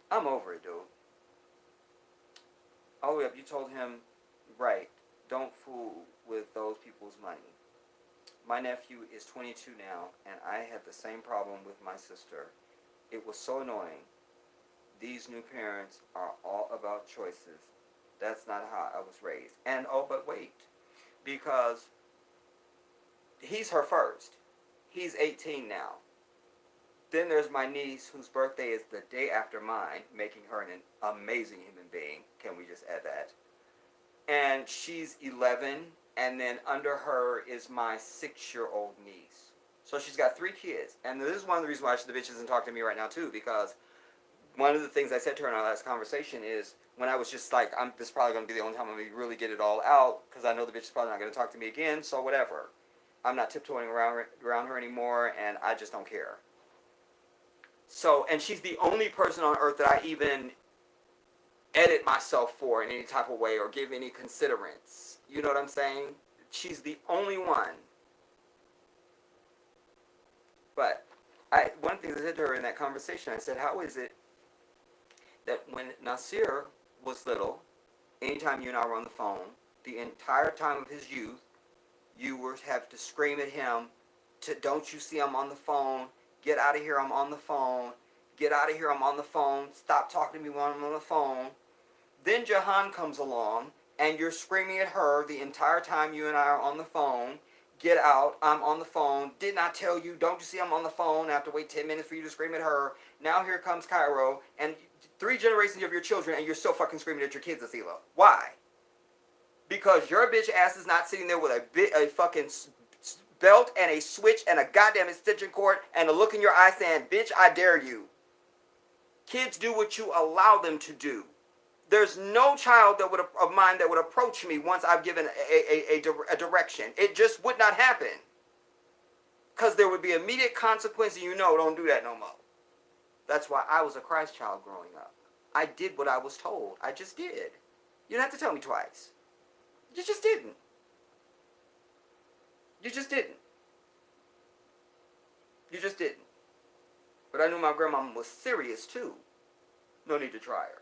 I'm over it, dude. All the way up, you told him, right, don't fool with those people's money. My nephew is 22 now, and I had the same problem with my sister. It was so annoying. These new parents are all about choices. That's not how I was raised. And, oh, but wait, because he's her first. He's 18 now. Then there's my niece, whose birthday is the day after mine, making her an amazing human being. Can we just add that? And she's 11, and then under her is my 6-year-old niece. So she's got 3 kids. And this is one of the reasons why the bitch isn't talking to me right now, too, because one of the things I said to her in our last conversation is, when I was just like, this is probably going to be the only time I'm going to really get it all out, because I know the bitch is probably not going to talk to me again, so whatever. I'm not tiptoeing around her anymore, and I just don't care. So, and she's the only person on earth that I even edit myself for in any type of way or give any considerance. You know what I'm saying? She's the only one. But one thing I said to her in that conversation, I said, how is it that when Nasir was little, anytime you and I were on the phone, the entire time of his youth, you would have to scream at him to, don't you see I'm on the phone? Get out of here, I'm on the phone. Get out of here, I'm on the phone. Stop talking to me when I'm on the phone. Then Jahan comes along, and you're screaming at her the entire time you and I are on the phone. get out. I'm on the phone. Did not tell you. Don't you see I'm on the phone? I have to wait 10 minutes for you to scream at her. Now here comes Cairo. And 3 generations of your children, and you're still fucking screaming at your kids, Asila. Why? Because your bitch ass is not sitting there with a fucking belt and a switch and a goddamn extension cord and a look in your eye saying, bitch, I dare you. Kids do what you allow them to do. There's no child of mine that would approach me once I've given a direction. It just would not happen. Because there would be immediate consequence, and don't do that no more. That's why I was a Christ child growing up. I did what I was told. I just did. You don't have to tell me twice. You just didn't. You just didn't. You just didn't. But I knew my grandmama was serious too. No need to try her.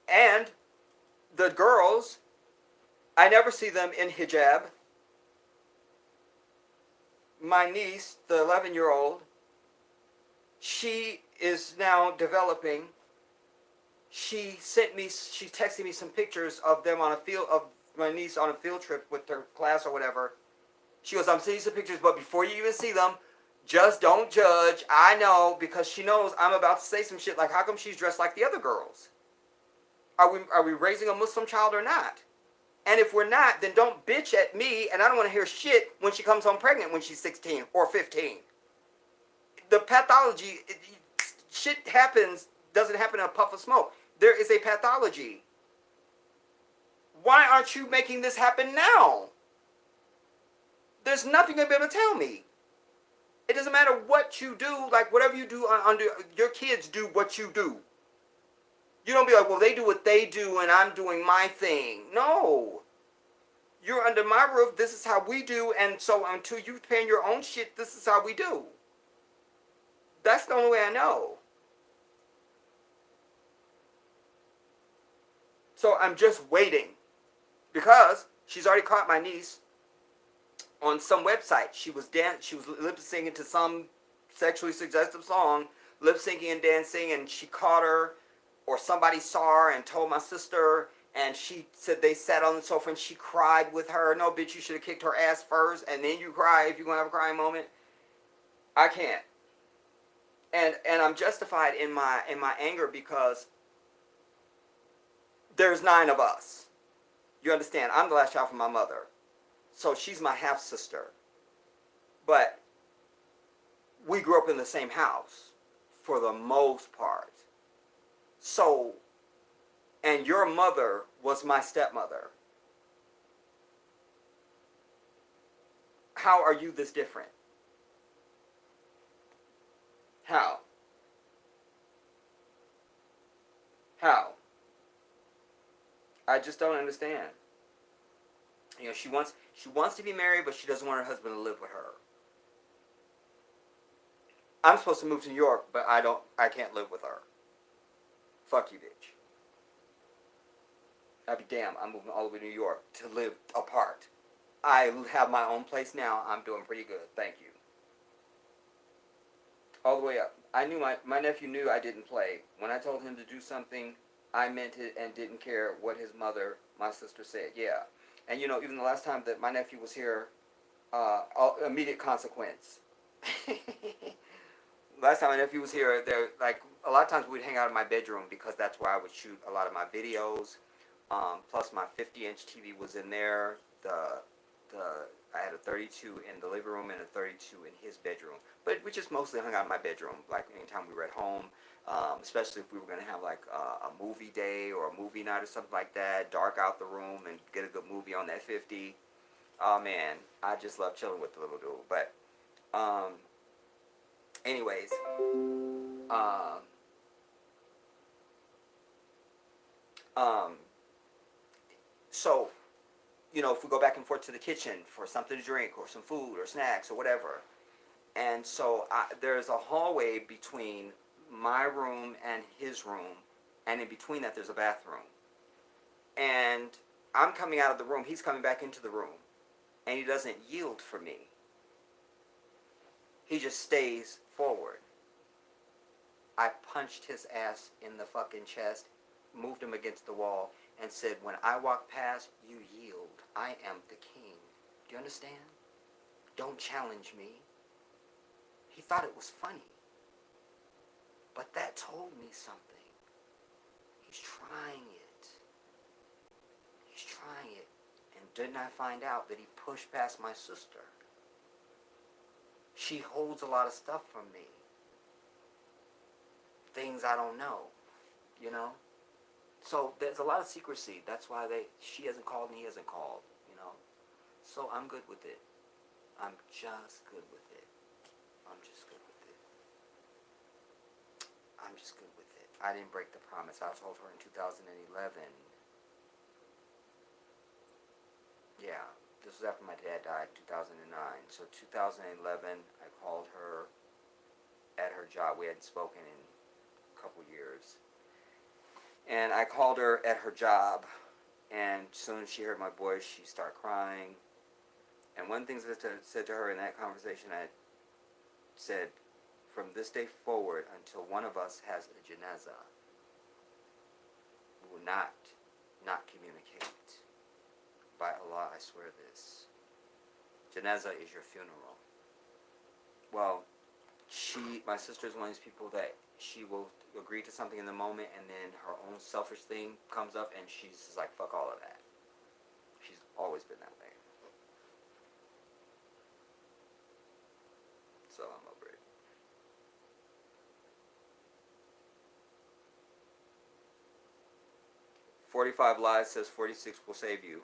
And the girls, I never see them in hijab. My niece, the 11-year-old, she is now developing. She texted me some pictures of them of my niece on a field trip with her class or whatever. She goes, I'm sending you some pictures, but before you even see them, just don't judge. I know, because she knows I'm about to say some shit like, how come she's dressed like the other girls? Are we raising a Muslim child or not? And if we're not, then don't bitch at me, and I don't want to hear shit when she comes home pregnant when she's 16 or 15. The pathology, shit doesn't happen in a puff of smoke. There is a pathology. Why aren't you making this happen now? There's nothing you'll be able to tell me. It doesn't matter what you do, like whatever you do, your kids do what you do. You don't be like, well, they do what they do and I'm doing my thing. No. You're under my roof, this is how we do, and so until you're paying your own shit, this is how we do. That's the only way I know. So I'm just waiting. Because she's already caught my niece on some website. She was lip syncing to some sexually suggestive song, lip syncing and dancing, and she caught her, or somebody saw her and told my sister, and she said they sat on the sofa and she cried with her. No, bitch, you should have kicked her ass first, and then you cry if you're gonna have a crying moment. I can't. And I'm justified in my anger because there's 9 of us. You understand? I'm the last child from my mother. So she's my half sister. But we grew up in the same house for the most part. So, and your mother was my stepmother. How are you this different? How? How? I just don't understand. She wants to be married, but she doesn't want her husband to live with her. I'm supposed to move to New York, but I can't live with her. Fuck you, bitch. I'd be damned, I'm moving all the way to New York to live apart. I have my own place now. I'm doing pretty good. Thank you. All the way up. I knew my nephew knew I didn't play. When I told him to do something, I meant it and didn't care what his mother, my sister, said. Yeah. And even the last time that my nephew was here, immediate consequence. Last time my nephew was here, a lot of times we'd hang out in my bedroom because that's where I would shoot a lot of my videos. Plus my 50-inch TV was in there. I had a 32 in the living room and a 32 in his bedroom. But we just mostly hung out in my bedroom, like anytime we were at home. Especially if we were going to have like a movie day or a movie night or something like that. Dark out the room and get a good movie on that 50. Oh man, I just love chilling with the little dude. But anyways, so if we go back and forth to the kitchen for something to drink or some food or snacks or whatever, and so there's a hallway between my room and his room, and in between that there's a bathroom. And I'm coming out of the room, he's coming back into the room, and he doesn't yield for me. He just stays forward. I punched his ass in the fucking chest, moved him against the wall, and said, when I walk past, you yield. I am the king. Do you understand? Don't challenge me. He thought it was funny. But that told me something. He's trying it. He's trying it. And didn't I find out that he pushed past my sister? She holds a lot of stuff from me. Things I don't know, you know? So there's a lot of secrecy. That's why she hasn't called and he hasn't called, you know? So I'm good with it. I'm just good with it. I'm just good with it. I'm just good with it. I didn't break the promise. I told her in 2011. Yeah, this was after my dad died, 2009. So 2011, I called her at her job. We hadn't spoken in a couple years. And I called her at her job, and as soon as she heard my voice, she started crying. And one thing I said to her in that conversation, I said, from this day forward, until one of us has a janazah, we will not communicate. By Allah, I swear this. Janazah is your funeral. Well, my sister's one of these people that she will agree to something in the moment, and then her own selfish thing comes up, and she's just like, fuck all of that. She's always been that way. So I'm over it. "45 Lies" says 46 will save you.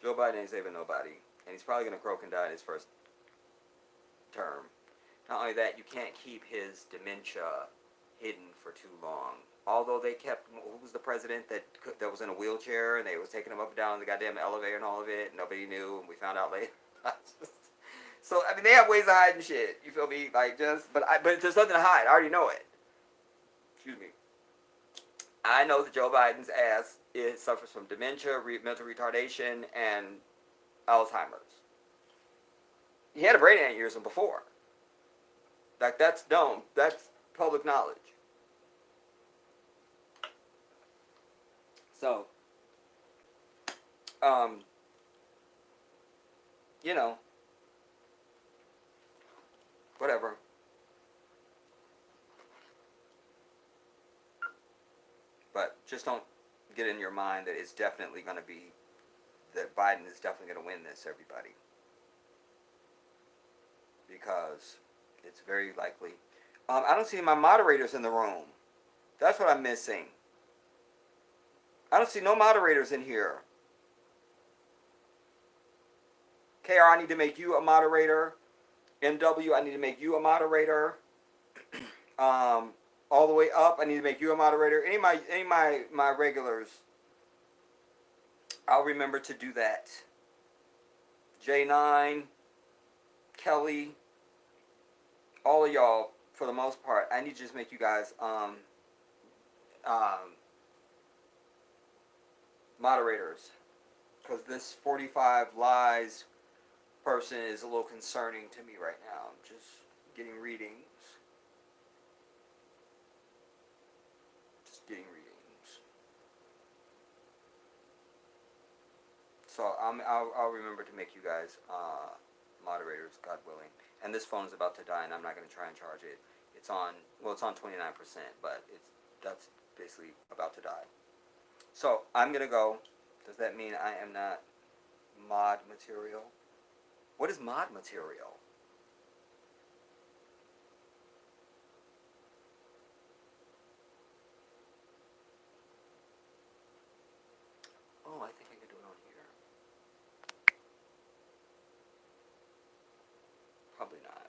Joe Biden ain't saving nobody. And he's probably going to croak and die in his first term. Not only that, you can't keep his dementia hidden for too long. Although they kept, who was the president that was in a wheelchair, and they was taking him up and down the goddamn elevator and all of it, and nobody knew, and we found out later. So, I mean, they have ways of hiding shit. You feel me? Like, but there's nothing to hide. I already know it. Excuse me. I know that Joe Biden's ass suffers from dementia, mental retardation, and Alzheimer's. He had a brain aneurysm before. Like, that's known. That's public knowledge. So, you know, whatever. But just don't get in your mind that it's definitely going to be, that Biden is definitely going to win this, everybody. Because it's very likely. I don't see my moderators in the room. That's what I'm missing. I don't see no moderators in here. KR, I need to make you a moderator. MW, I need to make you a moderator. All the way up, I need to make you a moderator. Any of my regulars, I'll remember to do that. J9, Kelly, all of y'all, for the most part, I need to just make you guys moderators, because this 45 Lies person is a little concerning to me right now. I'm just getting readings. So I'll remember to make you guys moderators, God willing. And this phone is about to die, and I'm not going to try and charge it. It's on 29%, but that's basically about to die. So I'm going to go. Does that mean I am not mod material? What is mod material? Oh, I think I can do it on here. Probably not.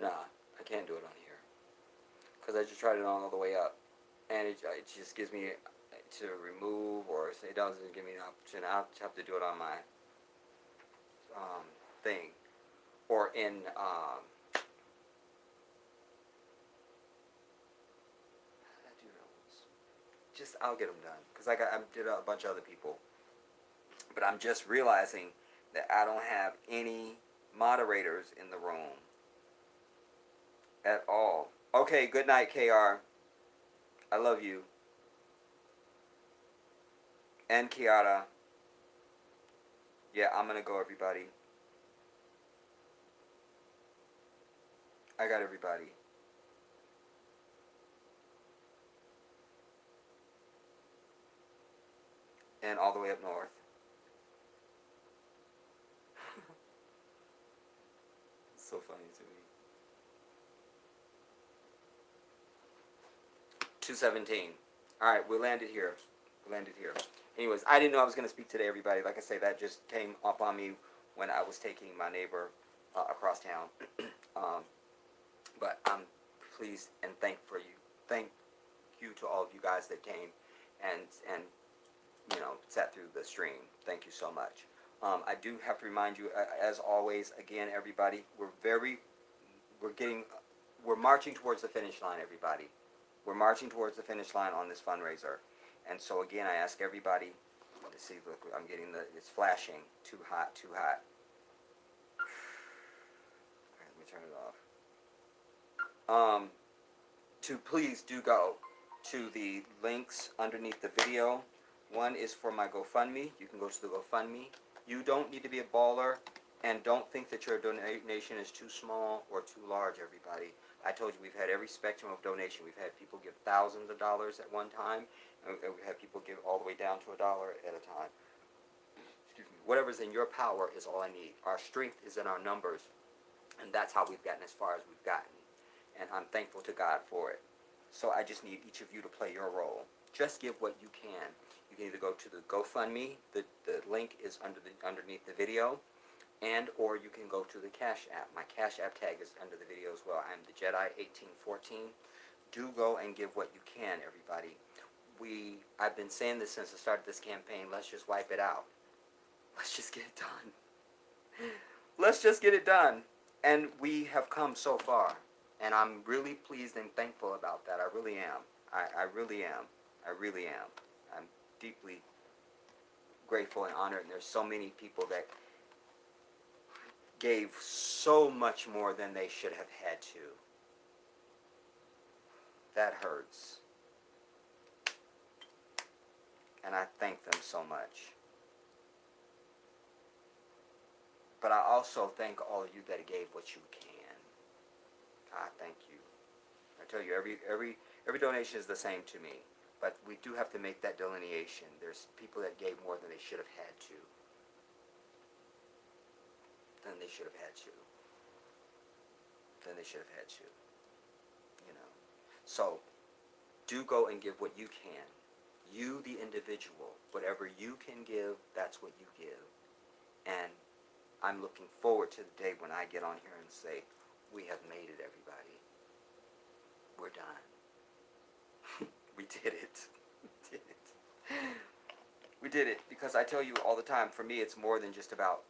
Nah, I can't do it on here. Because I just tried it on all the way up. And it just gives me to remove, or it doesn't give me an option. I'll have to do it on my thing. Or in I'll get them done because I did a bunch of other people, but I'm just realizing that I don't have any moderators in the room at all. Okay, good night, KR. I love you. And Kiara. Yeah, I'm gonna go, everybody. I got everybody. And all the way up north. It's so funny to me. 217. All right, we landed here. Anyways, I didn't know I was going to speak today, everybody. Like I say, that just came up on me when I was taking my neighbor across town. But I'm pleased and thank you to all of you guys that came and sat through the stream. Thank you so much. I do have to remind you, as always, again, everybody, we're marching towards the finish line, everybody. We're marching towards the finish line on this fundraiser. And so again, I ask everybody to see, look, I'm getting it's flashing. Too hot, too hot. All right, let me turn it off. To please do go to the links underneath the video. One is for my GoFundMe. You can go to the GoFundMe. You don't need to be a baller, and don't think that your donation is too small or too large, everybody. I told you we've had every spectrum of donation. We've had people give thousands of dollars at one time, and we've had people give all the way down to $1 at a time. Excuse me. Whatever's in your power is all I need. Our strength is in our numbers, and that's how we've gotten as far as we've gotten. And I'm thankful to God for it. So I just need each of you to play your role. Just give what you can. You can either go to the GoFundMe, the link is underneath the video, and or you can go to the Cash App. My Cash App tag is under the video as well. I'm the Jedi 1814. Do go and give what you can, everybody. I've been saying this since the start of this campaign. Let's just wipe it out. Let's just get it done. Let's just get it done. And we have come so far. And I'm really pleased and thankful about that. I really am. I really am. I really am. I'm deeply grateful and honored. And there's so many people that gave so much more than they should have had to. That hurts. And I thank them so much. But I also thank all of you that gave what you can. I thank you. I tell you, every donation is the same to me. But we do have to make that delineation. There's people that gave more than they should have had to. So, do go and give what you can. You, the individual, whatever you can give, that's what you give. And I'm looking forward to the day when I get on here and say, we have made it, everybody. We're done. We did it. We did it. Because I tell you all the time, for me, it's more than just about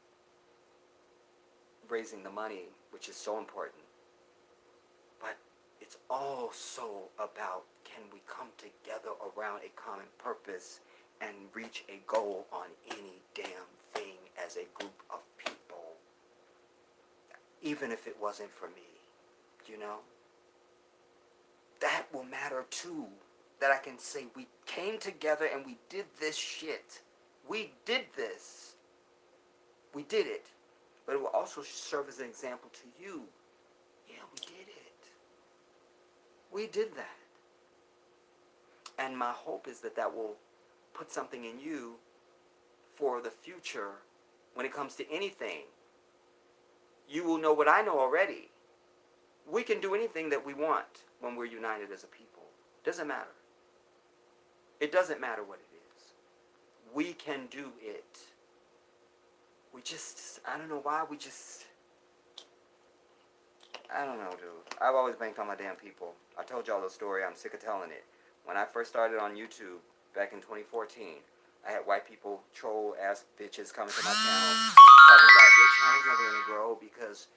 raising the money, which is so important. But it's also about, can we come together around a common purpose and reach a goal on any damn thing as a group of people? Even if it wasn't for me, that will matter too. That I can say we came together and we did this shit. We did this. We did it. But it will also serve as an example to you. Yeah, we did it. We did that. And my hope is that will put something in you for the future when it comes to anything. You will know what I know already. We can do anything that we want when we're united as a people. Doesn't matter. It doesn't matter what it is. We can do it. We just, I don't know why, I don't know, dude. I've always banked on my damn people. I told y'all the story. I'm sick of telling it. When I first started on YouTube back in 2014, I had white people, troll-ass bitches coming to my channel talking about, your channel's never going to grow because,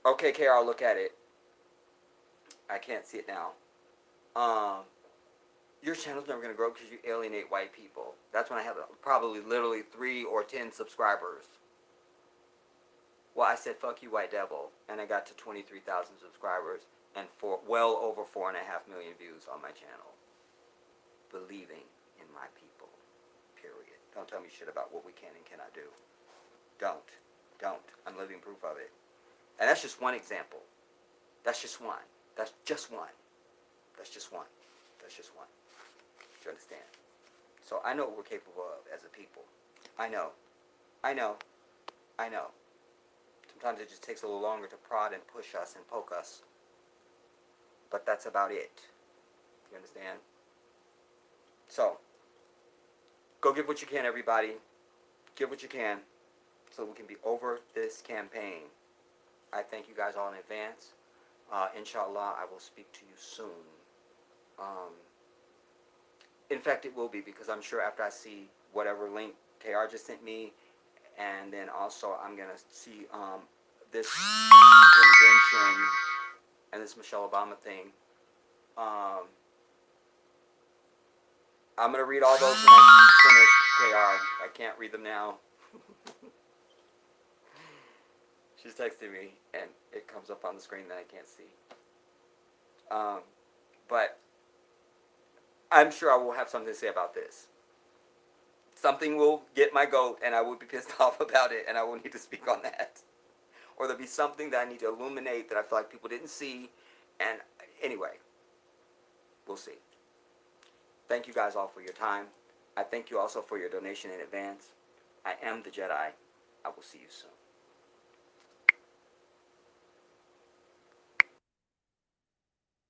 okay, KR, look at it. I can't see it now. your channel's never going to grow because you alienate white people. That's when I have probably literally 3 or 10 subscribers. Well, I said, fuck you, white devil. And I got to 23,000 subscribers and well over 4.5 million views on my channel. Believing in my people. Period. Don't tell me shit about what we can and cannot do. Don't. I'm living proof of it. And that's just one example. That's just one. That's just one. That's just one. That's just one. Do you understand? So I know what we're capable of as a people. I know. Sometimes it just takes a little longer to prod and push us and poke us. But that's about it. You understand? So, go give what you can, everybody. Give what you can so we can be over this campaign. I thank you guys all in advance. Inshallah, I will speak to you soon. In fact, it will be, because I'm sure after I see whatever link KR just sent me, and then also I'm going to see this convention and this Michelle Obama thing. I'm going to read all those when I finish KR. I can't read them now. She's texting me, and it comes up on the screen that I can't see. But I'm sure I will have something to say about this. Something will get my goat, and I will be pissed off about it, and I will need to speak on that. Or there'll be something that I need to illuminate that I feel like people didn't see. And anyway, we'll see. Thank you guys all for your time. I thank you also for your donation in advance. I am the Jedi. I will see you soon.